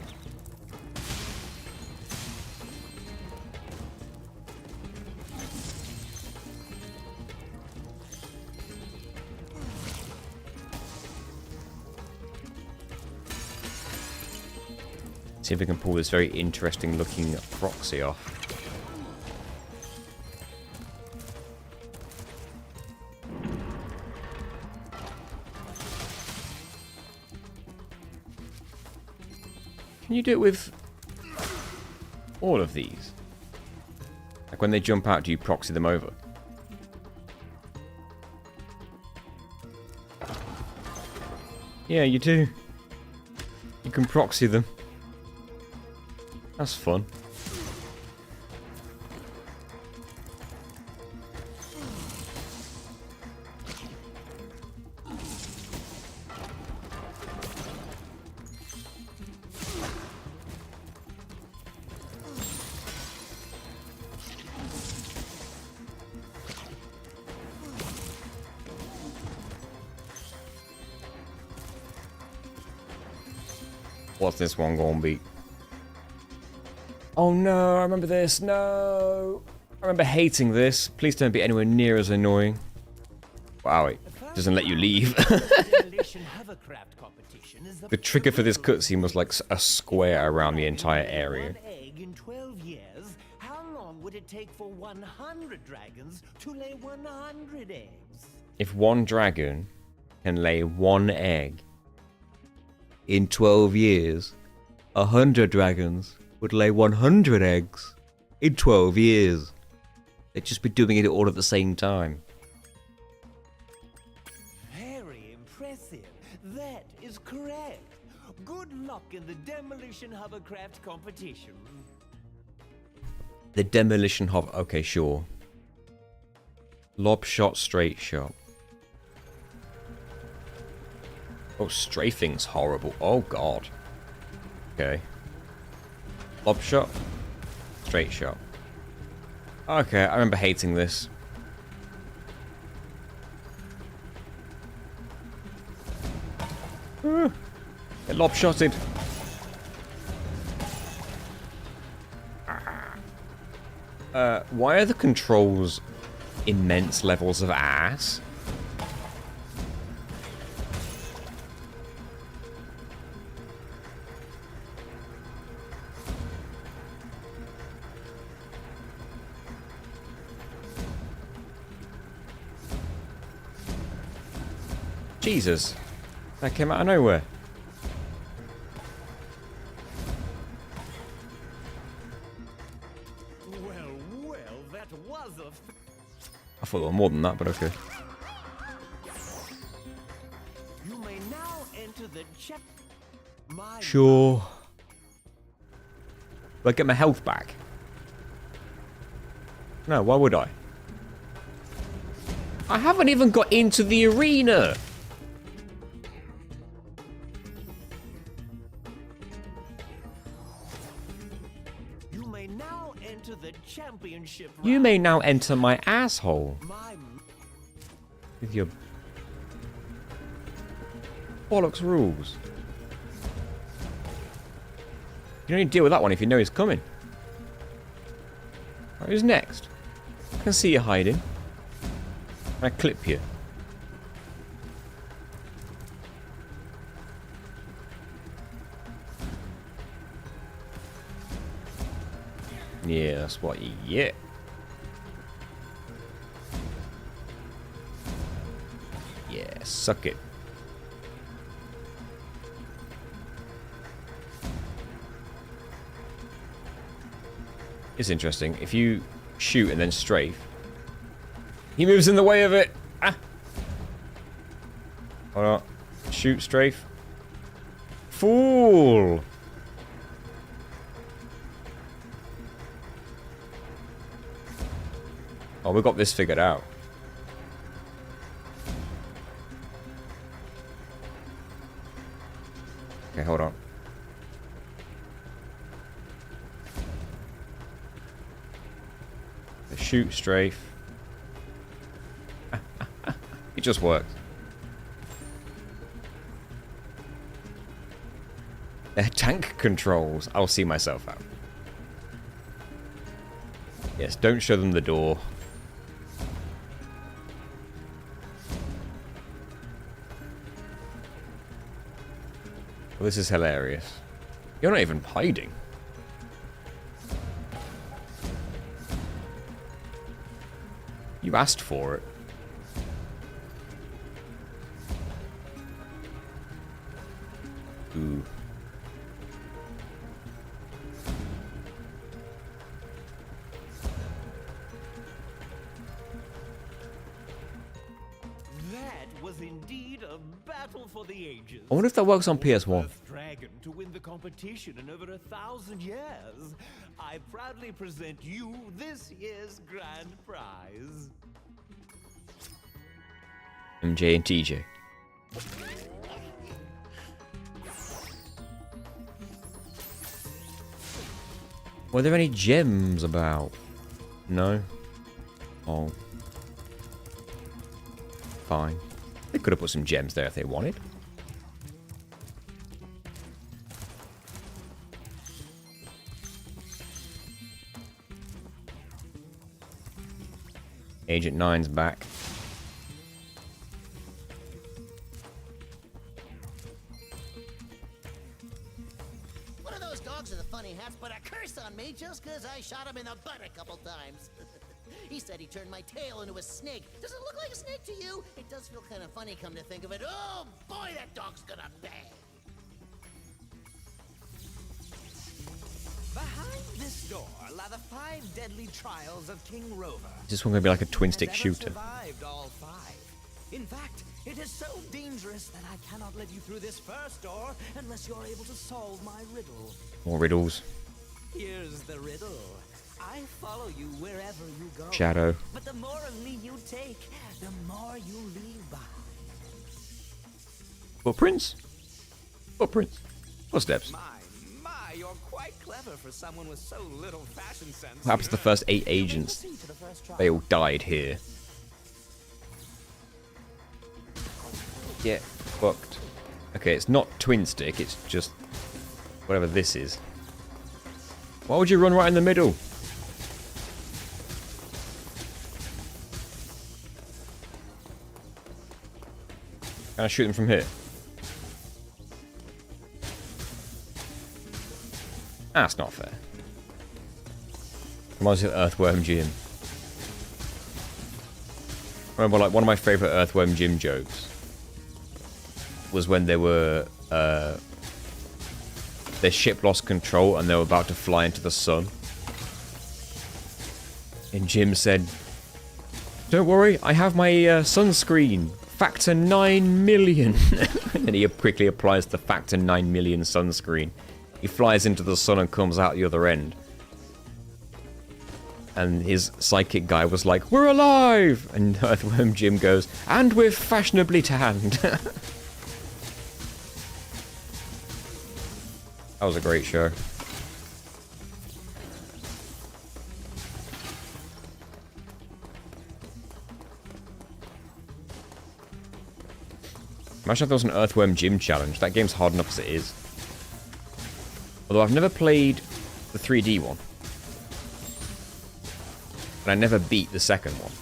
See if we can pull this very interesting looking proxy off. Can you do it with all of these? Like when they jump out, do you proxy them over? Yeah, you do. You can proxy them. That's fun. What's this one gonna be? Oh no, I remember this. No. I remember hating this. Please don't be anywhere near as annoying. Wow, it doesn't let you leave. The trigger for this cutscene was like a square around the entire area. In 12 years, how long would it take for 100 dragons to lay 100 eggs? If one dragon can lay one egg, in 12 years, 100 dragons would lay 100 eggs in 12 years. They'd just be doing it all at the same time. Very impressive. That is correct. Good luck in the demolition hovercraft competition. The demolition hover. Okay, sure. Lob shot, straight shot. Oh, strafing's horrible. Oh god. Okay. Lob shot. Straight shot. Okay, I remember hating this. Get lob shotted. Why are the controls immense levels of ass? Jesus. That came out of nowhere. Well, that was a... I thought there were more than that, but okay. You may now enter the chap... Sure. Do I get my health back? No, why would I? I haven't even got into the arena! You may now enter the championship round. You may now enter my asshole. With your bollocks rules. You don't need to deal with that one if you know he's coming. Right, who's next? I can see you hiding. I clip you. Yeah, that's what you get. Yeah, suck it. It's interesting. If you shoot and then strafe, he moves in the way of it. Ah. Hold on. Shoot, strafe. Fool. Oh, we got this figured out. Okay, hold on. Shoot, strafe. It just worked. They're tank controls. I'll see myself out. Yes, don't show them the door. Well, this is hilarious. You're not even hiding. You asked for it. Ooh. That was indeed a battle for the ages. I wonder if that works on PS1. First dragon to win the competition in over 1,000 years. I proudly present you this year's grand prize. MJ and TJ. Were there any gems about? No? Oh. Fine. They could have put some gems there if they wanted. Agent 9's back. One of those dogs with the funny hats put a curse on me just because I shot him in the butt a couple times. He said he turned my tail into a snake. Does it look like a snake to you? It does feel kind of funny, come to think of it. Oh boy, that dog's gonna bang. Behind this door lie the 5 deadly trials of King Rover. Is this one going to be like a twin stick Has never shooter? survived all 5. In fact, it is so dangerous that I cannot let you through this first door unless you're able to solve my riddle. More riddles. Here's the riddle. I follow you wherever you go. Shadow. But the more of me you take, the more you leave behind. Footprints? Footprints. Footsteps. My, you're quite clever for someone with so little fashion sense. What happens to the first 8 agents? They all died here. Get fucked. Okay, it's not twin stick, it's just whatever this is. Why would you run right in the middle? Can I shoot them from here? That's not fair. Reminds me of Earthworm Jim. I remember like one of my favourite Earthworm Jim jokes was when they were their ship lost control and they were about to fly into the sun. And Jim said, "Don't worry, I have my sunscreen. Factor 9 million." And he quickly applies the factor 9 million sunscreen. He flies into the sun and comes out the other end. And his psychic guy was like, "We're alive!" And Earthworm Jim goes, "And we're fashionably tanned." That was a great show. Imagine if there was an Earthworm Jim challenge. That game's hard enough as it is. Although I've never played the 3D one. And I never beat the second one.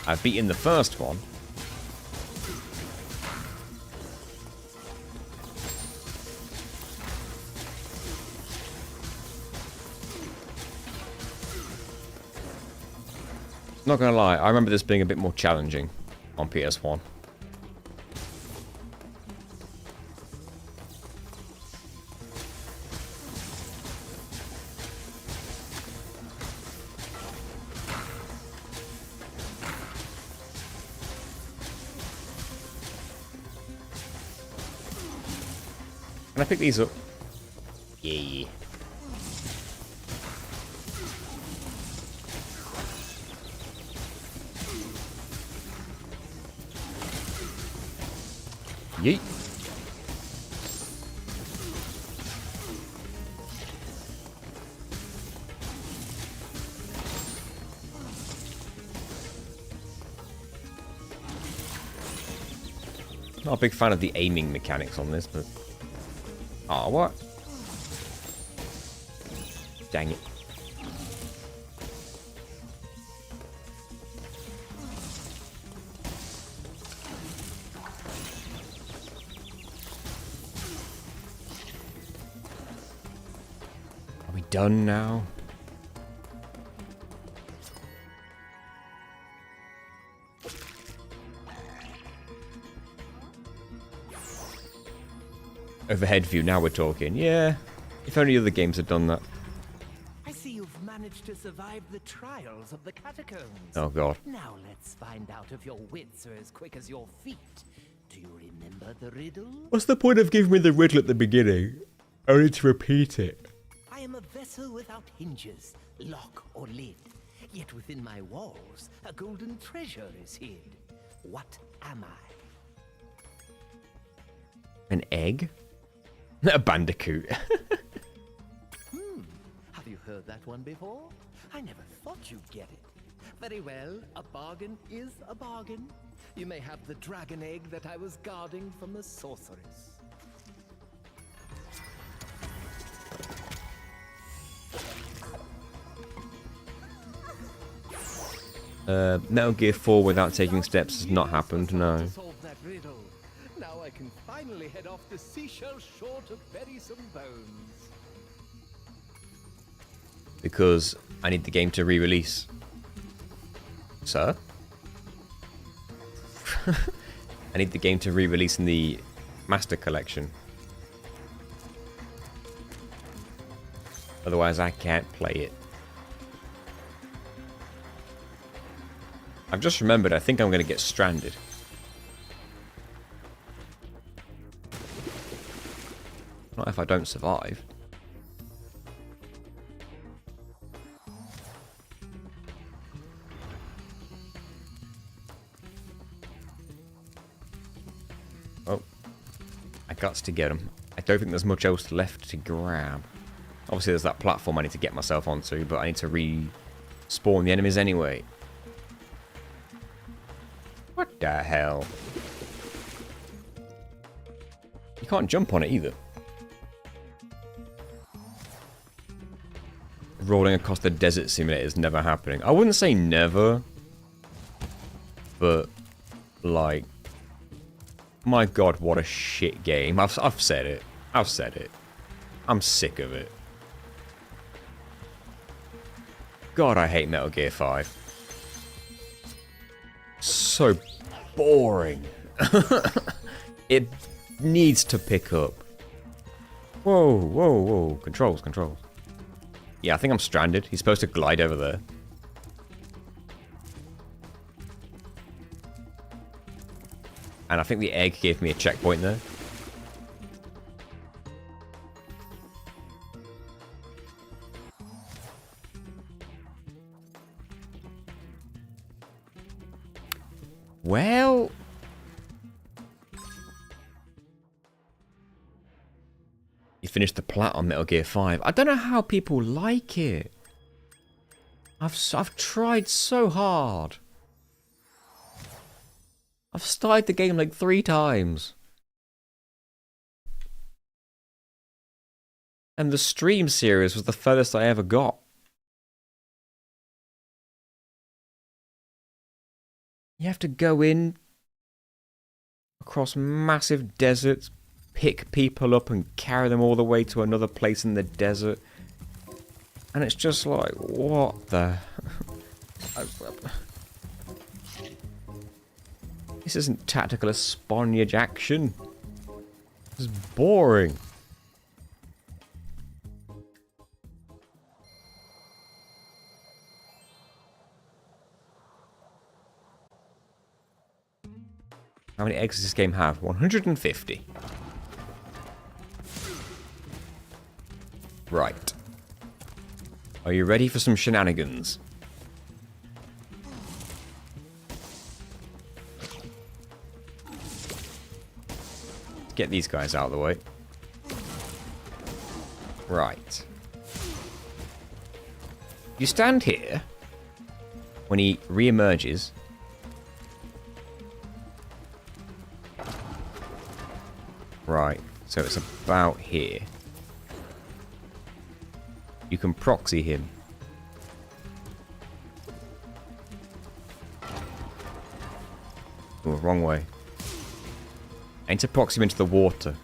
I've beaten the first one. Not gonna lie, I remember this being a bit more challenging on PS1. Can I pick these up? Yeah. Yeet. Not a big fan of the aiming mechanics on this, but... Oh, what? Dang it. Are we done now? Overhead view, now we're talking. Yeah, if only other games had done that. I see you've managed to survive the trials of the catacombs. Oh god. Now let's find out if your wits are as quick as your feet. Do you remember the riddle? What's the point of giving me the riddle at the beginning? Only to repeat it. I am a vessel without hinges, lock or lid. Yet within my walls, a golden treasure is hid. What am I? An egg? A bandicoot. Have you heard that one before? I never thought you'd get it. Very well, a bargain is a bargain. You may have the dragon egg that I was guarding from the sorceress. Metal Gear 4 without taking steps has not happened, no. Solve that riddle. Now I can finally head off the seashell shore to bury some bones. Because I need the game to re-release. Sir? I need the game to re-release in the Master Collection. Otherwise I can't play it. I've just remembered, I think I'm going to get stranded. Not if I don't survive. Oh. I got to get him. I don't think there's much else left to grab. Obviously there's that platform I need to get myself onto, but I need to respawn the enemies anyway. What the hell? You can't jump on it either. Rolling across the desert simulator is never happening. I wouldn't say never, but like, my god, what a shit game. I've said it. I've said it. I'm sick of it. God, I hate Metal Gear 5. So boring. It needs to pick up. Whoa, whoa, whoa. Controls, controls. Yeah, I think I'm stranded. He's supposed to glide over there. And I think the egg gave me a checkpoint there. Well... You finished the plat on Metal Gear 5. I don't know how people like it. I've tried so hard. I've started the game like 3 times. And the stream series was the furthest I ever got. You have to go in across massive deserts, pick people up and carry them all the way to another place in the desert. And it's just like, what the... This isn't tactical espionage action. This is boring. How many eggs does this game have? 150. Right. Are you ready for some shenanigans? Get these guys out of the way. Right. You stand here when he re-emerges. Right, so it's about here. You can proxy him. Oh, wrong way. I need to proxy him into the water.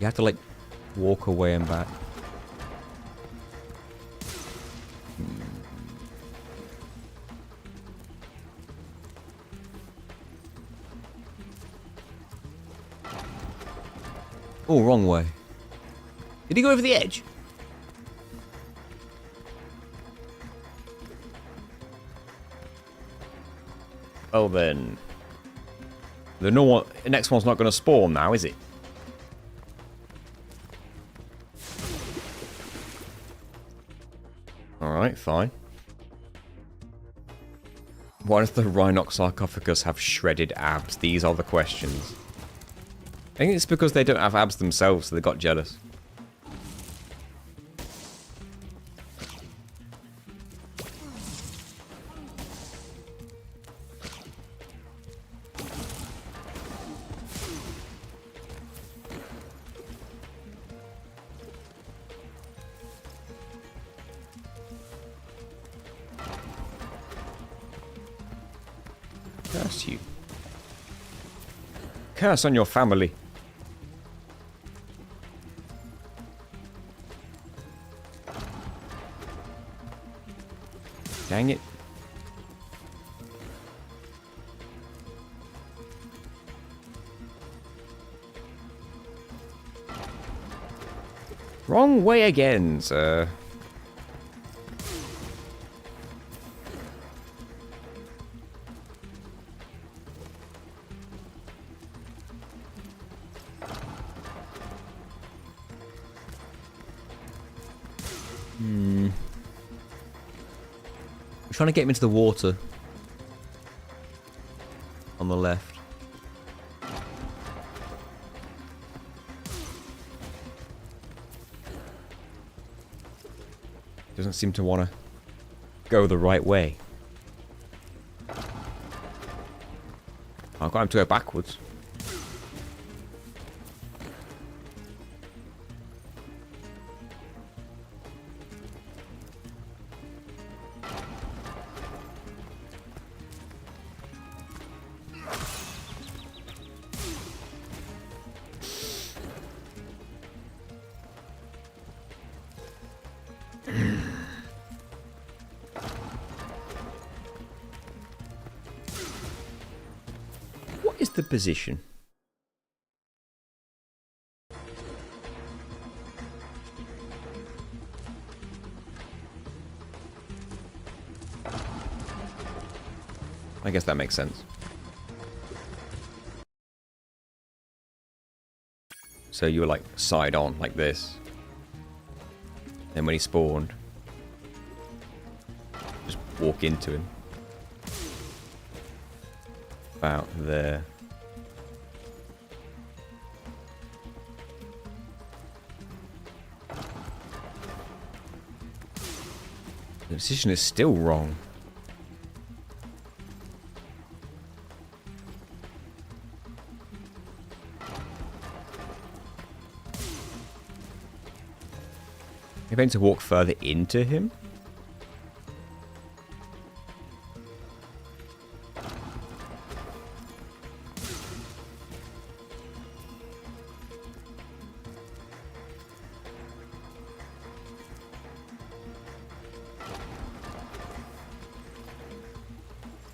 You have to, like, walk away and back. Oh, wrong way. Did he go over the edge? Well then, the next one's not going to spawn now, is it? Alright, fine. Why does the Rhinox sarcophagus have shredded abs? These are the questions. I think it's because they don't have abs themselves, so they got jealous. Curse you. Curse on your family. Dang it. Wrong way again, sir. I'm trying to get him into the water. On the left. Doesn't seem to want to go the right way. I've got him to go backwards. the position? I guess that makes sense. So you were like side on, like this. Then when he spawned, just walk into him. About there. The decision is still wrong. You're going to walk further into him?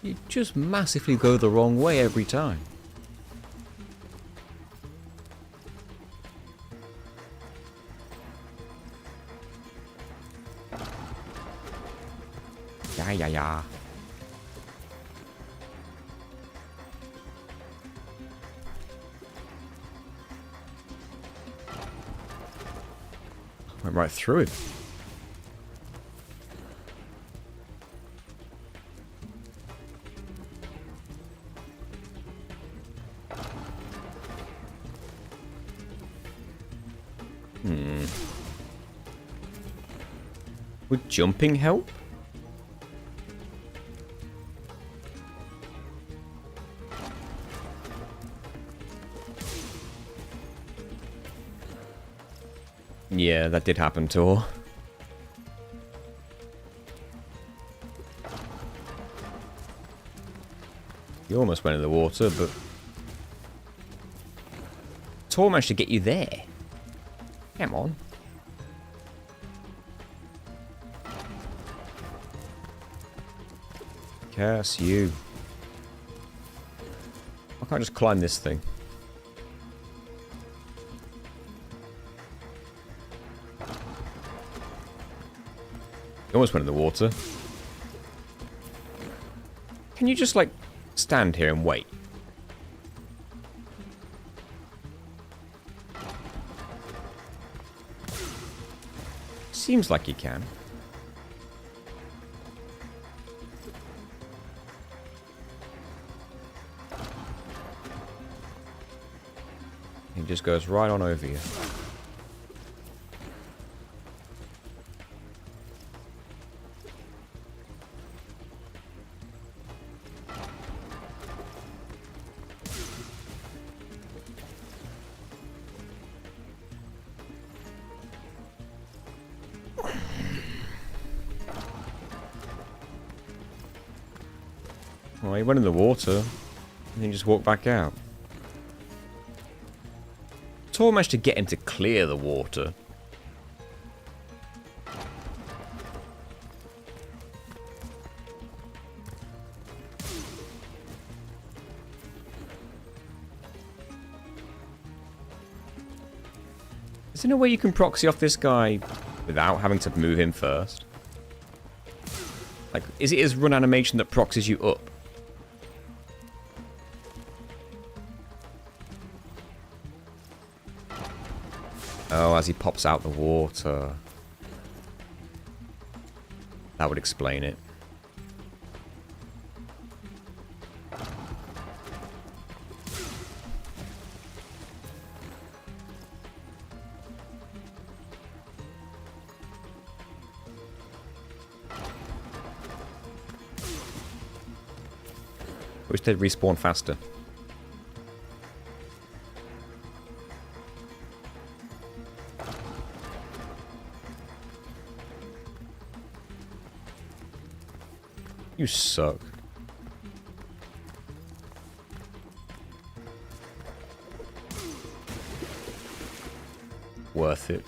You just massively go the wrong way every time. Yeah. Went right through it. Would jumping help? Yeah, that did happen to her. You almost went in the water, but Tor managed to get you there. Come on. Curse you. I can't just climb this thing. You almost went in the water. Can you just, like, stand here and wait? Seems like you can. He just goes right on over you. Well, he went in the water, and then just walked back out. Tor managed to get him to clear the water. Is there no way you can proxy off this guy without having to move him first? Like, is it his run animation that proxies you up? Oh, as he pops out the water. That would explain it. Wish they'd respawn faster. You suck. Worth it.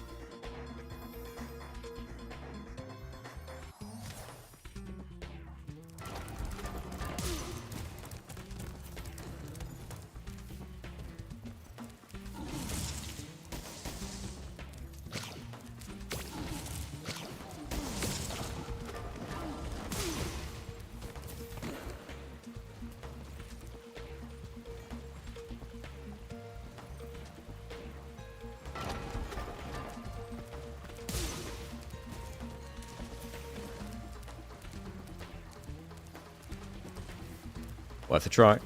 Worth a try.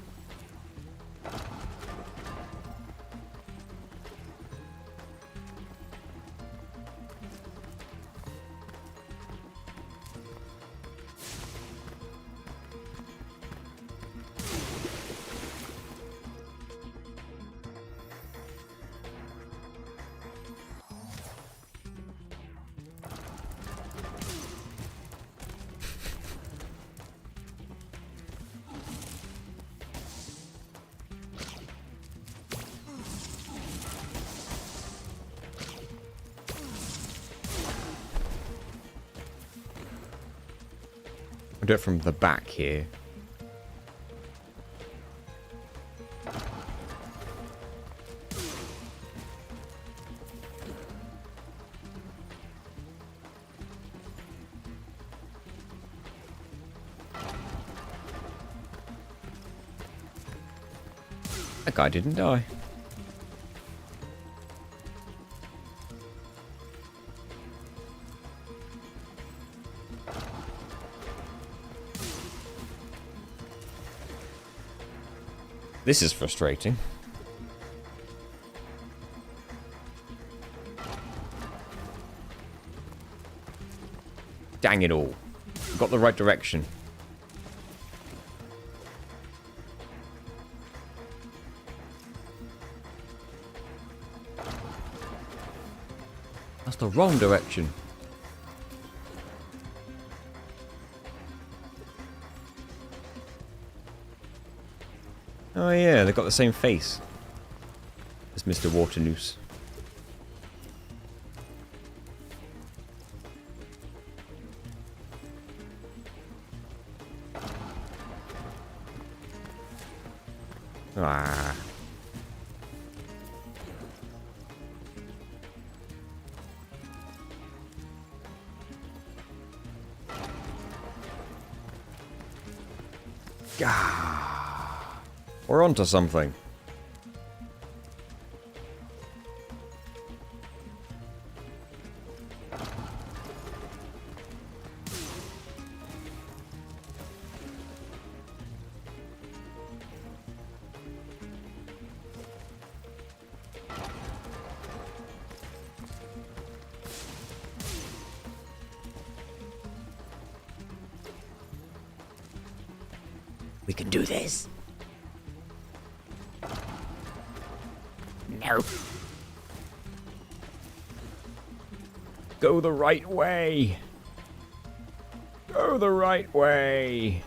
I'll do it from the back here. That guy didn't die. This is frustrating. Dang it all. Got the right direction. That's the wrong direction. Oh yeah, they've got the same face as Mr. Waternoose. Ah. Gah. We're onto something. We can do this. No. Go the right way. Go the right way.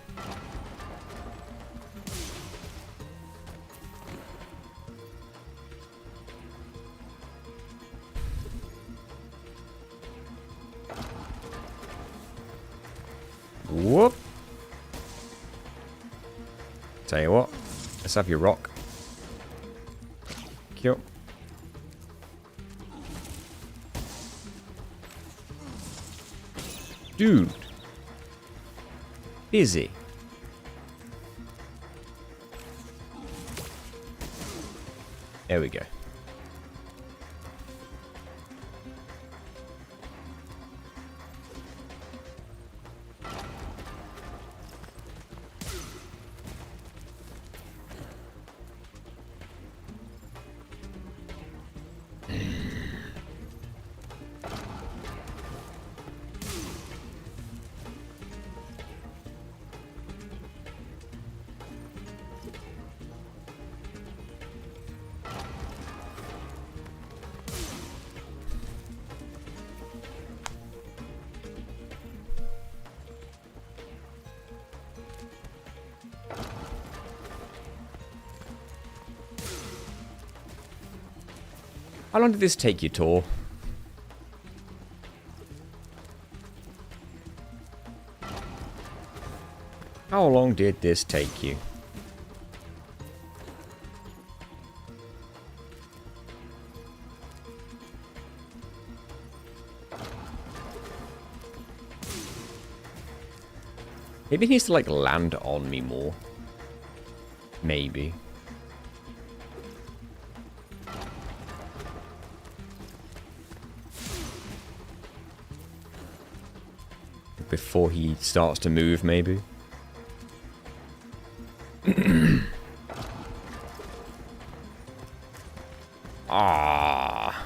Whoop. Tell you what, let's have your rock. Cute. Dude. Busy. There we go. How long did this take you, Tor? How long did this take you? Maybe he needs to, like, land on me more. Maybe. Before he starts to move, maybe. Ah.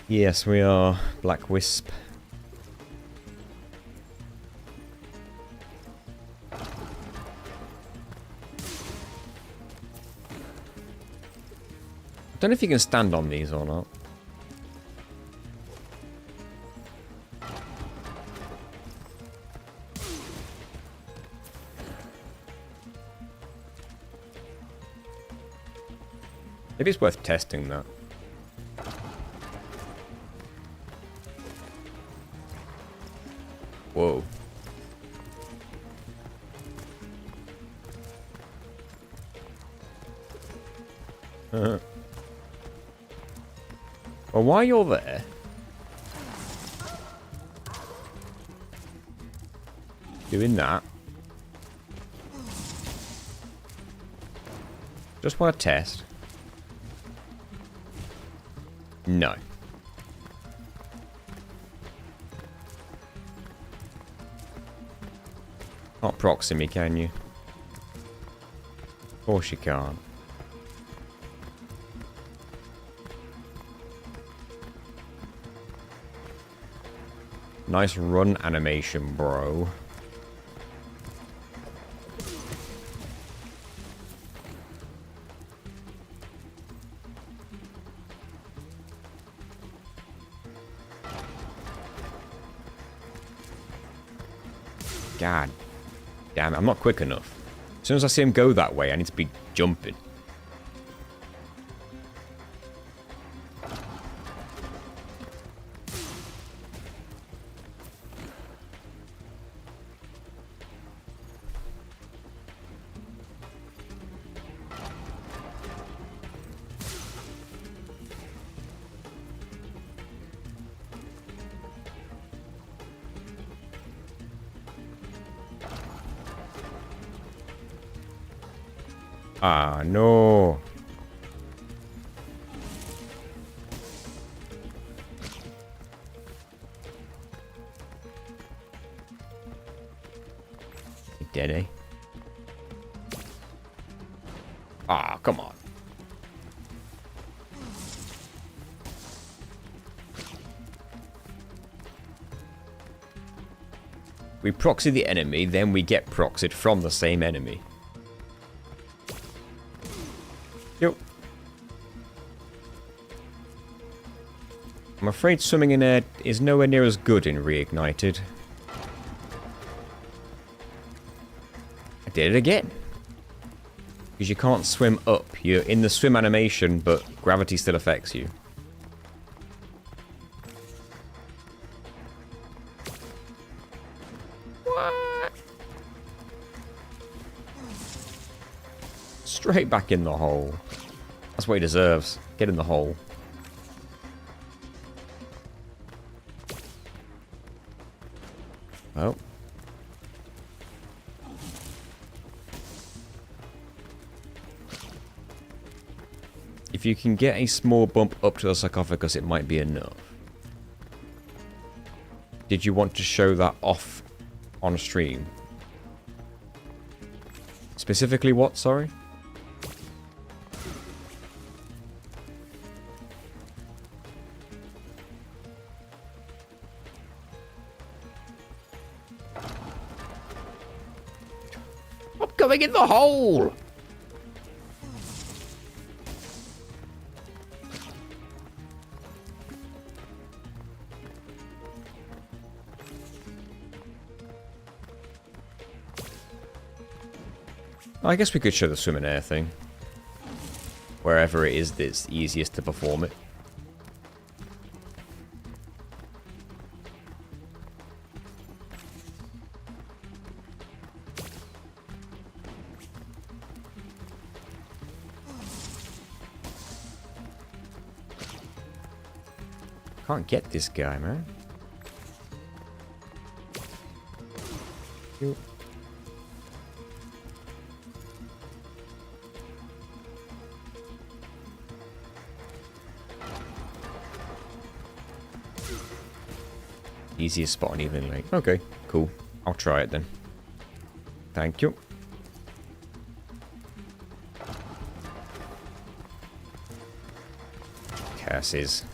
Yes, we are. Black Wisp. Don't know if you can stand on these or not. Maybe it's worth testing that. Whoa. Well, while you're there... doing that... just want to test. No. Can't proxy me, can you? Of course you can't. Nice run animation, bro. God damn it, I'm not quick enough. As soon as I see him go that way, I need to be jumping. Ah, no. You dead, eh? Ah, come on. We proxy the enemy, then we get proxied from the same enemy. Yep. I'm afraid swimming in air is nowhere near as good in Reignited. I did it again. Because you can't swim up. You're in the swim animation, but gravity still affects you. What? Straight back in the hole. That's what he deserves. Get in the hole. Oh. If you can get a small bump up to the sarcophagus, it might be enough. Did you want to show that off on stream? Specifically what, sorry? I'm going in the hole! I guess we could show the swim and air thing. Wherever it is that's easiest to perform it. Can't get this guy, man. Yo. Easiest spot on Evening Lake. Okay, cool. I'll try it then. Thank you. Curses.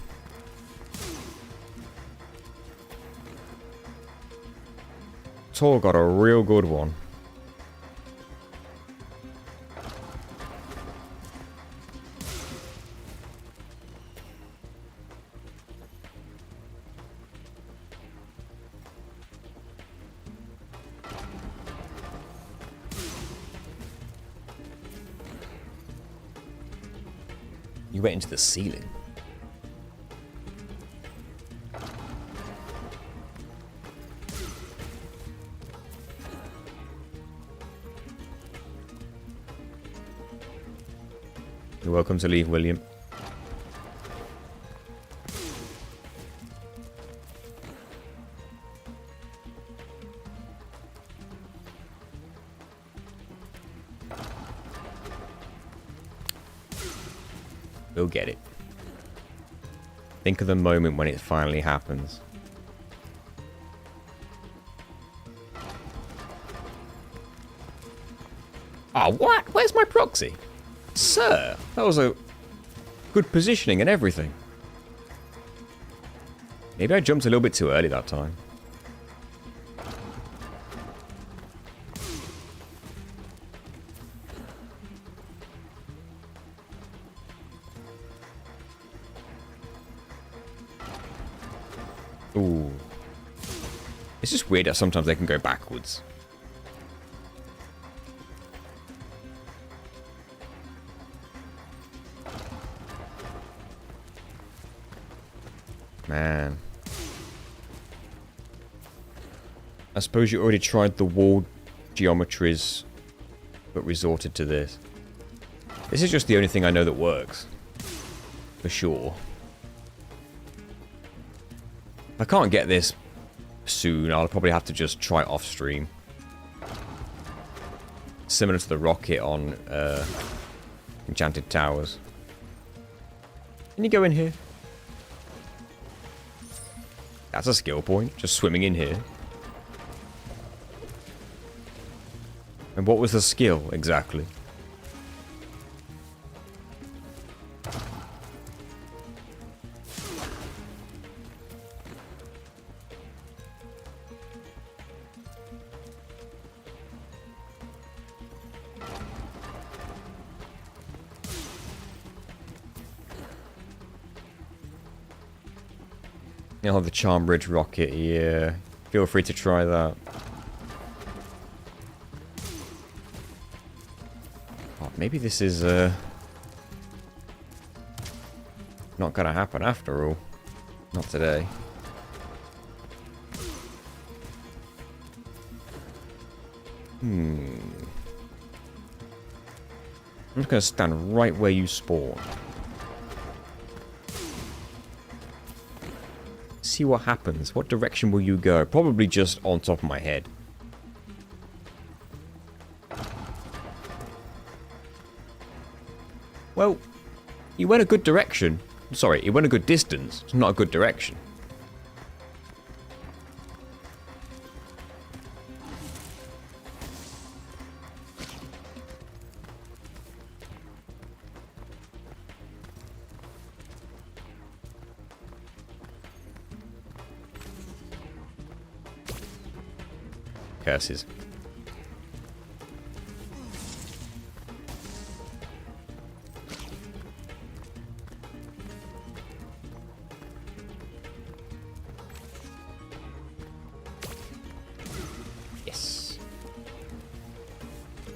Tor got a real good one. You went into the ceiling. You're welcome to leave, William. Go get it. Think of the moment when it finally happens. Ah, what? Where's my proxy? Sir, that was a good positioning and everything. Maybe I jumped a little bit too early that time. Ooh. It's just weird that sometimes they can go backwards. Man. I suppose you already tried the wall geometries, but resorted to this. This is just the only thing I know that works. For sure. If I can't get this soon, I'll probably have to just try it off stream. Similar to the rocket on Enchanted Towers. Can you go in here? That's a skill point, just swimming in here. And what was the skill, exactly? Oh, the Charm Bridge rocket, yeah. Feel free to try that. Oh, maybe this is, not gonna happen after all. Not today. I'm just gonna stand right where you spawn. See what happens. What direction will you go? Probably just on top of my head. Well, you went a good direction. Sorry, it went a good distance. It's not a good direction. Curses. Yes.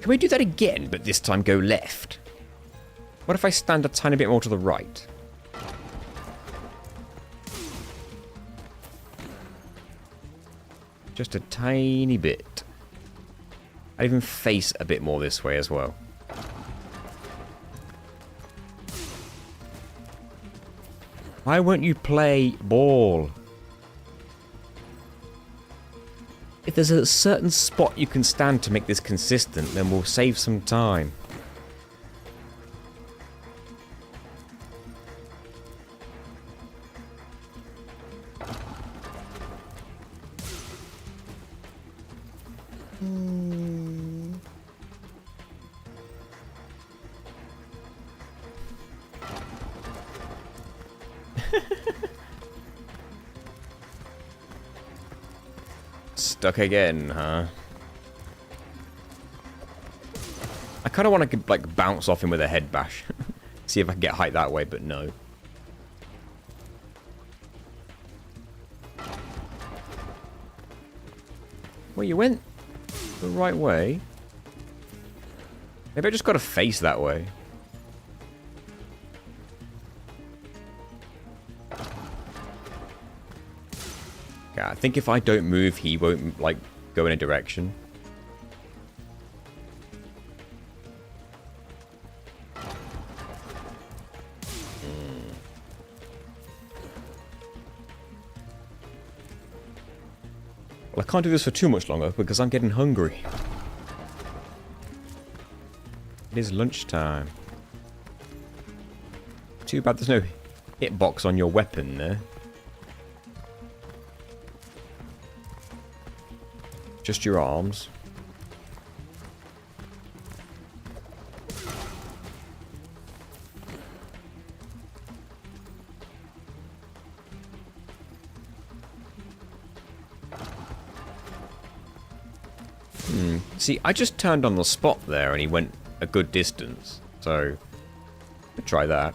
Can we do that again, but this time go left? What if I stand a tiny bit more to the right? Just a tiny bit. I'd even face a bit more this way as well. Why won't you play ball? If there's a certain spot you can stand to make this consistent, then we'll save some time. Stuck again, huh? I kind of want to like bounce off him with a head bash. See if I can get height that way, but no. Well, you went the right way. Maybe I just got to face that way. Yeah, I think if I don't move, he won't, like, go in a direction. Well, I can't do this for too much longer because I'm getting hungry. It is lunchtime. Too bad there's no hitbox on your weapon there. Just your arms. See, I just turned on the spot there and he went a good distance. So, I'll try that.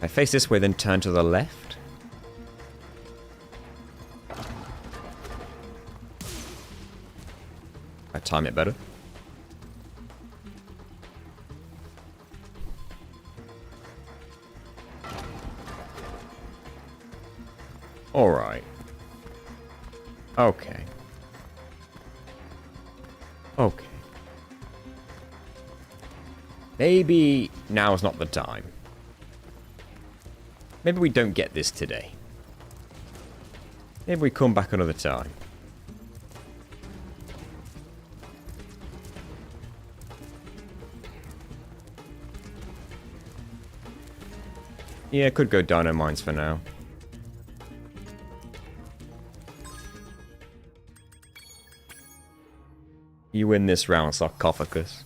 I face this way, then turn to the left. I time it better. Alright. Okay. Okay. Maybe now's not the time. Maybe we don't get this today. Maybe we come back another time. Yeah, could go Dino Mines for now. You win this round, Sarcophagus.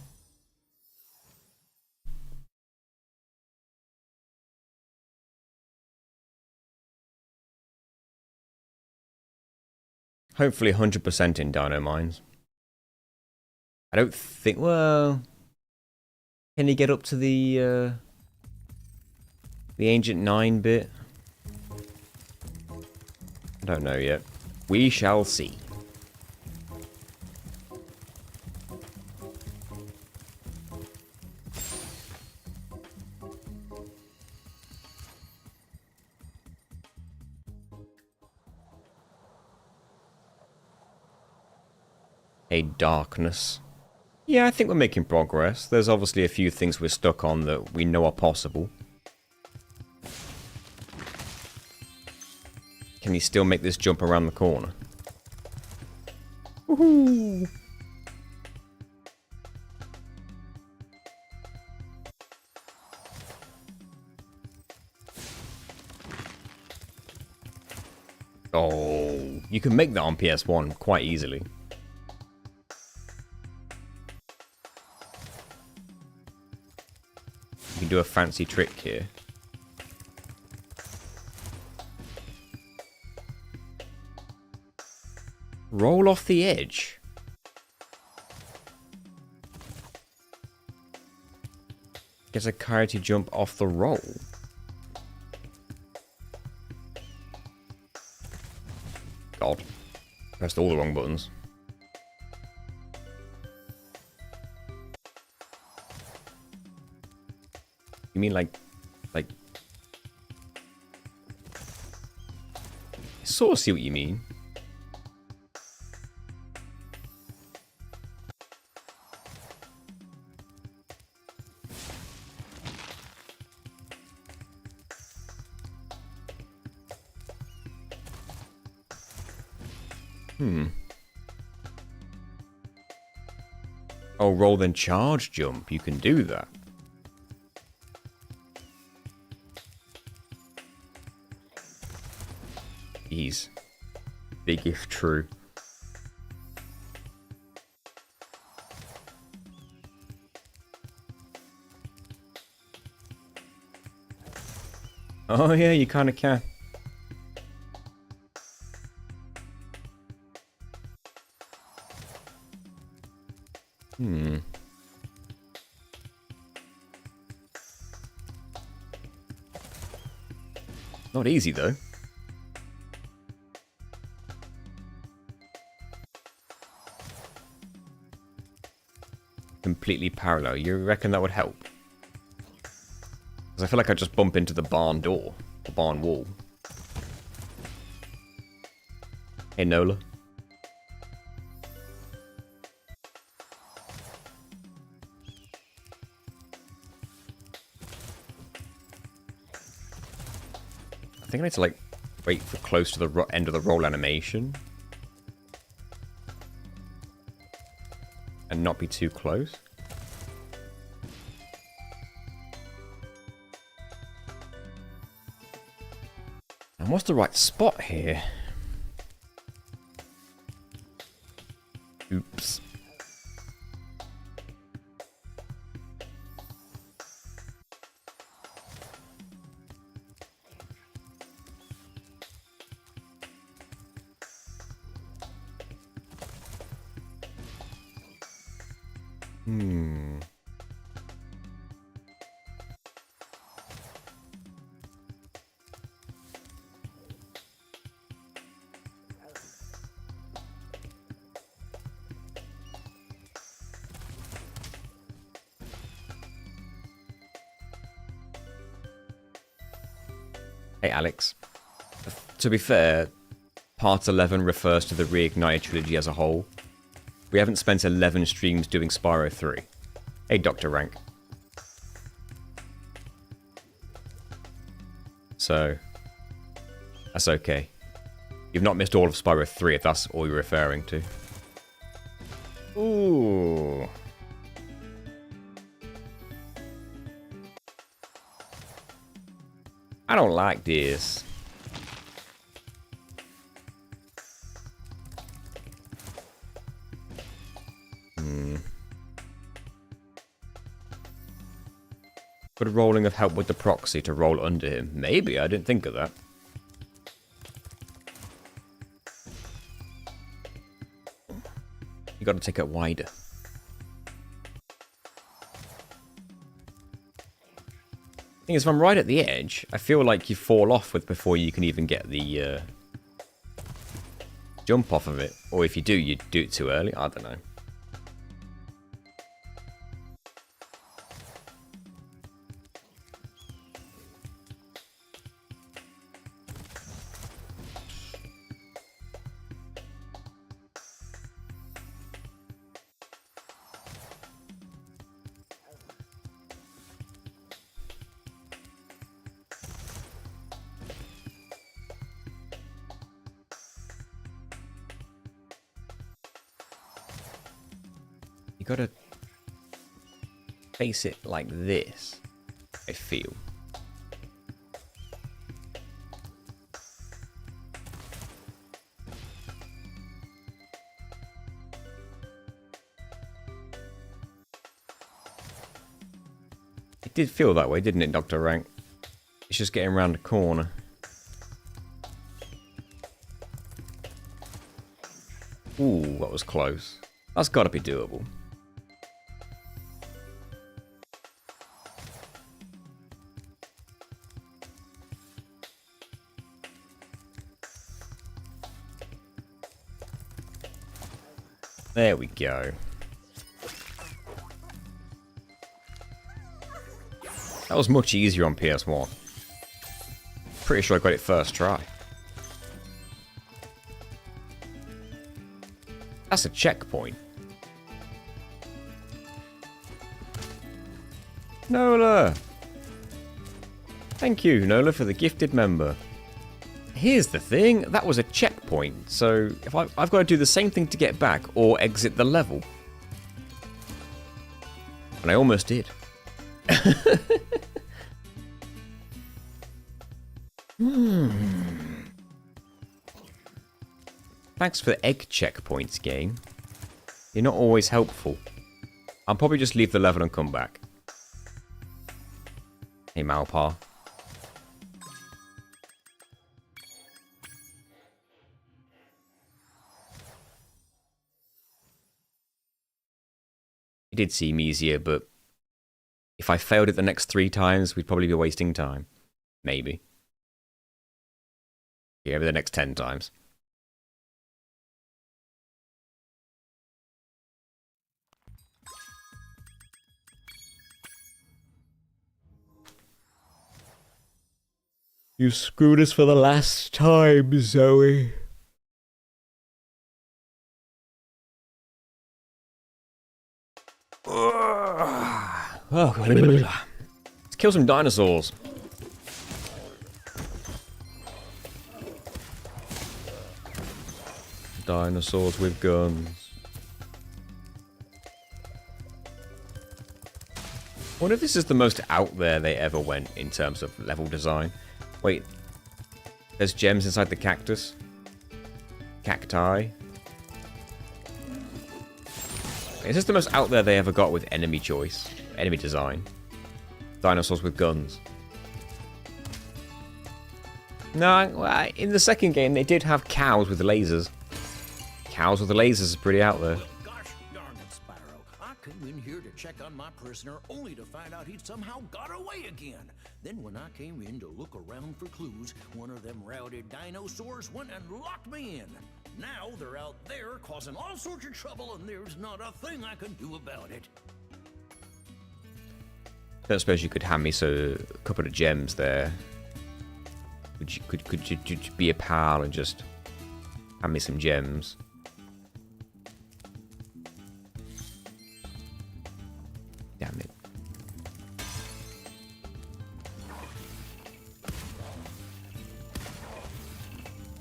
Hopefully 100% in Dino Mines. I don't think... Well... Can he get up to the Ancient 9 bit? I don't know yet. We shall see. A darkness. Yeah, I think we're making progress. There's obviously a few things we're stuck on that we know are possible. Can he still make this jump around the corner? Woohoo! Oh, you can make that on PS1 quite easily. You can do a fancy trick here. Roll off the edge. Gets a karate jump off the roll. God. Pressed all the wrong buttons. You mean like... I sort of see what you mean. Oh, roll then charge jump. You can do that. Jeez. Big if true. Oh yeah, you kind of can. Not easy though. Completely parallel. You reckon that would help? Because I feel like I just bump into the barn door. The barn wall. Hey, Nola. I think I need to, like, wait for close to the end of the roll animation. And not be too close. And what's the right spot here? Oops. Hey, Alex. To be fair, Part 11 refers to the Reignited trilogy as a whole. We haven't spent 11 streams doing Spyro 3. Hey, Dr. Rank. So, that's okay. You've not missed all of Spyro 3 if that's all you're referring to. Ooh. I don't like this. Good rolling of help with the proxy to roll under him. Maybe, I didn't think of that. You gotta take it wider. Thing is, if I'm right at the edge, I feel like you fall off with before you can even get the jump off of it. Or if you do, you do it too early. I don't know. You gotta face it like this, I feel. It did feel that way, didn't it, Dr. Rank? It's just getting around the corner. Ooh, that was close. That's gotta be doable. There we go. That was much easier on PS1. Pretty sure I got it first try. That's a checkpoint. Nola! Thank you, Nola, for the gifted member. Here's the thing, that was a checkpoint, so if I've got to do the same thing to get back or exit the level. And I almost did. Thanks for the egg checkpoints, game. You're not always helpful. I'll probably just leave the level and come back. Hey, Malpar. It did seem easier, but if I failed it the next 3 times, we'd probably be wasting time. Maybe. Yeah, maybe the next 10 times. You screwed us for the last time, Zoe. Oh, let's kill some dinosaurs. Dinosaurs with guns. I wonder if this is the most out there they ever went in terms of level design. Wait, there's gems inside the cactus? Cacti? Is this the most out there they ever got with enemy choice? Enemy design? Dinosaurs with guns. No, in the second game they did have cows with lasers. Cows with the lasers is pretty out there. Well, gosh darn it, Spyro. I came in here to check on my prisoner only to find out he'd somehow got away again. Then when I came in to look around for clues, one of them routed dinosaurs went and locked me in. Now they're out there causing all sorts of trouble and there's not a thing I can do about it. I don't suppose you could hand me a couple of gems there. Could you be a pal and just hand me some gems? Damn it.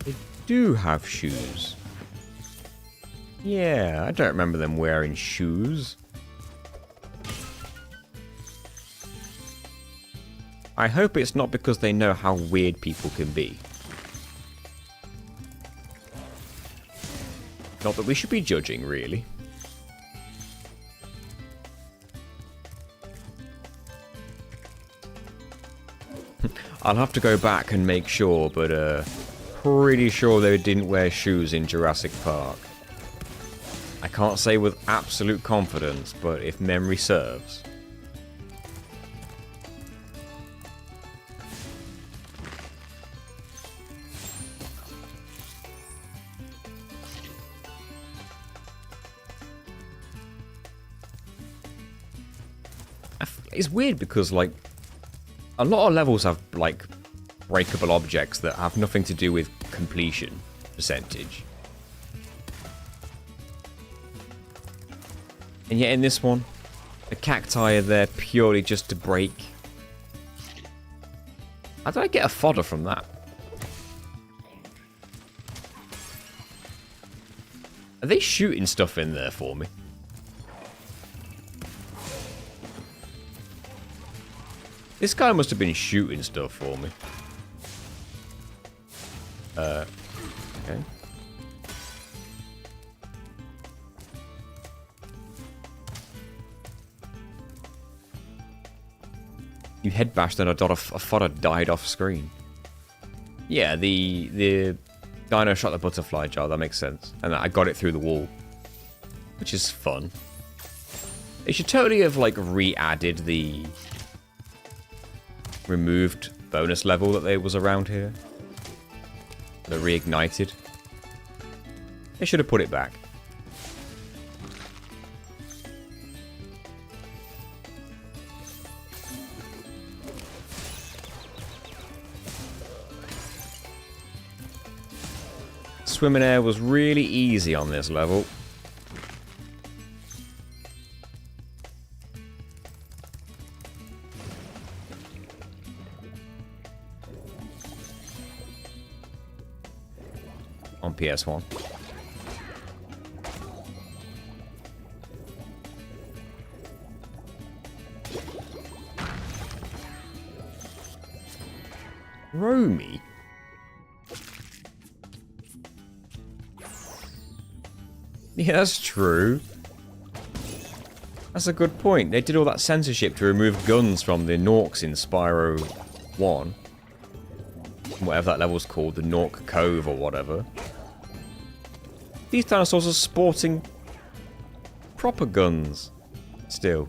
They do have shoes. Yeah, I don't remember them wearing shoes. I hope it's not because they know how weird people can be. Not that we should be judging, really. I'll have to go back and make sure, but pretty sure they didn't wear shoes in Jurassic Park. I can't say with absolute confidence, but if memory serves. It's weird because, like, a lot of levels have, like, breakable objects that have nothing to do with completion percentage. And yet in this one, the cacti are there purely just to break. How did I get a fodder from that? Are they shooting stuff in there for me? This guy must have been shooting stuff for me. Okay. You head bashed and a fodder died off screen. Yeah, the dino shot the butterfly jar, that makes sense. And I got it through the wall. Which is fun. They should totally have, like, re-added the removed bonus level that was around here. The Reignited. They should have put it back. Swim in air was really easy on this level. On PS1. Romy? Yeah, that's true. That's a good point. They did all that censorship to remove guns from the Norks in Spyro 1. Whatever that level's called, the Nork Cove or whatever. These dinosaurs are sporting proper guns still.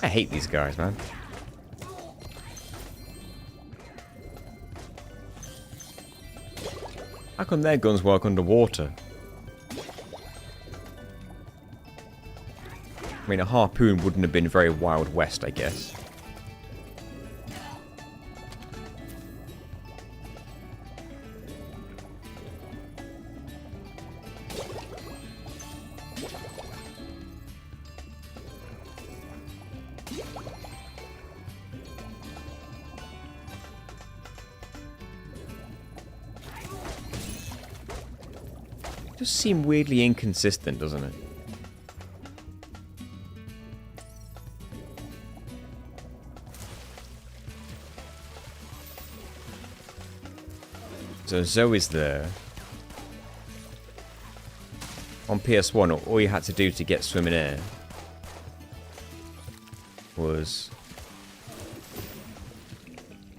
I hate these guys, man. How come their guns work underwater? I mean, a harpoon wouldn't have been very Wild West, I guess. Does seem weirdly inconsistent, doesn't it? So Zoe's there. On PS1, all you had to do to get swimming air was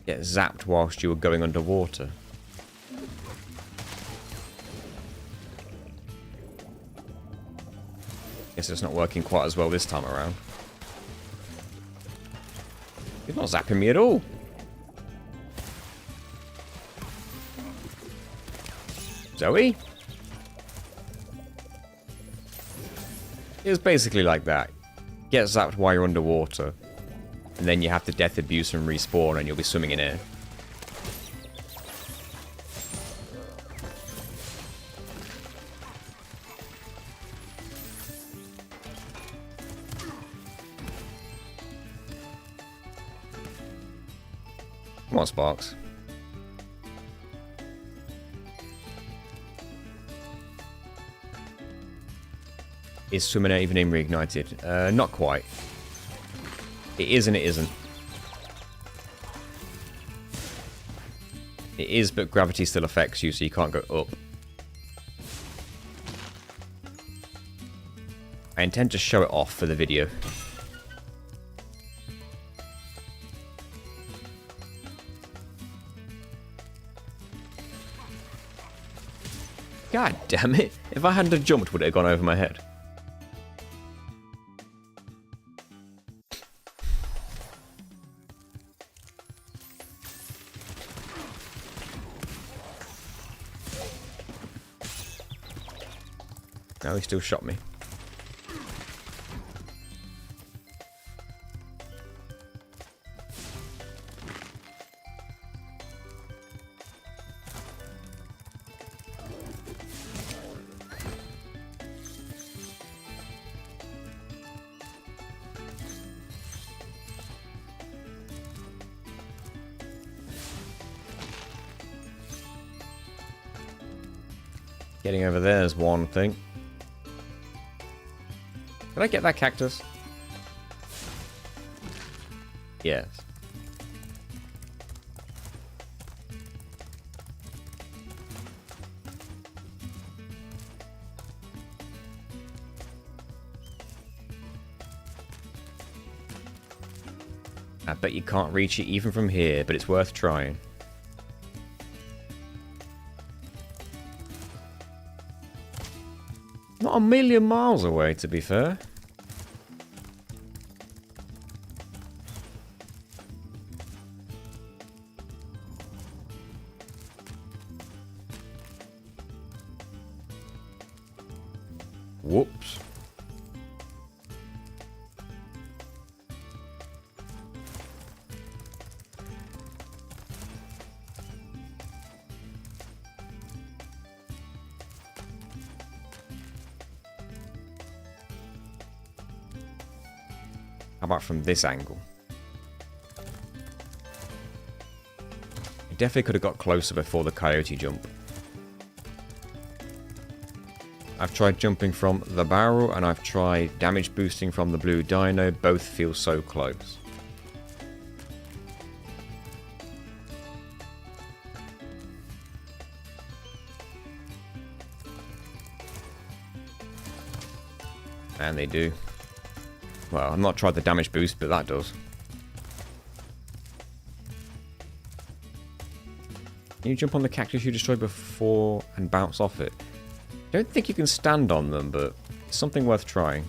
get zapped whilst you were going underwater. Guess it's not working quite as well this time around. He's not zapping me at all. Zoe? It was basically like that. Get zapped while you're underwater, and then you have to death abuse and respawn and you'll be swimming in air. Come on, Sparks. Is swimming even in Reignited? Not quite. It is and it isn't. It is, but gravity still affects you, so you can't go up. I intend to show it off for the video. God damn it. If I hadn't have jumped, would it have gone over my head? No, he still shot me. Getting over there is one thing. Did I get that cactus? Yes. I bet you can't reach it even from here, but it's worth trying. Not a million miles away, to be fair. Whoops. How about from this angle? definitely could have got closer before the coyote jump. I've tried jumping from the barrel and I've tried damage boosting from the blue dino. Both feel so close. And they do. Well, I've not tried the damage boost, but that does. Can you jump on the cactus you destroyed before and bounce off it? I don't think you can stand on them, but it's something worth trying.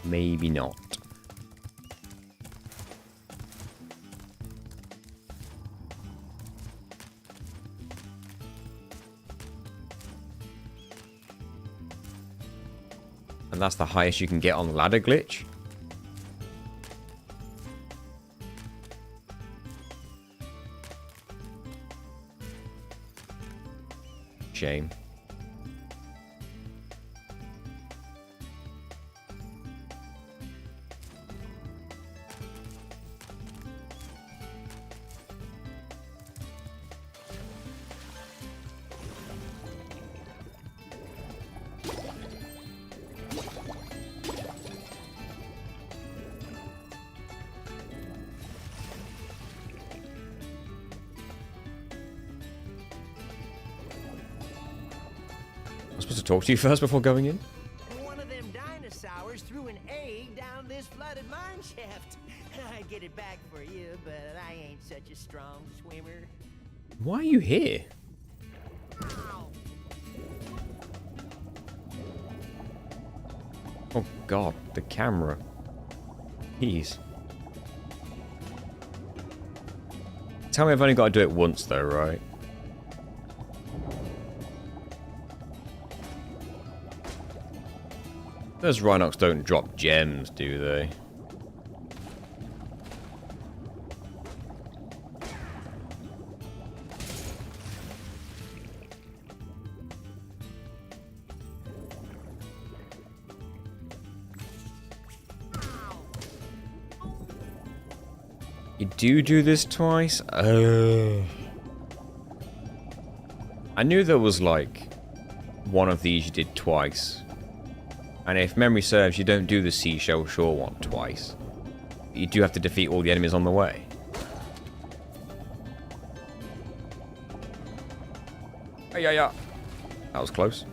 Maybe not. And that's the highest you can get on the ladder glitch. Shame. I'm supposed to talk to you first before going in? One of them dinosaurs threw an egg down this flooded mine shaft. I'd get it back for you, but I ain't such a strong swimmer. Why are you here? Oh god, the camera. Jeez. Tell me I've only got to do it once though, right? Those Rhinox don't drop gems, do they? You do this twice? I knew there was like one of these you did twice. And if memory serves, you don't do the seashell shore one twice. You do have to defeat all the enemies on the way. Hey, yeah. That was close.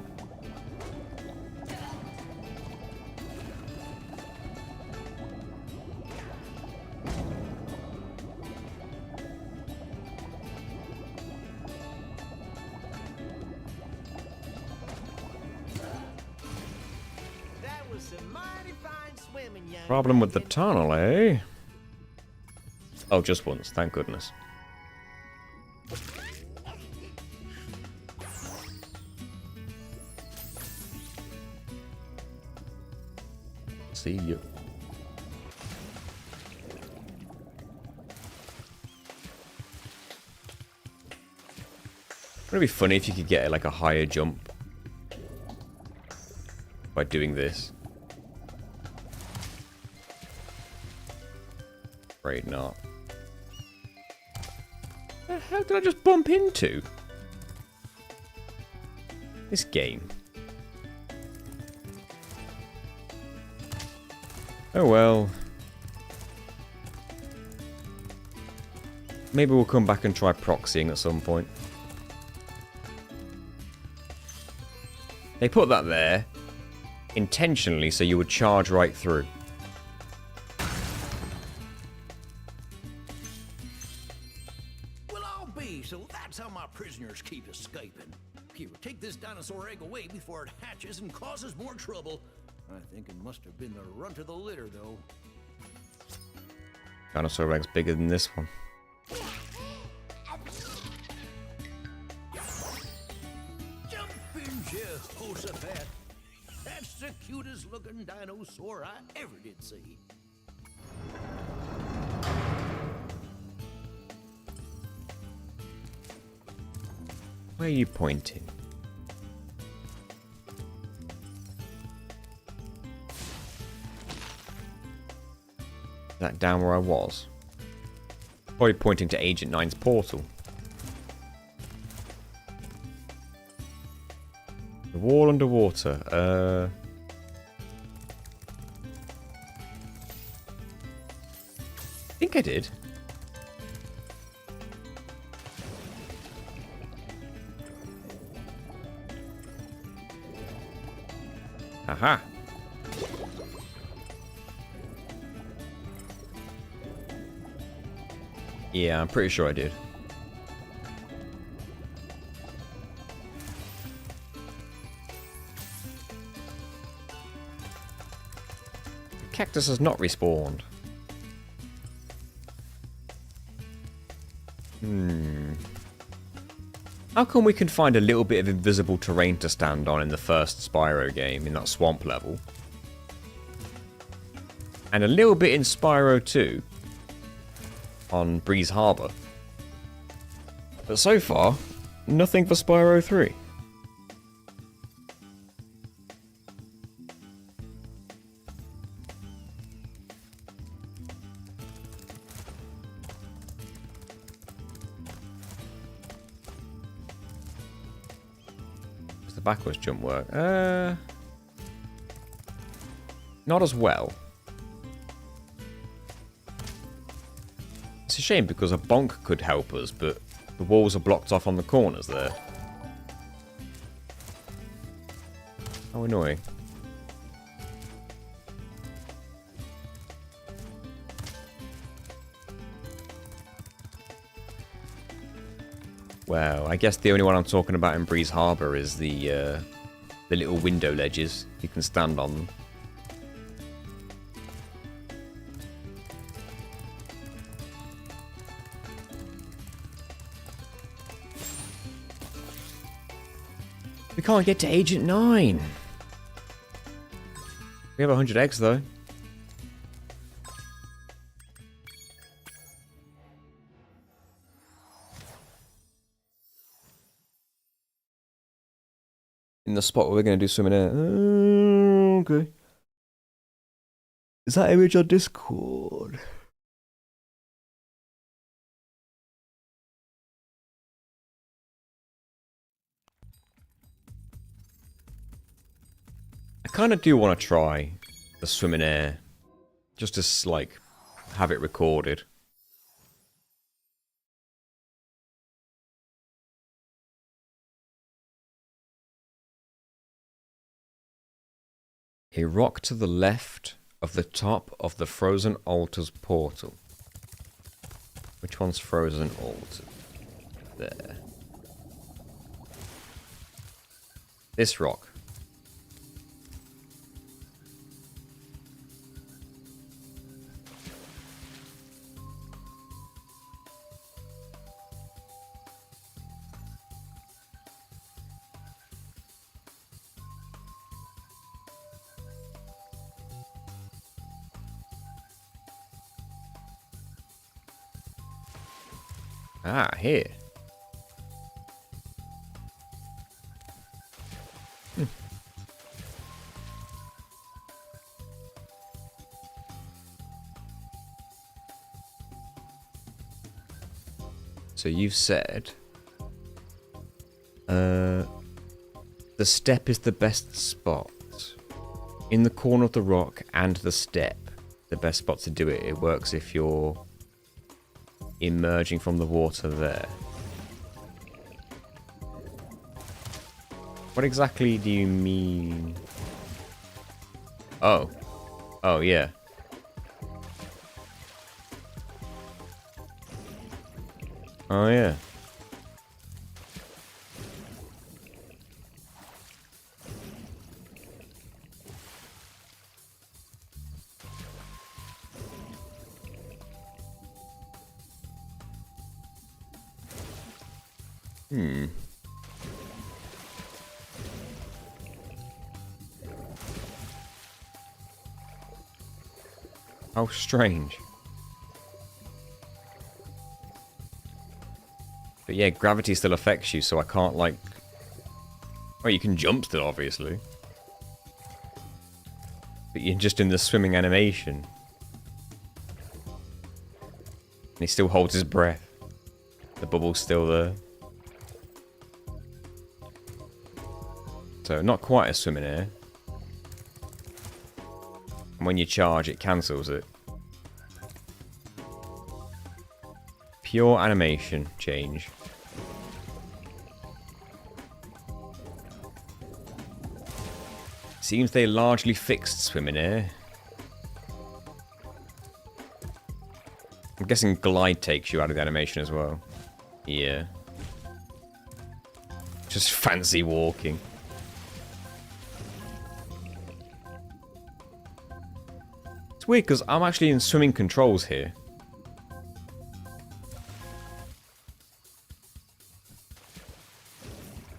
Problem with the tunnel, eh? Oh, just once, thank goodness. See you. It'd be funny if you could get like a higher jump by doing this. Afraid not. The hell did I just bump into? This game. Oh well. Maybe we'll come back and try proxying at some point. They put that there intentionally so you would charge right through. Well, I'll be, so that's how my prisoners keep escaping. Here, take this dinosaur egg away before it hatches and causes more trouble. I think it must have been the runt of the litter, though. Dinosaur egg's bigger than this one. Jumping Jehoshaphat. That's the cutest looking dinosaur I ever did see. Where are you pointing? that down where I was? Probably pointing to Agent 9's portal. The wall underwater. I think I did. Aha. Yeah, I'm pretty sure I did. The cactus has not respawned. How come we can find a little bit of invisible terrain to stand on in the first Spyro game, in that swamp level? And a little bit in Spyro 2, on Breeze Harbor. But so far, nothing for Spyro 3. Does the backwards jump work? Not as well. It's a shame because a bonk could help us, but the walls are blocked off on the corners there. How annoying. Well, I guess the only one I'm talking about in Breeze Harbor is the little window ledges. You can stand on them. We can't get to Agent 9. We have 100 eggs, though. In the spot where we're going to do swimming air. Okay. Is that image on Discord? I kind of do want to try the swim in air, just to like have it recorded. A rock to the left of the top of the frozen altar's portal. Which one's frozen altar? There. This rock. Ah, here. So you've said the step is the best spot. In the corner of the rock and the step, the best spot to do it. It works if you're emerging from the water there. What exactly do you mean? Oh. Oh, yeah. Oh, yeah. How strange. But yeah, gravity still affects you, so I can't, like... Well, you can jump still, obviously. But you're just in the swimming animation. And he still holds his breath. The bubble's still there. So, not quite a swim in air. And when you charge, it cancels it. Pure animation change. Seems they largely fixed swim in air. I'm guessing glide takes you out of the animation as well. Yeah. Just fancy walking. It's weird because I'm actually in swimming controls here.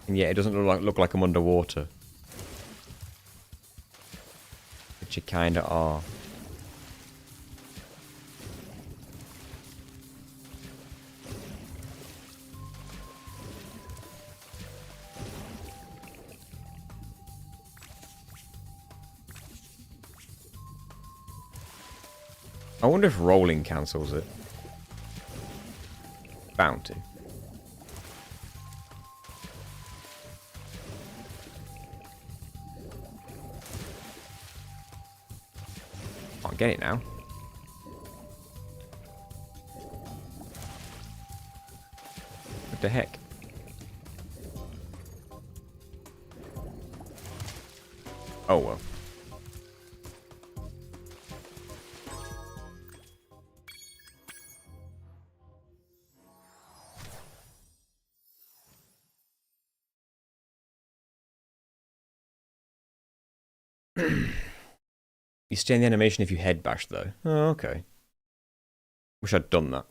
And yet it doesn't look like I'm underwater. But you kinda are. I wonder if rolling cancels it. Bound to. Can't get it now. What the heck? Oh well. You stay in the animation if you head bash, though. Oh, okay. Wish I'd done that.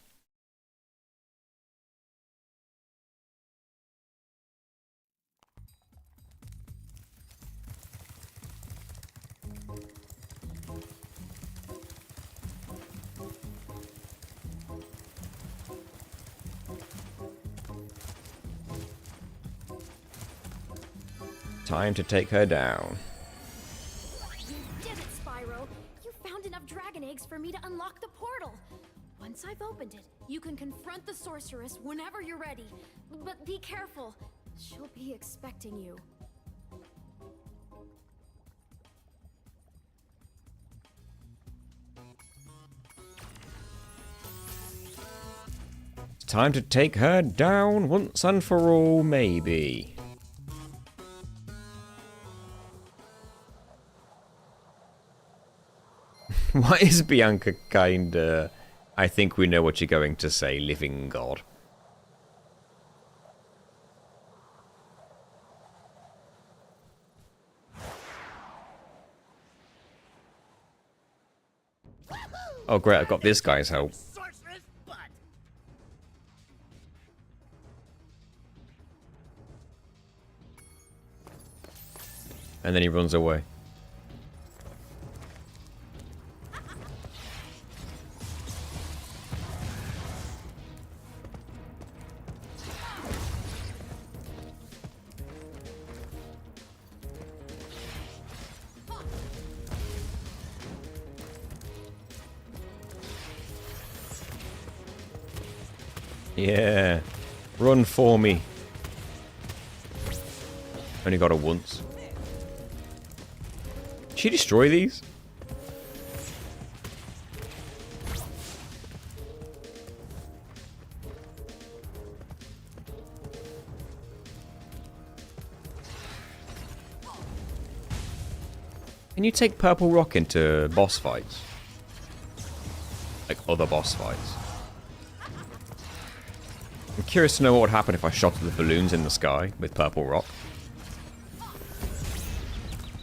Time to take her down. For me to unlock the portal. Once I've opened it, you can confront the sorceress whenever you're ready. But be careful. She'll be expecting you. It's time to take her down once and for all, maybe. Why is Bianca kinda... I think we know what you're going to say, living god. Oh great, I've got this guy's help. And then he runs away. Yeah. Run for me. Only got her once. Did she destroy these? Can you take Purple Rock into boss fights? Like other boss fights? I'm curious to know what would happen if I shot at the balloons in the sky with Purple Rock.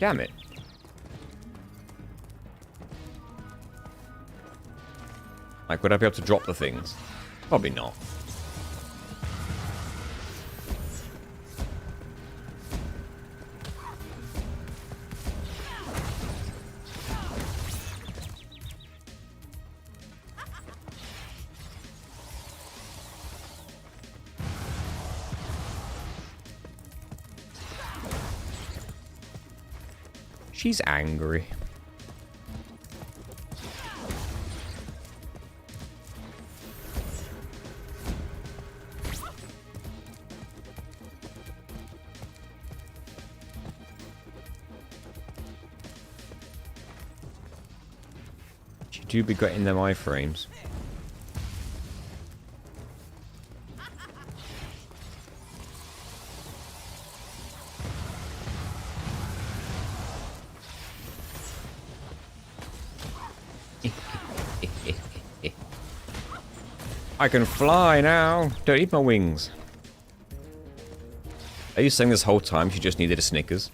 Damn it. Like, would I be able to drop the things? Probably not. She's angry. You do be getting them iframes. I can fly now. Don't need my wings. Are you saying this whole time she just needed a Snickers?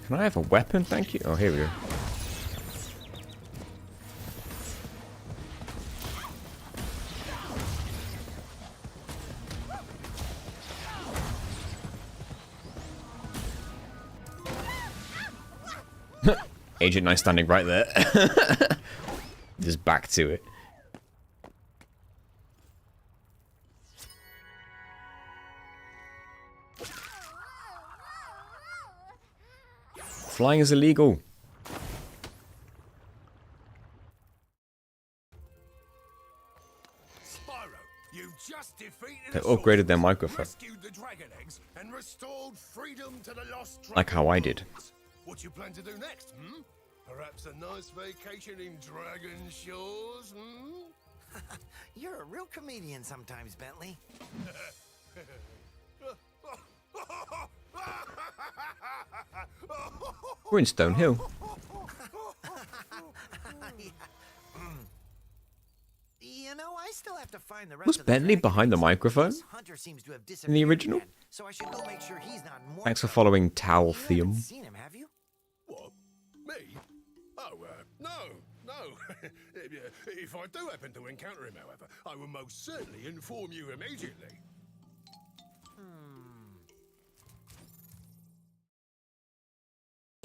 Can I have a weapon? Thank you. Oh, here we go. Agent 9 standing right there. Just back to it. Flying is illegal. Spyro, you just defeated They us all, upgraded their microphone. rescued the dragon eggs, and restored freedom to the lost dragon Like how I did. worlds. What do you plan to do next, hmm? Perhaps a nice vacation in Dragon Shores, hmm? You're a real comedian sometimes, Bentley. We're in Stonehill. You know, I still have to find the rest Was of Bentley dragon behind the eggs. microphone? This Hunter seems to have In the disappeared original? again, so I should go make sure he's not more Thanks for trouble. following You Talthium. haven't seen him, have you? What? Me? Oh, no, no. If I do happen to encounter him, however, I will most certainly inform you immediately.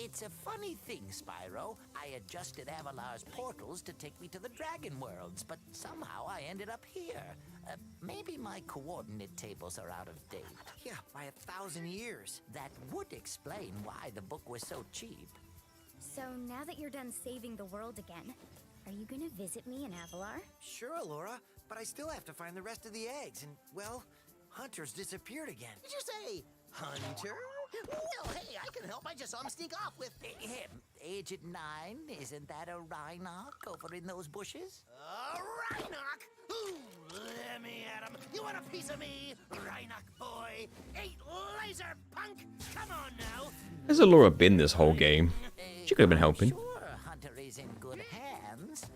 It's a funny thing, Spyro. I adjusted Avalar's portals to take me to the Dragon Worlds, but somehow I ended up here. Maybe my coordinate tables are out of date. Yeah, by 1,000 years. That would explain why the book was so cheap. So now that you're done saving the world again, are you gonna visit me in Avalar? Sure, Laura, but I still have to find the rest of the eggs, and, well, Hunter's disappeared again. Did you say Hunter? Well, hey, I can help. I just saw him sneak off with him. Agent 9, isn't that a Rhinoc over in those bushes? Rhinoc? Ooh, let me at him. You want a piece of me, Rhinoc boy? Eat laser, punk! Come on now. Has Allura been this whole game? She could have been helping. Sure, Hunter is in good hands.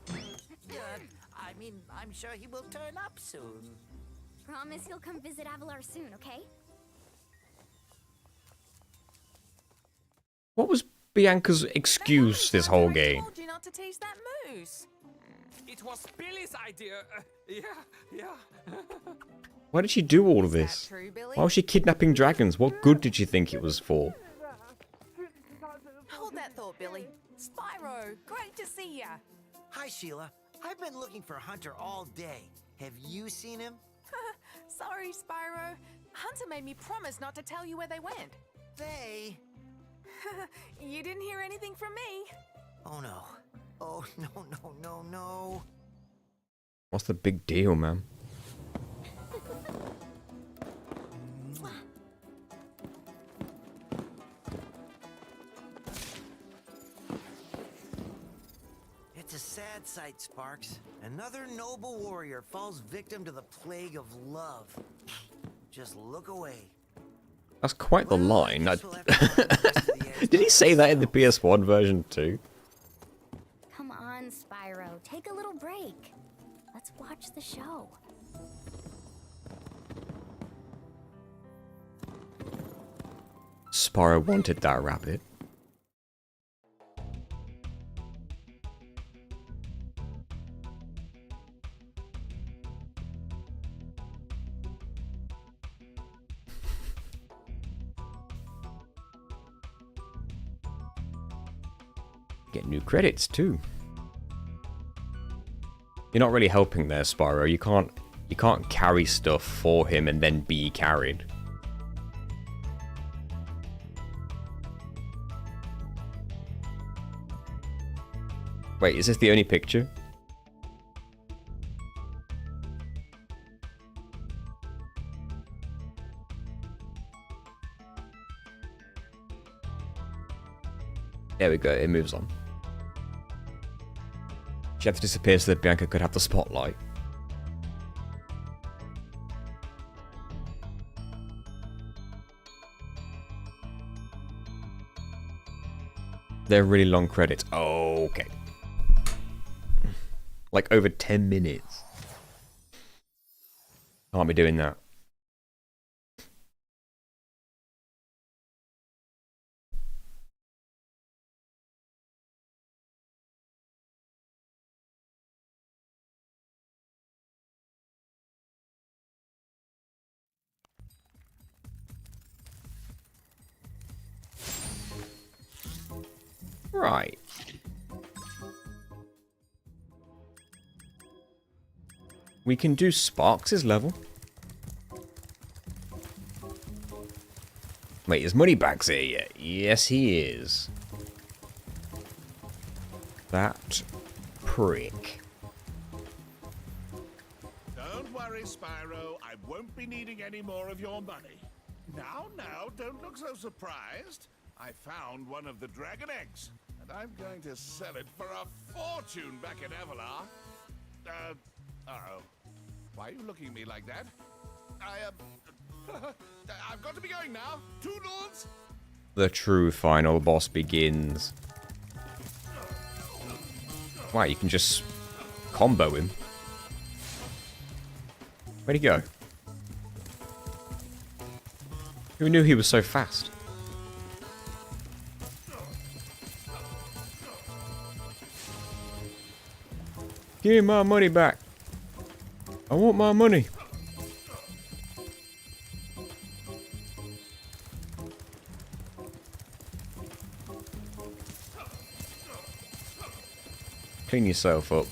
I mean, I'm sure he will turn up soon. Promise you'll come visit Avalar soon, okay? What was Bianca's excuse this whole I game? told you not to taste that moose. It was Billy's idea. Yeah. Why did she do all of Is that this? true, Billy? Why was she kidnapping dragons? What good did she think it was for? Hold that thought, Billy. Spyro, great to see ya. Hi, Sheila. I've been looking for Hunter all day. Have you seen him? Sorry, Spyro. Hunter made me promise not to tell you where they went. They... You didn't hear anything from me. Oh, no. Oh, no. What's the big deal, man? It's a sad sight, Sparks. Another noble warrior falls victim to the plague of love. Just look away. That's quite the Well, I line. guess we'll have to find the rest of the eggs Did he by say that in the ourselves. PS1 version too? Come on, Spyro, take a little break. Let's watch the show. Spyro wanted that rabbit. Get new credits too. You're not really helping there, Spyro. You can't carry stuff for him and then be carried. Wait, is this the only picture? There we go, it moves on. She had to disappear so that Bianca could have the spotlight. They're really long credits. Oh, okay. Like over 10 minutes. Can't be doing that. Right. We can do Sparks' level. Wait, is Moneybags here yet? Yes, he is. That prick. Don't worry, Spyro. I won't be needing any more of your money. Now, don't look so surprised. I found one of the dragon eggs, and I'm going to sell it for a fortune back in Evelar. Uh-oh. Why are you looking at me like that? I've got to be going now. Toodles! The true final boss begins. Wow, you can just combo him. Where'd he go? Who knew he was so fast? Give me my money back. I want my money. Clean yourself up.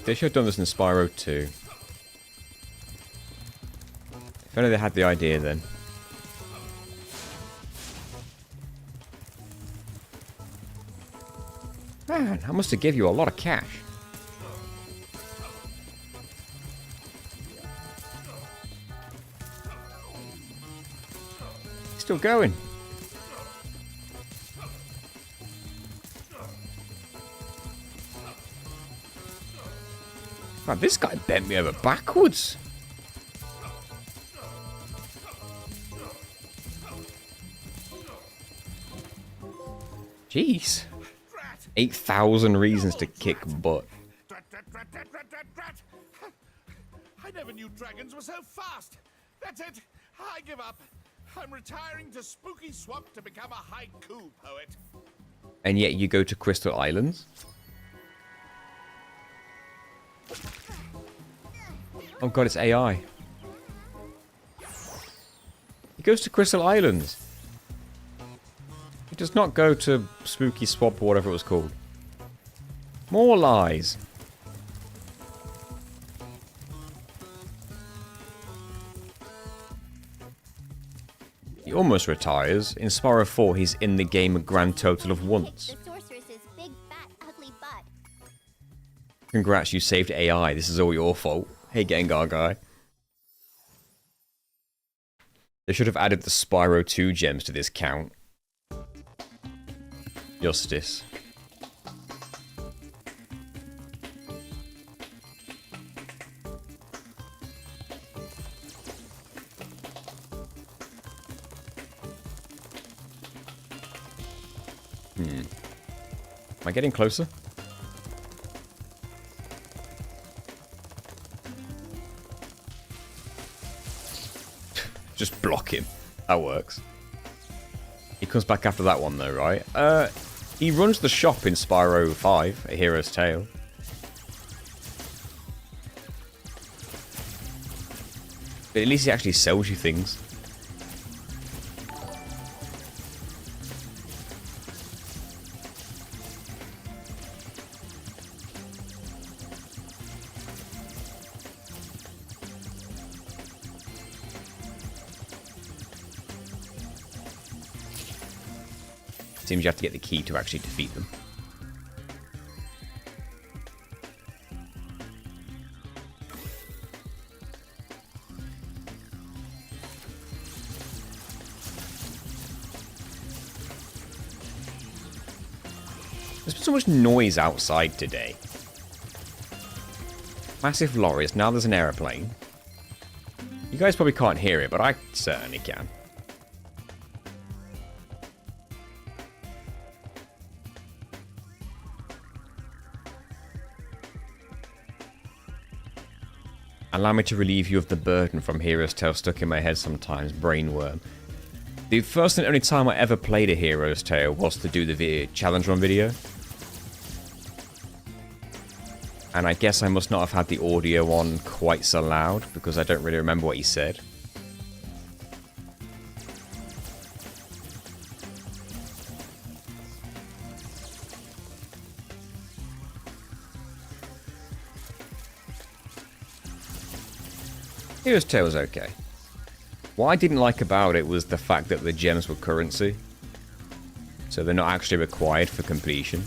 They should have done this in Spyro 2. If only they had the idea then. Man, I must have given you a lot of cash. Still going. Man, this guy bent me over backwards. Jeez. 8,000 reasons to kick butt. I never knew dragons were so fast. That's it. I give up. I'm retiring to Spooky Swamp to become a haiku poet. And yet you go to Crystal Islands? Oh god, it's AI. He goes to Crystal Islands. He does not go to Spooky Swamp or whatever it was called. More lies. He almost retires. In Spyro 4, he's in the game a grand total of once. The sorceress's big, fat, ugly butt. Congrats, you saved AI. This is all your fault. Hey, Gengar guy. They should have added the Spyro 2 gems to this count. Justice. Am I getting closer? Just block him. That works. He comes back after that one though, right? He runs the shop in Spyro 5, A Hero's Tale. But at least it actually sells you things. Seems you have to get the key to actually defeat them. There's been so much noise outside today. Massive lorries, now there's an aeroplane. You guys probably can't hear it, but I certainly can. Allow me to relieve you of the burden from Hero's Tale stuck in my head sometimes, brainworm. The first and only time I ever played a Hero's Tale was to do the challenge run video. And I guess I must not have had the audio on quite so loud, because I don't really remember what he said. Hero's Tale was okay. What I didn't like about it was the fact that the gems were currency. So they're not actually required for completion.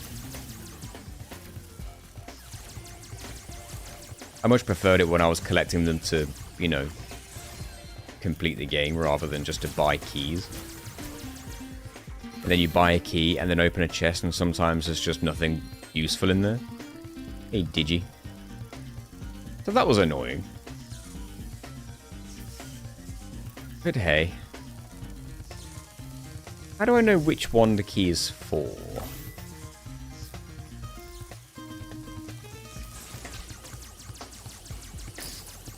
I much preferred it when I was collecting them to, you know, complete the game rather than just to buy keys. And then you buy a key and then open a chest and sometimes there's just nothing useful in there. Hey, Digi. So that was annoying. But hey. How do I know which one the key is for?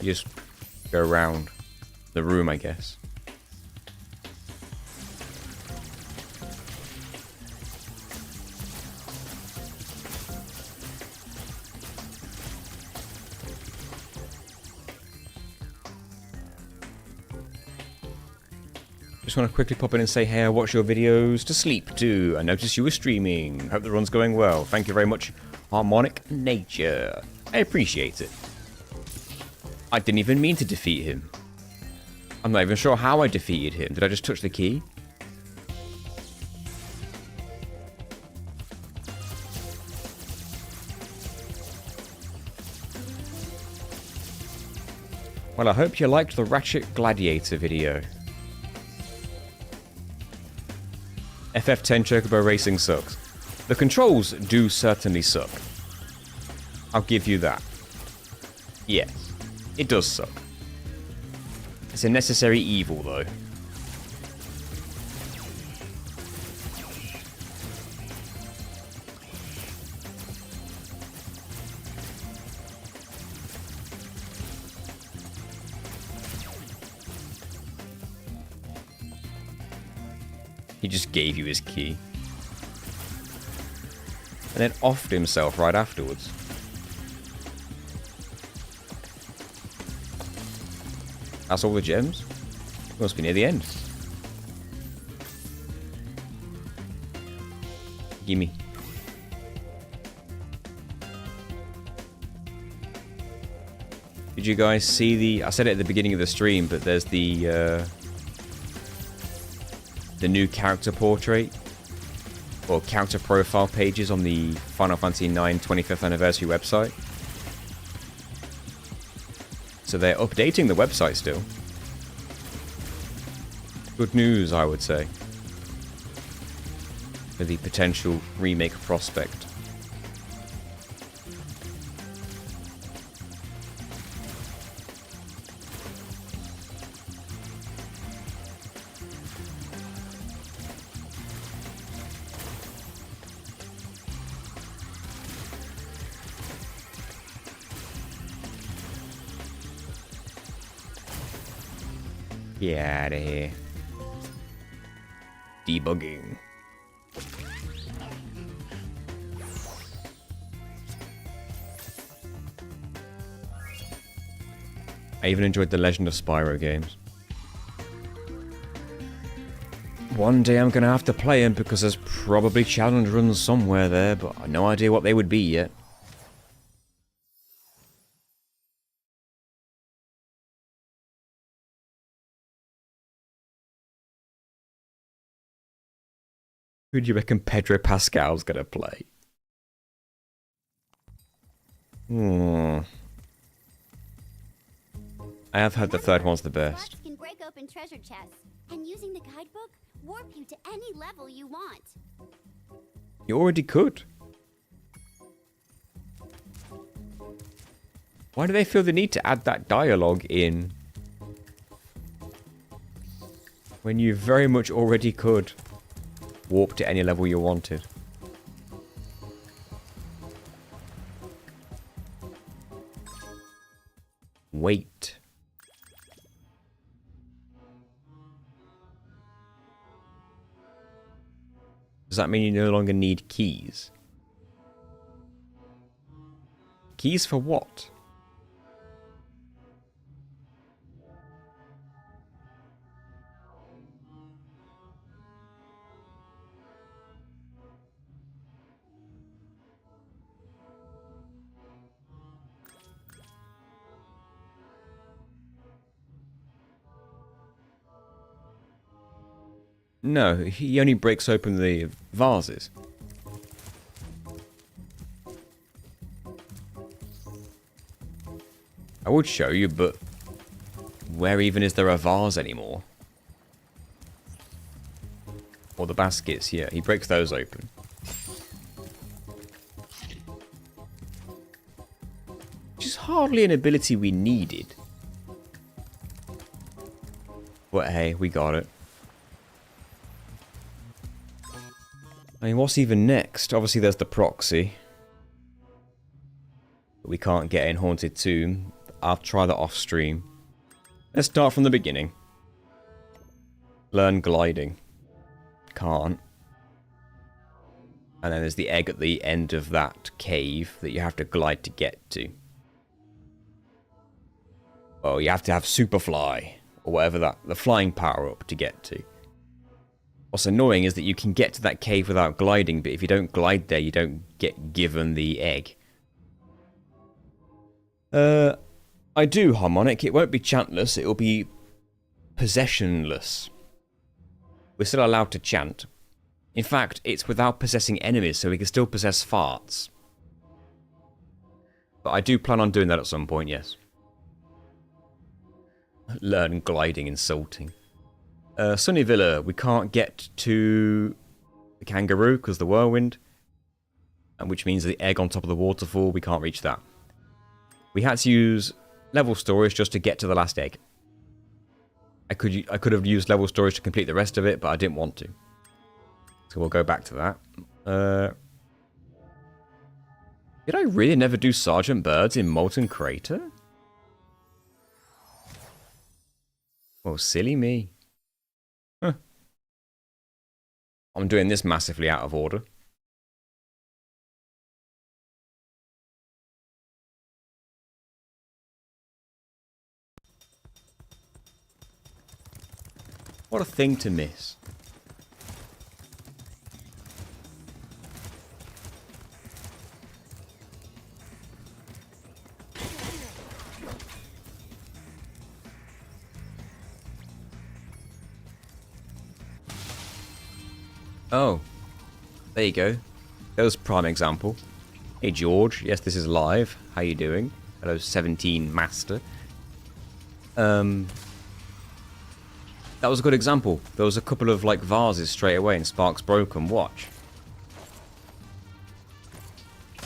You just go around the room, I guess. Just want to quickly pop in and say, hey, I watch your videos to sleep too. I noticed you were streaming. Hope the run's going well. Thank you very much, Harmonic Nature. I appreciate it. I didn't even mean to defeat him. I'm not even sure how I defeated him. Did I just touch the key? Well, I hope you liked the Ratchet Gladiator video. FF10 Chocobo Racing sucks. The controls do certainly suck. I'll give you that. Yes, it does suck. It's a necessary evil, though. He just gave you his key. And then offed himself right afterwards. That's all the gems? Must be near the end. Gimme. Did you guys see the... I said it at the beginning of the stream, but there's the new character portrait or character profile pages on the Final Fantasy IX 25th anniversary website. So they're updating the website still. Good news, I would say, for the potential remake prospect. Get out of here. Debugging. I even enjoyed the Legend of Spyro games. One day I'm gonna have to play them because there's probably challenge runs somewhere there, but I've no idea what they would be yet. Who do you reckon Pedro Pascal's gonna play? I have heard the third one's the best. Can break open treasure chests, and using the guidebook, warp you to any level you want. You already could. Why do they feel the need to add that dialogue in when you very much already could warp to any level you wanted? Wait. Does that mean you no longer need keys? Keys for what? No, he only breaks open the vases. I would show you, but where even is there a vase anymore? Or the baskets, yeah, he breaks those open. Which is hardly an ability we needed. But hey, we got it. I mean, what's even next? Obviously, there's the proxy. But we can't get in Haunted Tomb. I'll try that off stream. Let's start from the beginning. Learn gliding. Can't. And then there's the egg at the end of that cave that you have to glide to get to. Oh, you have to have Superfly. Or whatever that, the flying power up to get to. What's annoying is that you can get to that cave without gliding, but if you don't glide there, you don't get given the egg. I do, Harmonic. It won't be chantless, it'll be possessionless. We're still allowed to chant. In fact, it's without possessing enemies, so we can still possess farts. But I do plan on doing that at some point, yes. Learn gliding insulting. Sunny Villa, we can't get to the kangaroo because the whirlwind. And which means the egg on top of the waterfall, we can't reach that. We had to use level storage just to get to the last egg. I could have used level storage to complete the rest of it, but I didn't want to. So we'll go back to that. Did I really never do Sergeant Birds in Molten Crater? Well, silly me. Huh. I'm doing this massively out of order. What a thing to miss. Oh, there you go. That was a prime example. Hey George, yes, this is live. How you doing? Hello, 17 Master. That was a good example. There was a couple of like vases straight away and sparks broken. Watch. I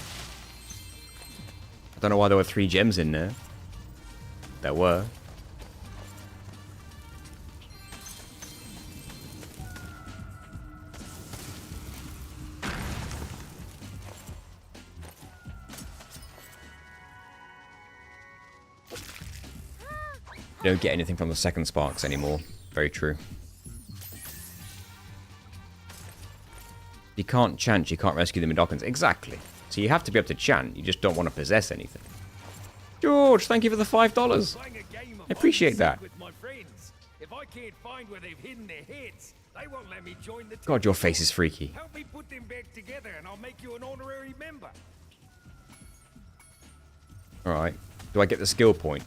don't know why there were 3 gems in there. There were. You don't get anything from the second sparks anymore. Very true. You can't chant, you can't rescue the Midokans. Exactly. So you have to be able to chant, you just don't want to possess anything. George, thank you for the $5. I appreciate that. With my friends. If I can't find where they've hidden their heads, they won't let me join the team. God, your face is freaky. Help me put them back together and I'll make you an honorary member. Alright. Do I get the skill point?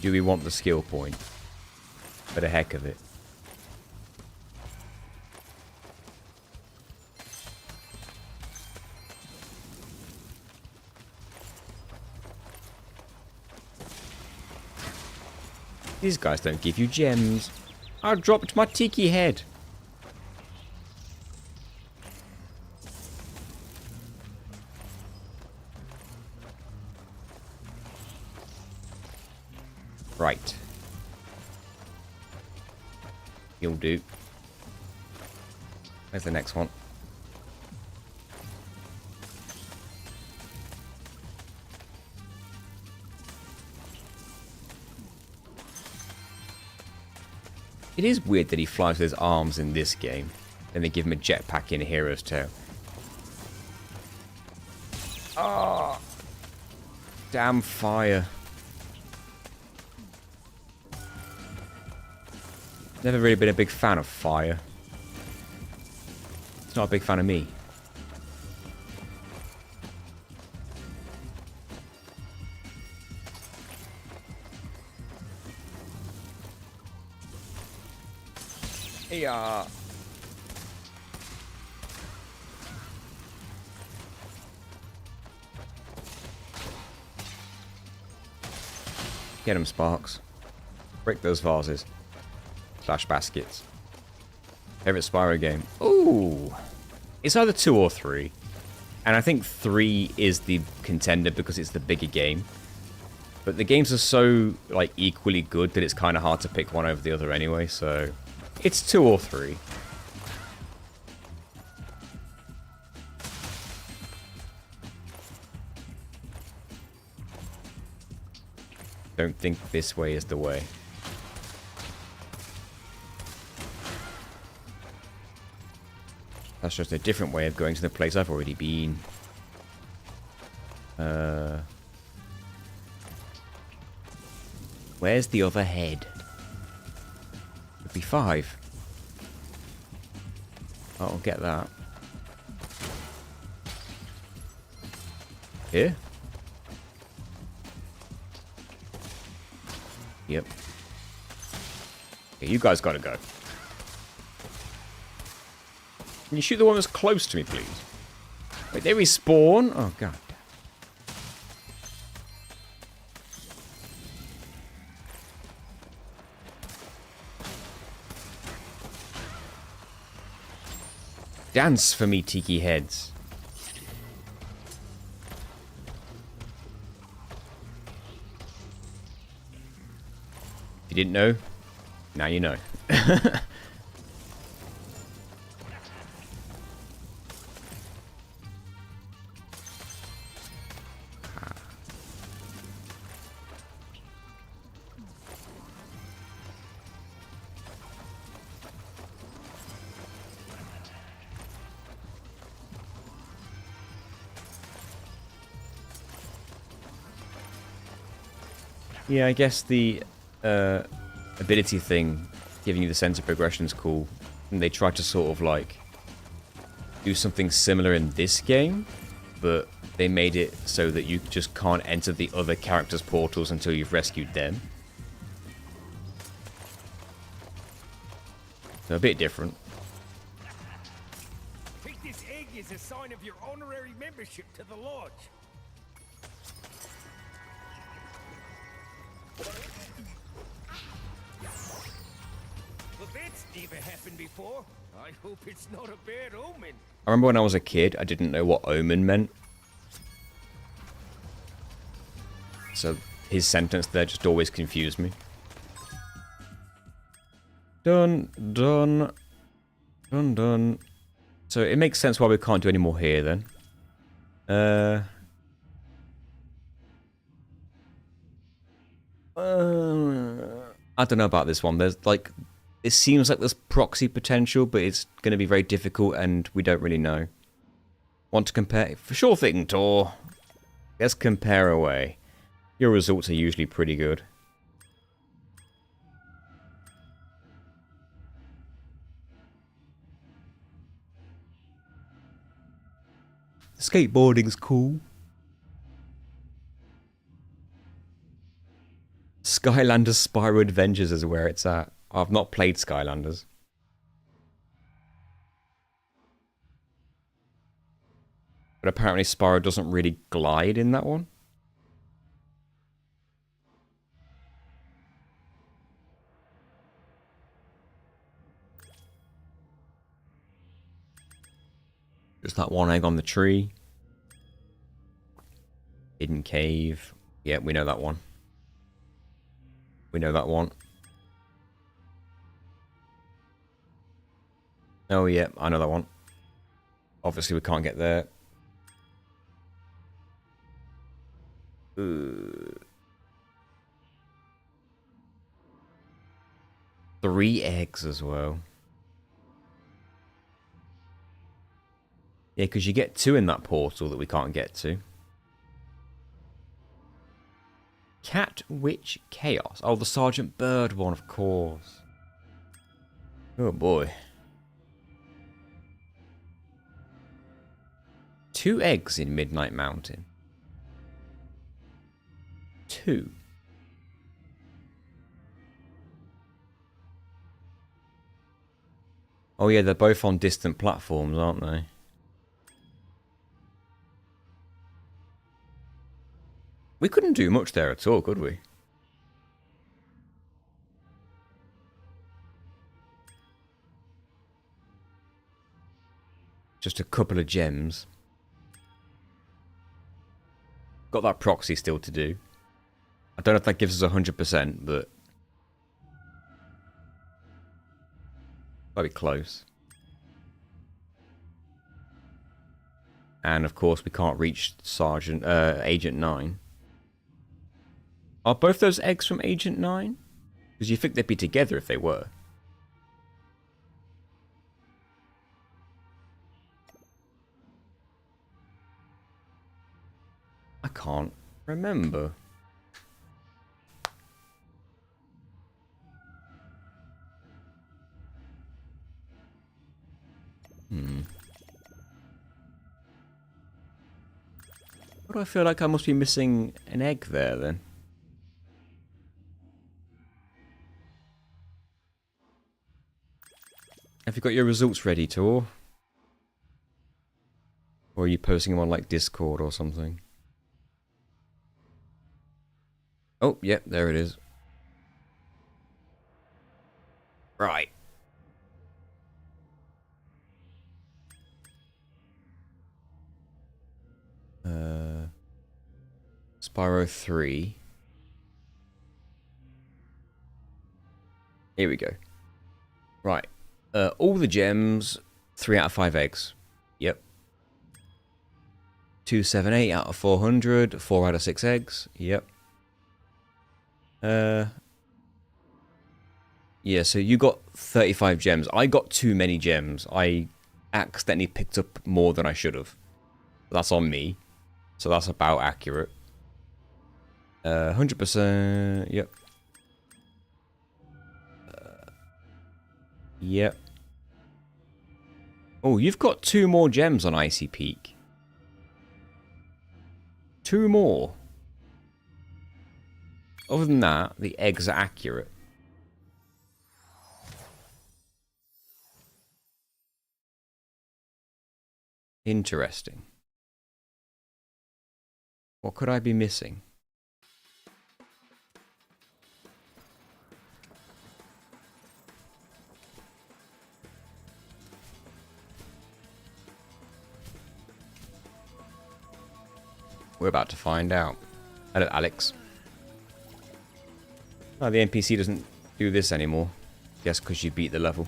Do we want the skill point? For the heck of it. These guys don't give you gems. I dropped my tiki head. Right. You'll do. Where's the next one? It is weird that he flies with his arms in this game. Then they give him a jetpack in Hero's Tale. Oh, damn fire. Never really been a big fan of fire. It's not a big fan of me. Yeah. Get him, Sparks. Break those vases. Slash baskets. Favorite Spyro game? Ooh. It's either 2 or 3. And I think 3 is the contender because it's the bigger game. But the games are so, like, equally good that it's kind of hard to pick one over the other anyway, so... It's 2 or 3. Don't think this way is the way. That's just a different way of going to the place I've already been. Where's the other head? Could be 5. I'll get that. Here? Yep. Okay, you guys gotta go. Can you shoot the one that's close to me, please? Wait, they respawn? Oh, god. Dance for me, tiki heads. If you didn't know, now you know. Yeah, I guess the ability thing, giving you the sense of progression, is cool. And they tried to sort of like do something similar in this game, but they made it so that you just can't enter the other characters' portals until you've rescued them. So a bit different. Take this egg as a sign of your honorary membership to the lodge. Well, that's never happened before. I hope it's not a bad omen. I remember when I was a kid, I didn't know what omen meant. So his sentence there just always confused me. Done, done, done, done. So it makes sense why we can't do any more here then. I don't know about this one. There's like, it seems like there's proxy potential, but it's going to be very difficult and we don't really know. Want to compare? For sure thing, Tor. Let's compare away. Your results are usually pretty good. Skateboarding's cool. Skylanders Spyro Adventures is where it's at. I've not played Skylanders. But apparently Spyro doesn't really glide in that one. Just that one egg on the tree. Hidden cave. Yeah, we know that one. We know that one. Oh yeah, I know that one. Obviously we can't get there. 3 eggs as well. Yeah, because you get 2 in that portal that we can't get to. Cat Witch Chaos. Oh, the Sergeant Bird one, of course. Oh boy. 2 eggs in Midnight Mountain. 2. Oh yeah, they're both on distant platforms, aren't they? We couldn't do much there at all, could we? Just a couple of gems. Got that proxy still to do. I don't know if that gives us 100%, but... might be close. And of course we can't reach Agent 9. Are both those eggs from Agent 9? Because you think they'd be together if they were. I can't remember. Why do I feel like I must be missing an egg there then? Have you got your results ready, Tor? Or are you posting them on like Discord or something? Oh, yep, there it is. Right. Spyro 3. Here we go. Right. All the gems, 3 out of 5 eggs. Yep. 278 out of 400, 4 out of 6 eggs. Yep. Yeah, so you got 35 gems. I got too many gems. I accidentally picked up more than I should have. That's on me. So that's about accurate. 100%. Yep. Yep. Oh, you've got 2 more gems on Icy Peak. 2 more. Other than that, the eggs are accurate. Interesting. What could I be missing? We're about to find out. Hello, Alex. Oh, the NPC doesn't do this anymore. Guess because you beat the level.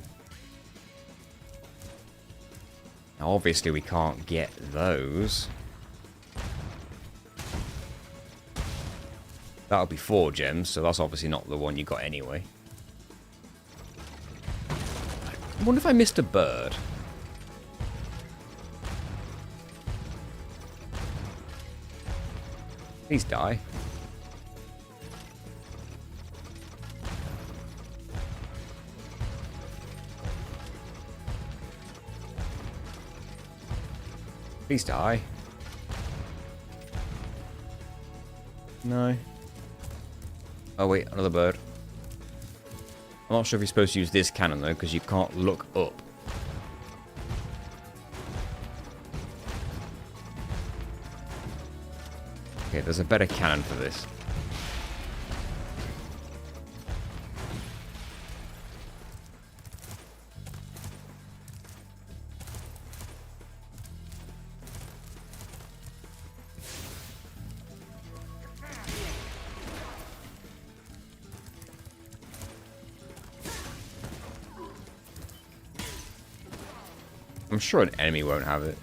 Now, obviously, we can't get those. That'll be 4 gems, so that's obviously not the one you got anyway. I wonder if I missed a bird. Please die. Please die. No. Oh wait, another bird. I'm not sure if you're supposed to use this cannon though, because you can't look up. Okay, there's a better cannon for this. I'm sure an enemy won't have it.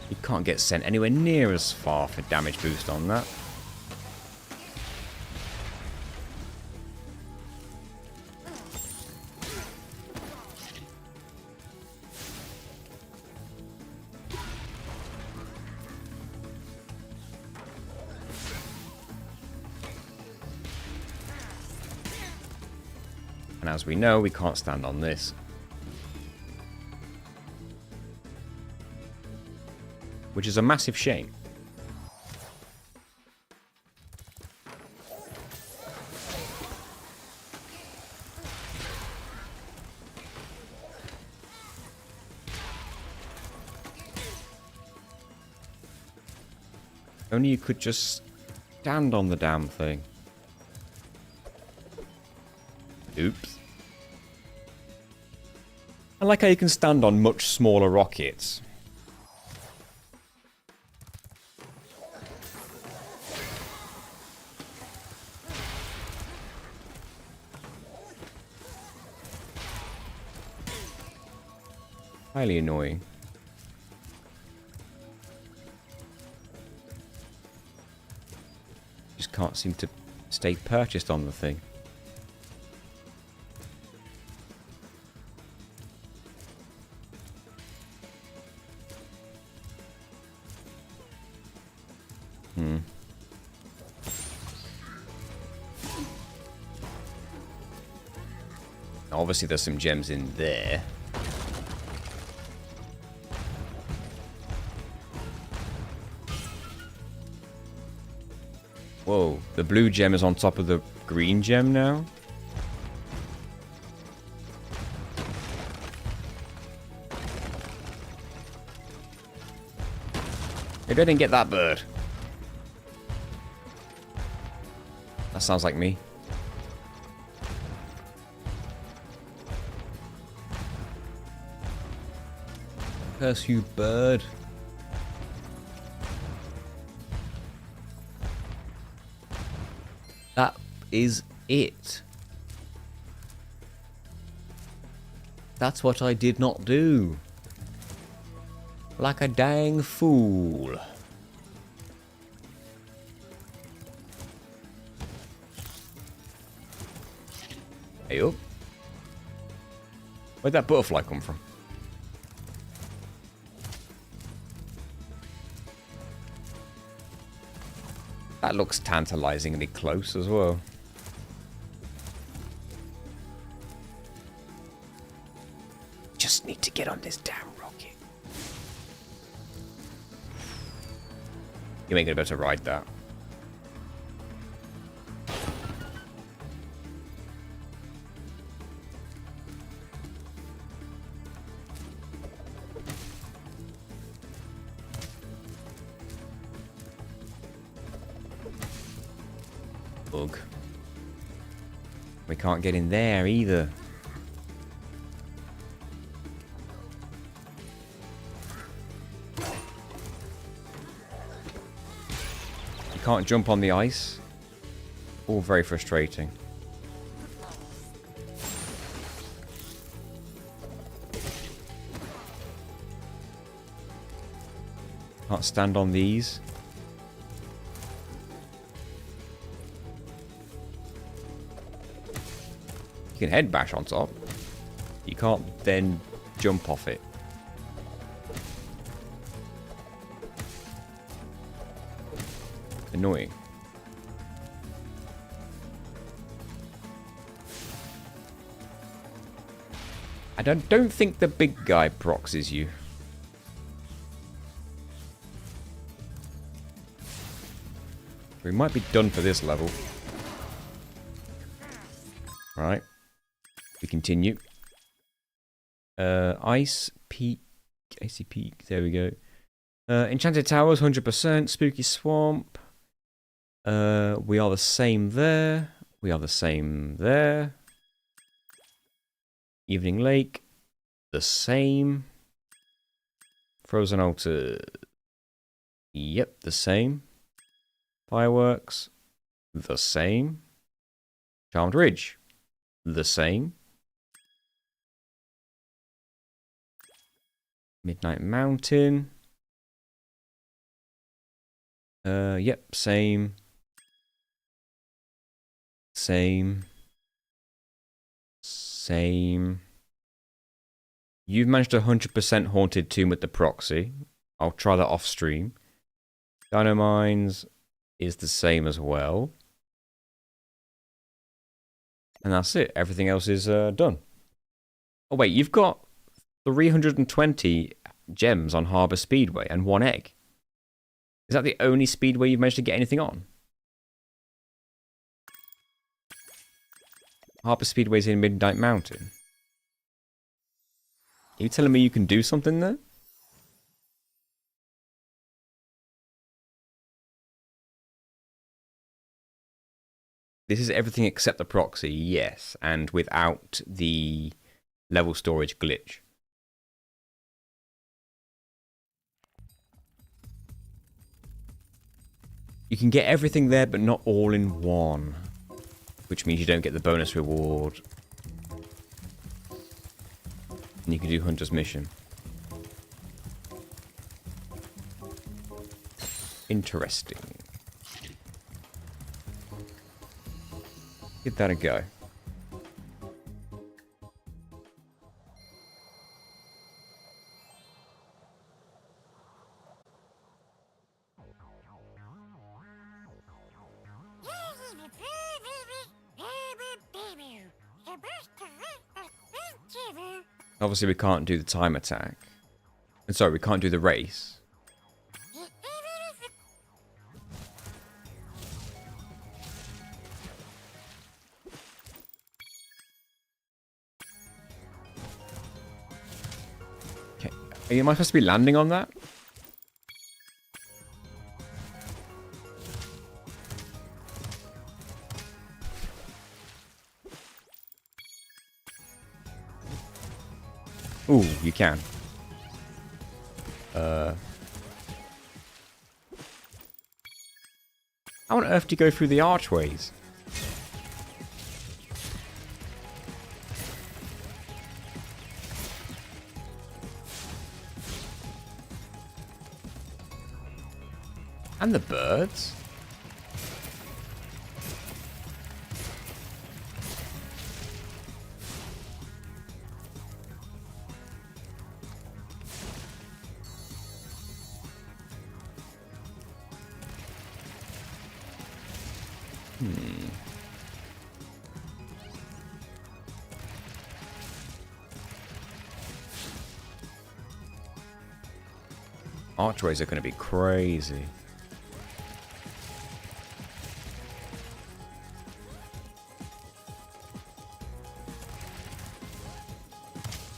You can't get sent anywhere near as far for damage boost on that. And as we know, we can't stand on this. Which is a massive shame. Only you could just stand on the damn thing. Oops. I like how you can stand on much smaller rockets. Highly annoying. Just can't seem to stay purchased on the thing. Obviously there's some gems in there. Whoa, the blue gem is on top of the green gem now? Maybe I didn't get that bird. That sounds like me. Curse you, bird. That is it. That's what I did not do. Like a dang fool. Hey up. Where'd that butterfly come from? That looks tantalizingly close as well. Just need to get on this damn rocket. You ain't gonna be able to ride that. Bug. We can't get in there either. You can't jump on the ice. All very frustrating. Can't stand on these. You can head bash on top. You can't then jump off it. Annoying. I don't think the big guy proxies you. We might be done for this level. Right. We continue. Ice Peak. Icy Peak. There we go. Enchanted Towers, 100%. Spooky Swamp. We are the same there. We are the same there. Evening Lake. The same. Frozen Altar. Yep, the same. Fireworks. The same. Charmed Ridge. The same. Midnight Mountain. Yep, same. Same. Same. You've managed a 100% Haunted Tomb with the proxy. I'll try that off stream. Dino Mines is the same as well. And that's it. Everything else is done. Oh wait, you've got 320 gems on Harbour Speedway and 1 egg. Is that the only speedway you've managed to get anything on? Harbour Speedway's in Midnight Mountain. Are you telling me you can do something there? This is everything except the proxy, yes, and without the level storage glitch. You can get everything there, but not all in one. Which means you don't get the bonus reward. And you can do Hunter's Mission. Interesting. Give that a go. Obviously, we can't do the time attack. And sorry, we can't do the race. Okay. Am I supposed to be landing on that? Ooh, you can. How on earth do you go through the archways? And the birds? Archways are going to be crazy.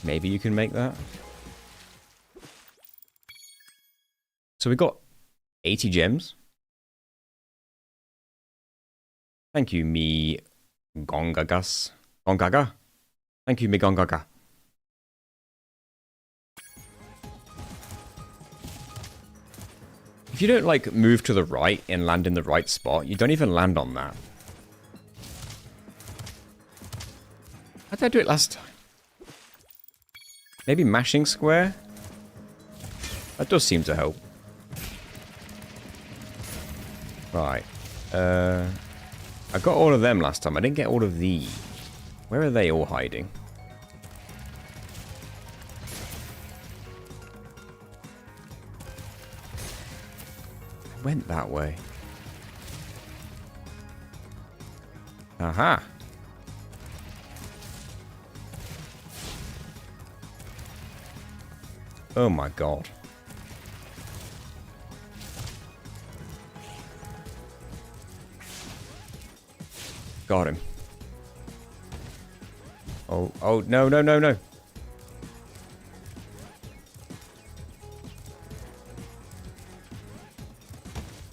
Maybe you can make that. So we got 80 gems. Thank you, me Gongagas. Gongaga? Thank you, me Gongaga. If you don't, like, move to the right and land in the right spot, you don't even land on that. How did I do it last time? Maybe mashing square? That does seem to help. Right. I got all of them last time. I didn't get all of these. Where are they all hiding? I went that way. Aha. Oh my god. Got him. Oh, no, no, no, no.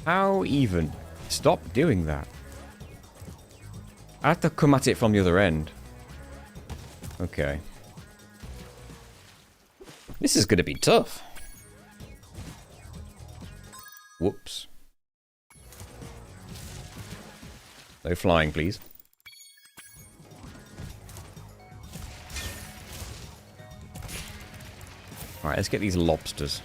How even? Stop doing that. I have to come at it from the other end. Okay. This is going to be tough. Whoops. No flying, please. Alright, let's get these lobsters.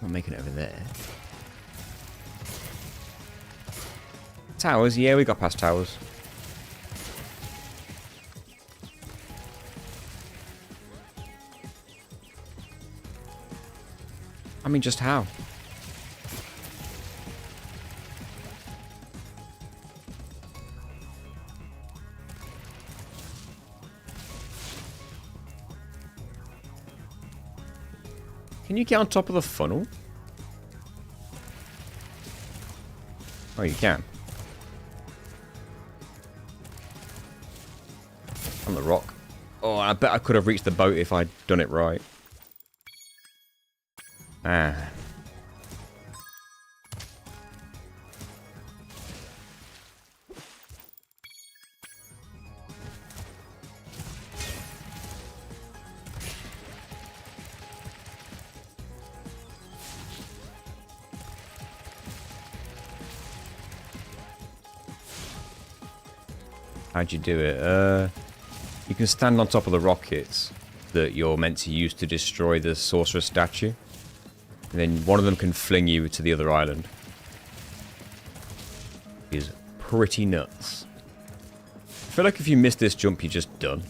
I'm making it over there. Towers? Yeah, we got past towers. I mean, just how? Can you get on top of the funnel? Oh, you can. On the rock. Oh, I bet I could have reached the boat if I'd done it right. Ah. How'd you do it? You can stand on top of the rockets that you're meant to use to destroy the sorcerer statue. And then one of them can fling you to the other island. Is pretty nuts. I feel like if you miss this jump, you're just done.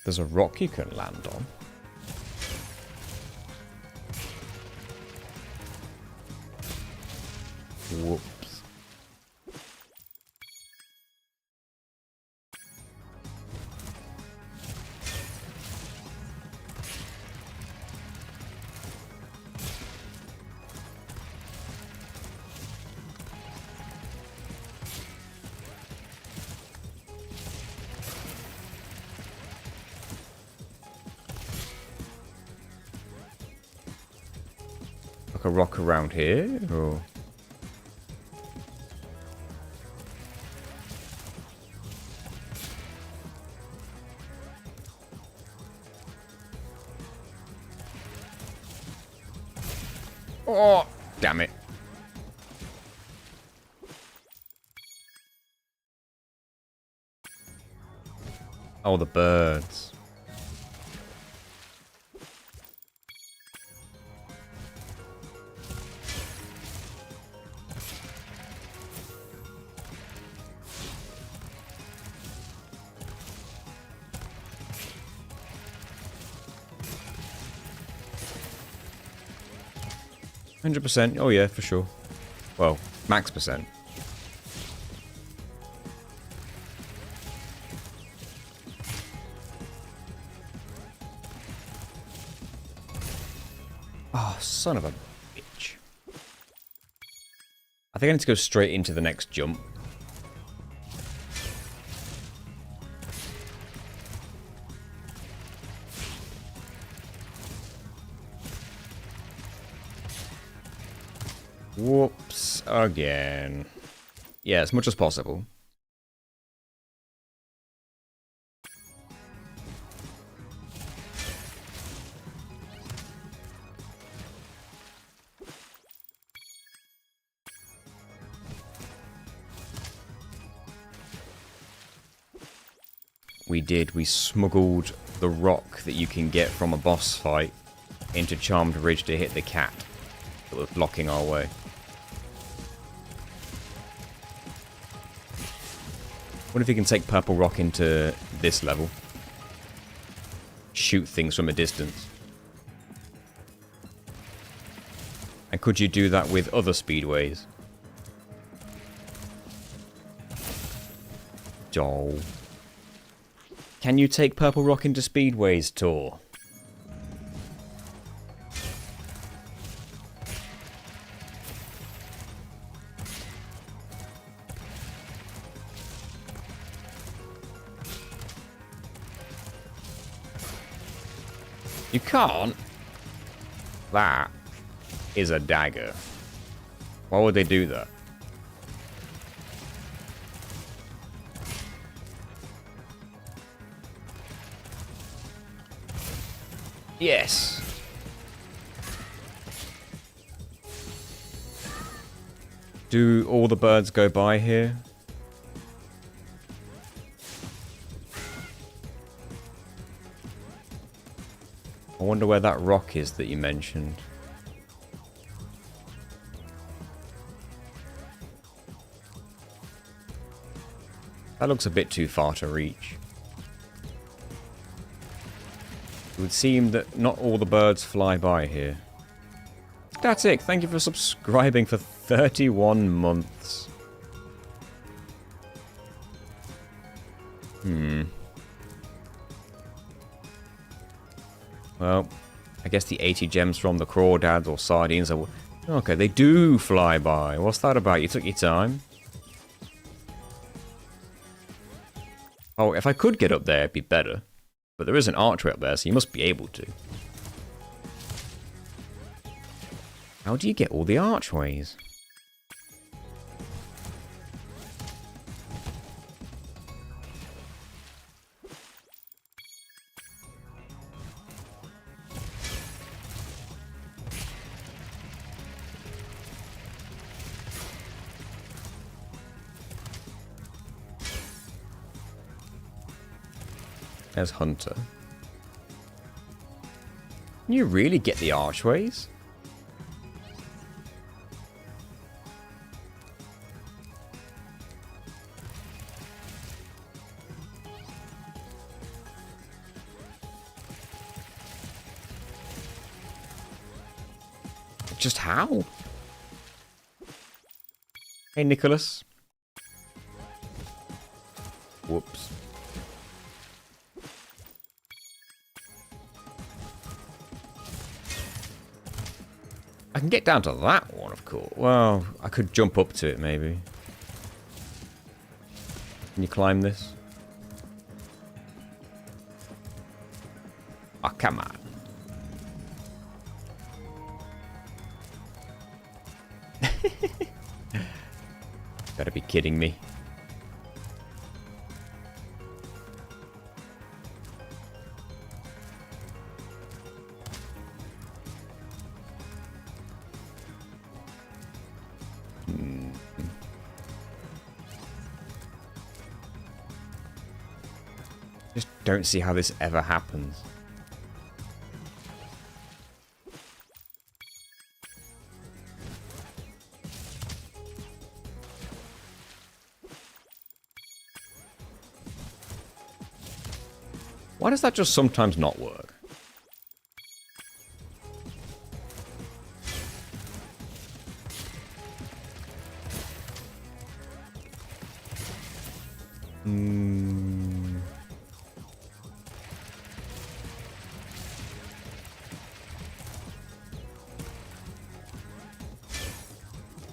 There's a rock you can land on. Whoops. Like a rock around here, or... Oh, damn it. Oh, the birds. %. Oh yeah, for sure. Well, max %. Oh, son of a bitch. I think I need to go straight into the next jump. Whoops, again. Yeah, as much as possible. We did. We smuggled the rock that you can get from a boss fight into Charmed Ridge to hit the cat that was blocking our way. What if you can take Purple Rock into this level? Shoot things from a distance. And could you do that with other speedways? Doll. Can you take Purple Rock into speedways, Tor? You can't? That is a dagger. Why would they do that? Yes. Do all the birds go by here? I wonder where that rock is that you mentioned. That looks a bit too far to reach. It would seem that not all the birds fly by here. Static, thank you for subscribing for 31 months. Well, I guess the 80 gems from the crawdads or sardines are... Okay, they do fly by. What's that about? You took your time? Oh, if I could get up there, it'd be better. But there is an archway up there, so you must be able to. How do you get all the archways? There's Hunter. Can you really get the archways? Just how? Hey, Nicholas. Whoops. I can get down to that one, of course. Well, I could jump up to it, maybe. Can you climb this? Oh, come on. Gotta be kidding me. Just don't see how this ever happens. Why does that just sometimes not work?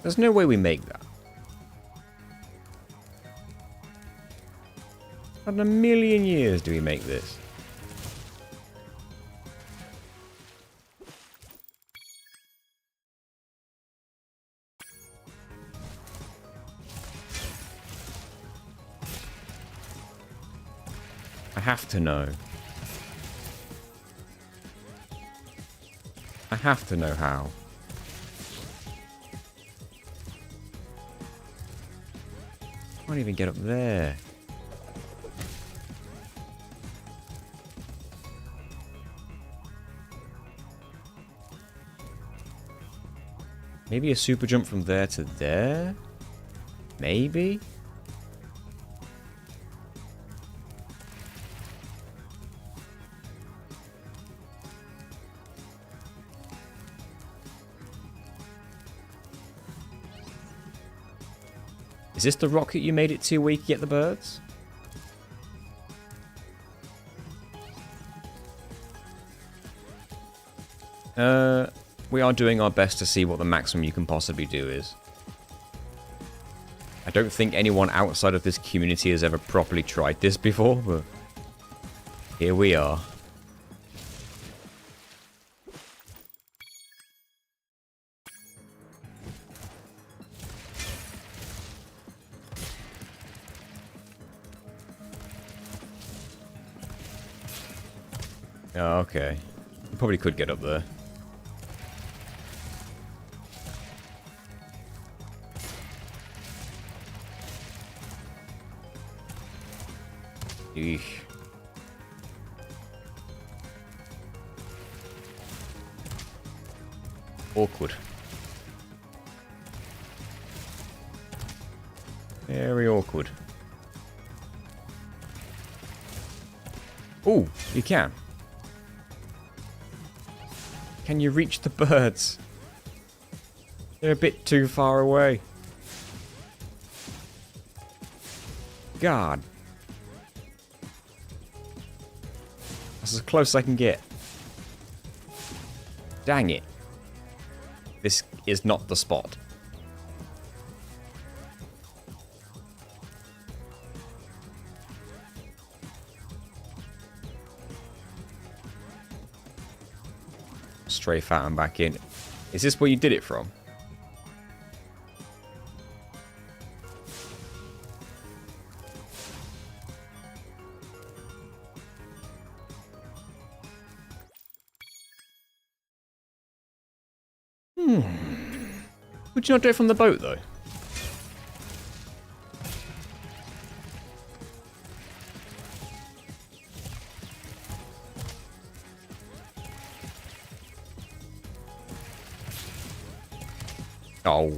There's no way we make that. Not in a million years do we make this. I have to know. I have to know how. Can't even get up there. Maybe a super jump from there to there? Maybe? Is this the rocket you made it to where you can get the birds? We are doing our best to see what the maximum you can possibly do is. I don't think anyone outside of this community has ever properly tried this before, but here we are. Oh, okay. You probably could get up there. Eesh. Awkward. Very awkward. Ooh, you can. Can you reach the birds? They're a bit too far away. God. That's as close as I can get. Dang it. This is not the spot. Strafe out and back in. Is this where you did it from? Would you not do it from the boat, though? Oh.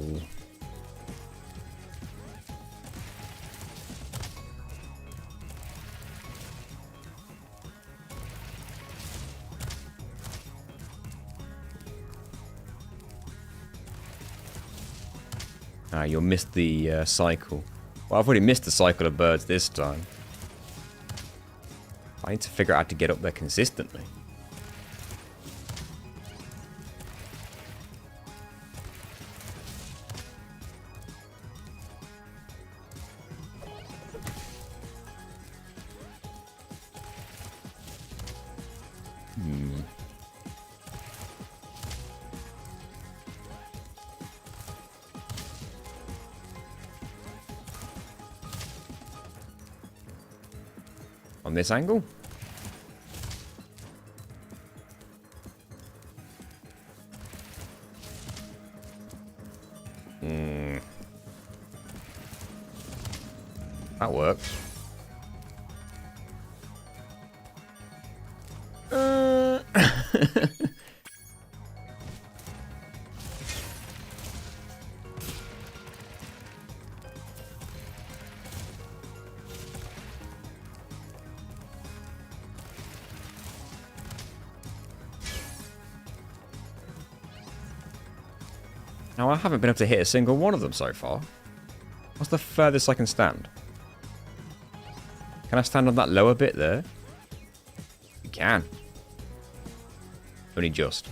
Ah, you'll miss the cycle. Well, I've already missed the cycle of birds this time. I need to figure out how to get up there consistently. On this angle? That works. Now, I haven't been able to hit a single one of them so far. What's the furthest I can stand? Can I stand on that lower bit there? You can. Only just.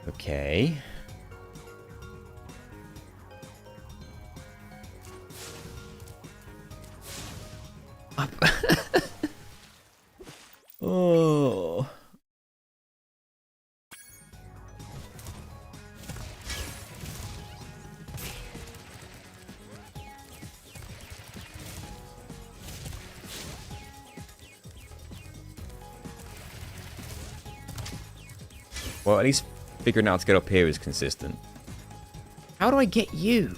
Okay. Up. Oh. Well, at least figuring out how to get up here is consistent. How do I get you?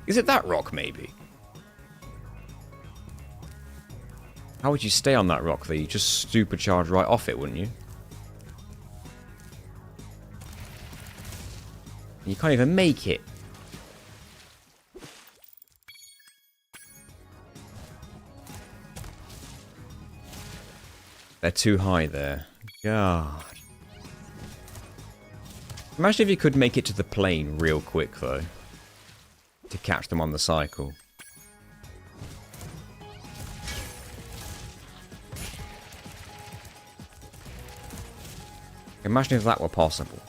Is it that rock, maybe? How would you stay on that rock, though? You just supercharge right off it, wouldn't you? You can't even make it. They're too high there. God. Imagine if you could make it to the plane real quick, though. To catch them on the cycle. Imagine if that were possible.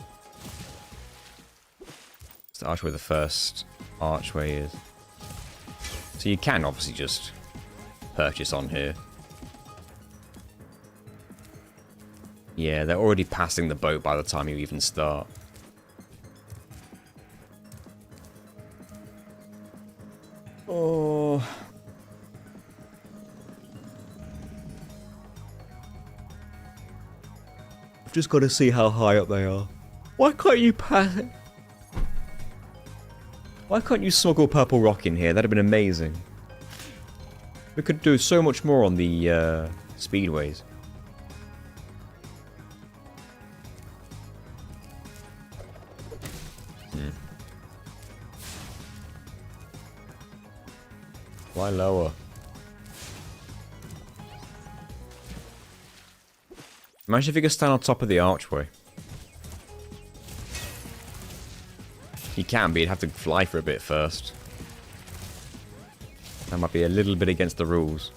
It's the archway the first archway is. So you can obviously just purchase on here. Yeah, they're already passing the boat by the time you even start. Oh. I've just got to see how high up they are. Why can't you pass it? Why can't you smuggle purple rock in here? That'd have been amazing. We could do so much more on the speedways. Why lower? Imagine if you could stand on top of the archway. You can, but you'd have to fly for a bit first. That might be a little bit against the rules.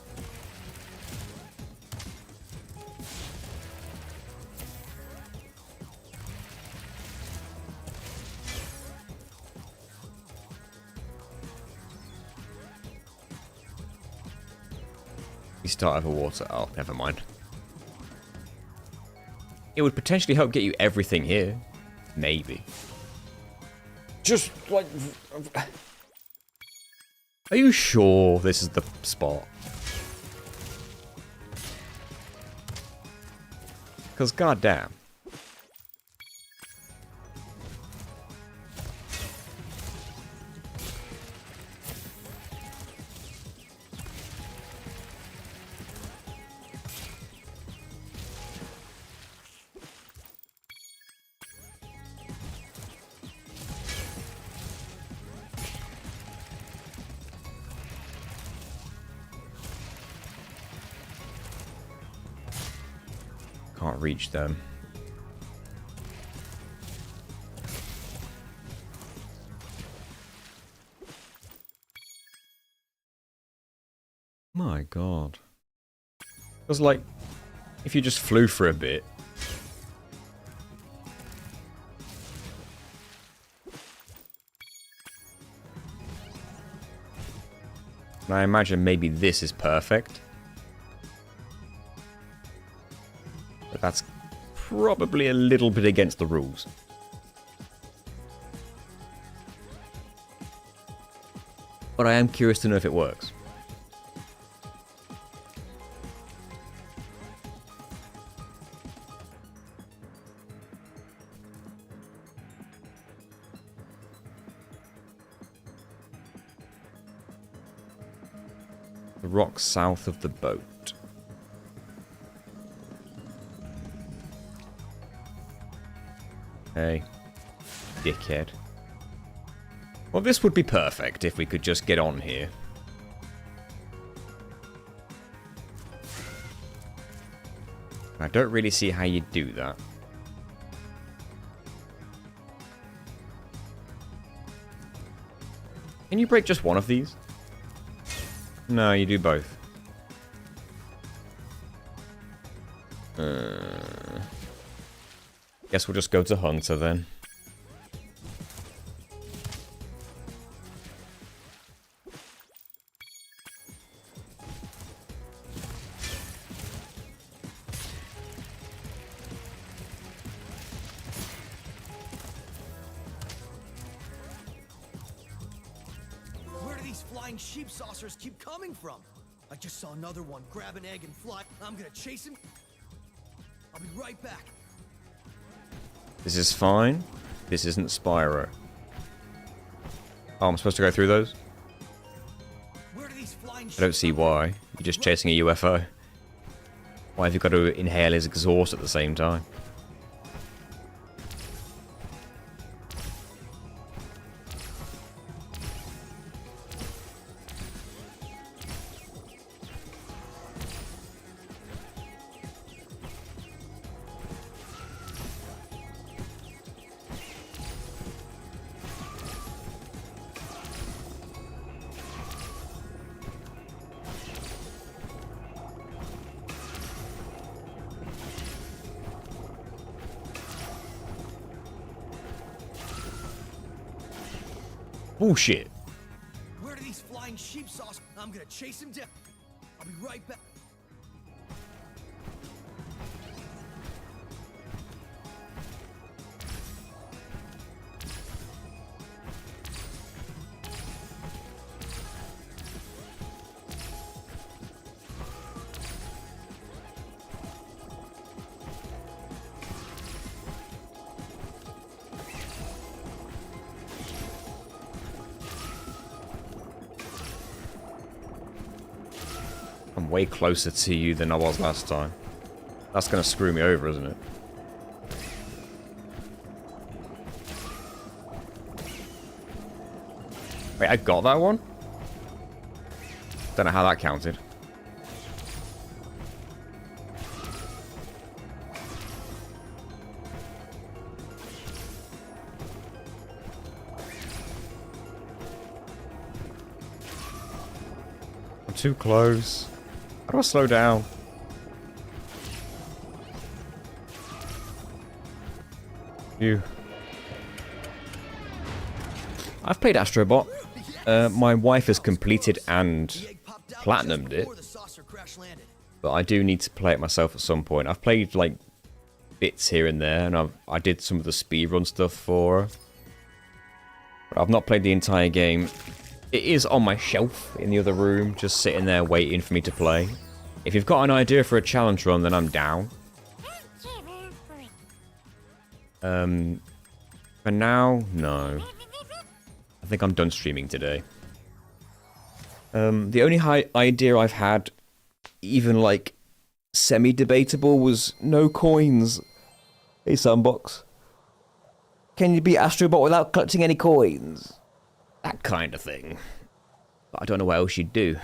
You start over water. Oh, never mind. It would potentially help get you everything here. Maybe. Just like... Are you sure this is the spot? Because goddamn. Can't reach them. My god. It was like if you just flew for a bit. And I imagine maybe this is perfect. But that's probably a little bit against the rules. But I am curious to know if it works. The rock south of the boat. Hey, dickhead. Well, this would be perfect if we could just get on here. I don't really see how you do that. Can you break just one of these? No, you do both. Guess we'll just go to Hunter then. Where do these flying sheep saucers keep coming from? I just saw another one grab an egg and fly. I'm gonna chase him. I'll be right back. This is fine. This isn't Spyro. Oh, I'm supposed to go through those? Where do these flying I don't see why. You're just chasing a UFO. Why have you got to inhale his exhaust at the same time? Bullshit. Where do these flying sheep saws? I'm gonna chase him down. I'll be right back. I'm way closer to you than I was last time. That's gonna screw me over, isn't it? Wait, I got that one? Don't know how that counted. I'm too close. How do I slow down? You. I've played Astrobot. My wife has completed and platinumed it. But I do need to play it myself at some point. I've played like bits here and there, and I did some of the speedrun stuff for her. But I've not played the entire game. It is on my shelf in the other room, just sitting there waiting for me to play. If you've got an idea for a challenge run, then I'm down. For now, no. I think I'm done streaming today. The only idea I've had, even like semi-debatable, was no coins. Hey, Sandbox. Can you beat Astrobot without collecting any coins? That kind of thing. But I don't know what else you'd do.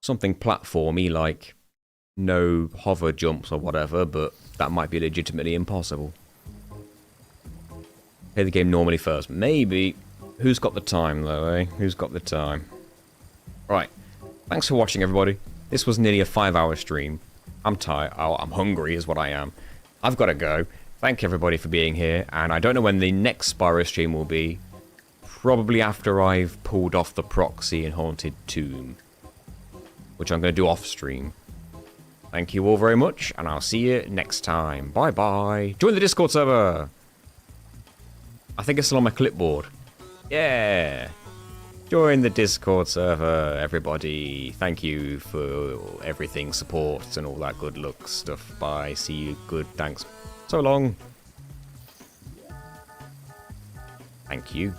Something platformy like no hover jumps or whatever, but that might be legitimately impossible. Play the game normally first. Maybe. Who's got the time though, eh? Who's got the time? Right. Thanks for watching, everybody. This was nearly a 5-hour stream. I'm tired. Oh, I'm hungry is what I am. I've got to go. Thank everybody for being here, and I don't know when the next Spyro stream will be. Probably after I've pulled off the proxy in Haunted Tomb, which I'm going to do off stream. Thank you all very much, and I'll see you next time. Bye-bye. Join the Discord server. I think it's still on my clipboard. Yeah. Join the Discord server, everybody. Thank you for everything, support, and all that good luck stuff. Bye. See you. Good. Thanks. So long. Thank you.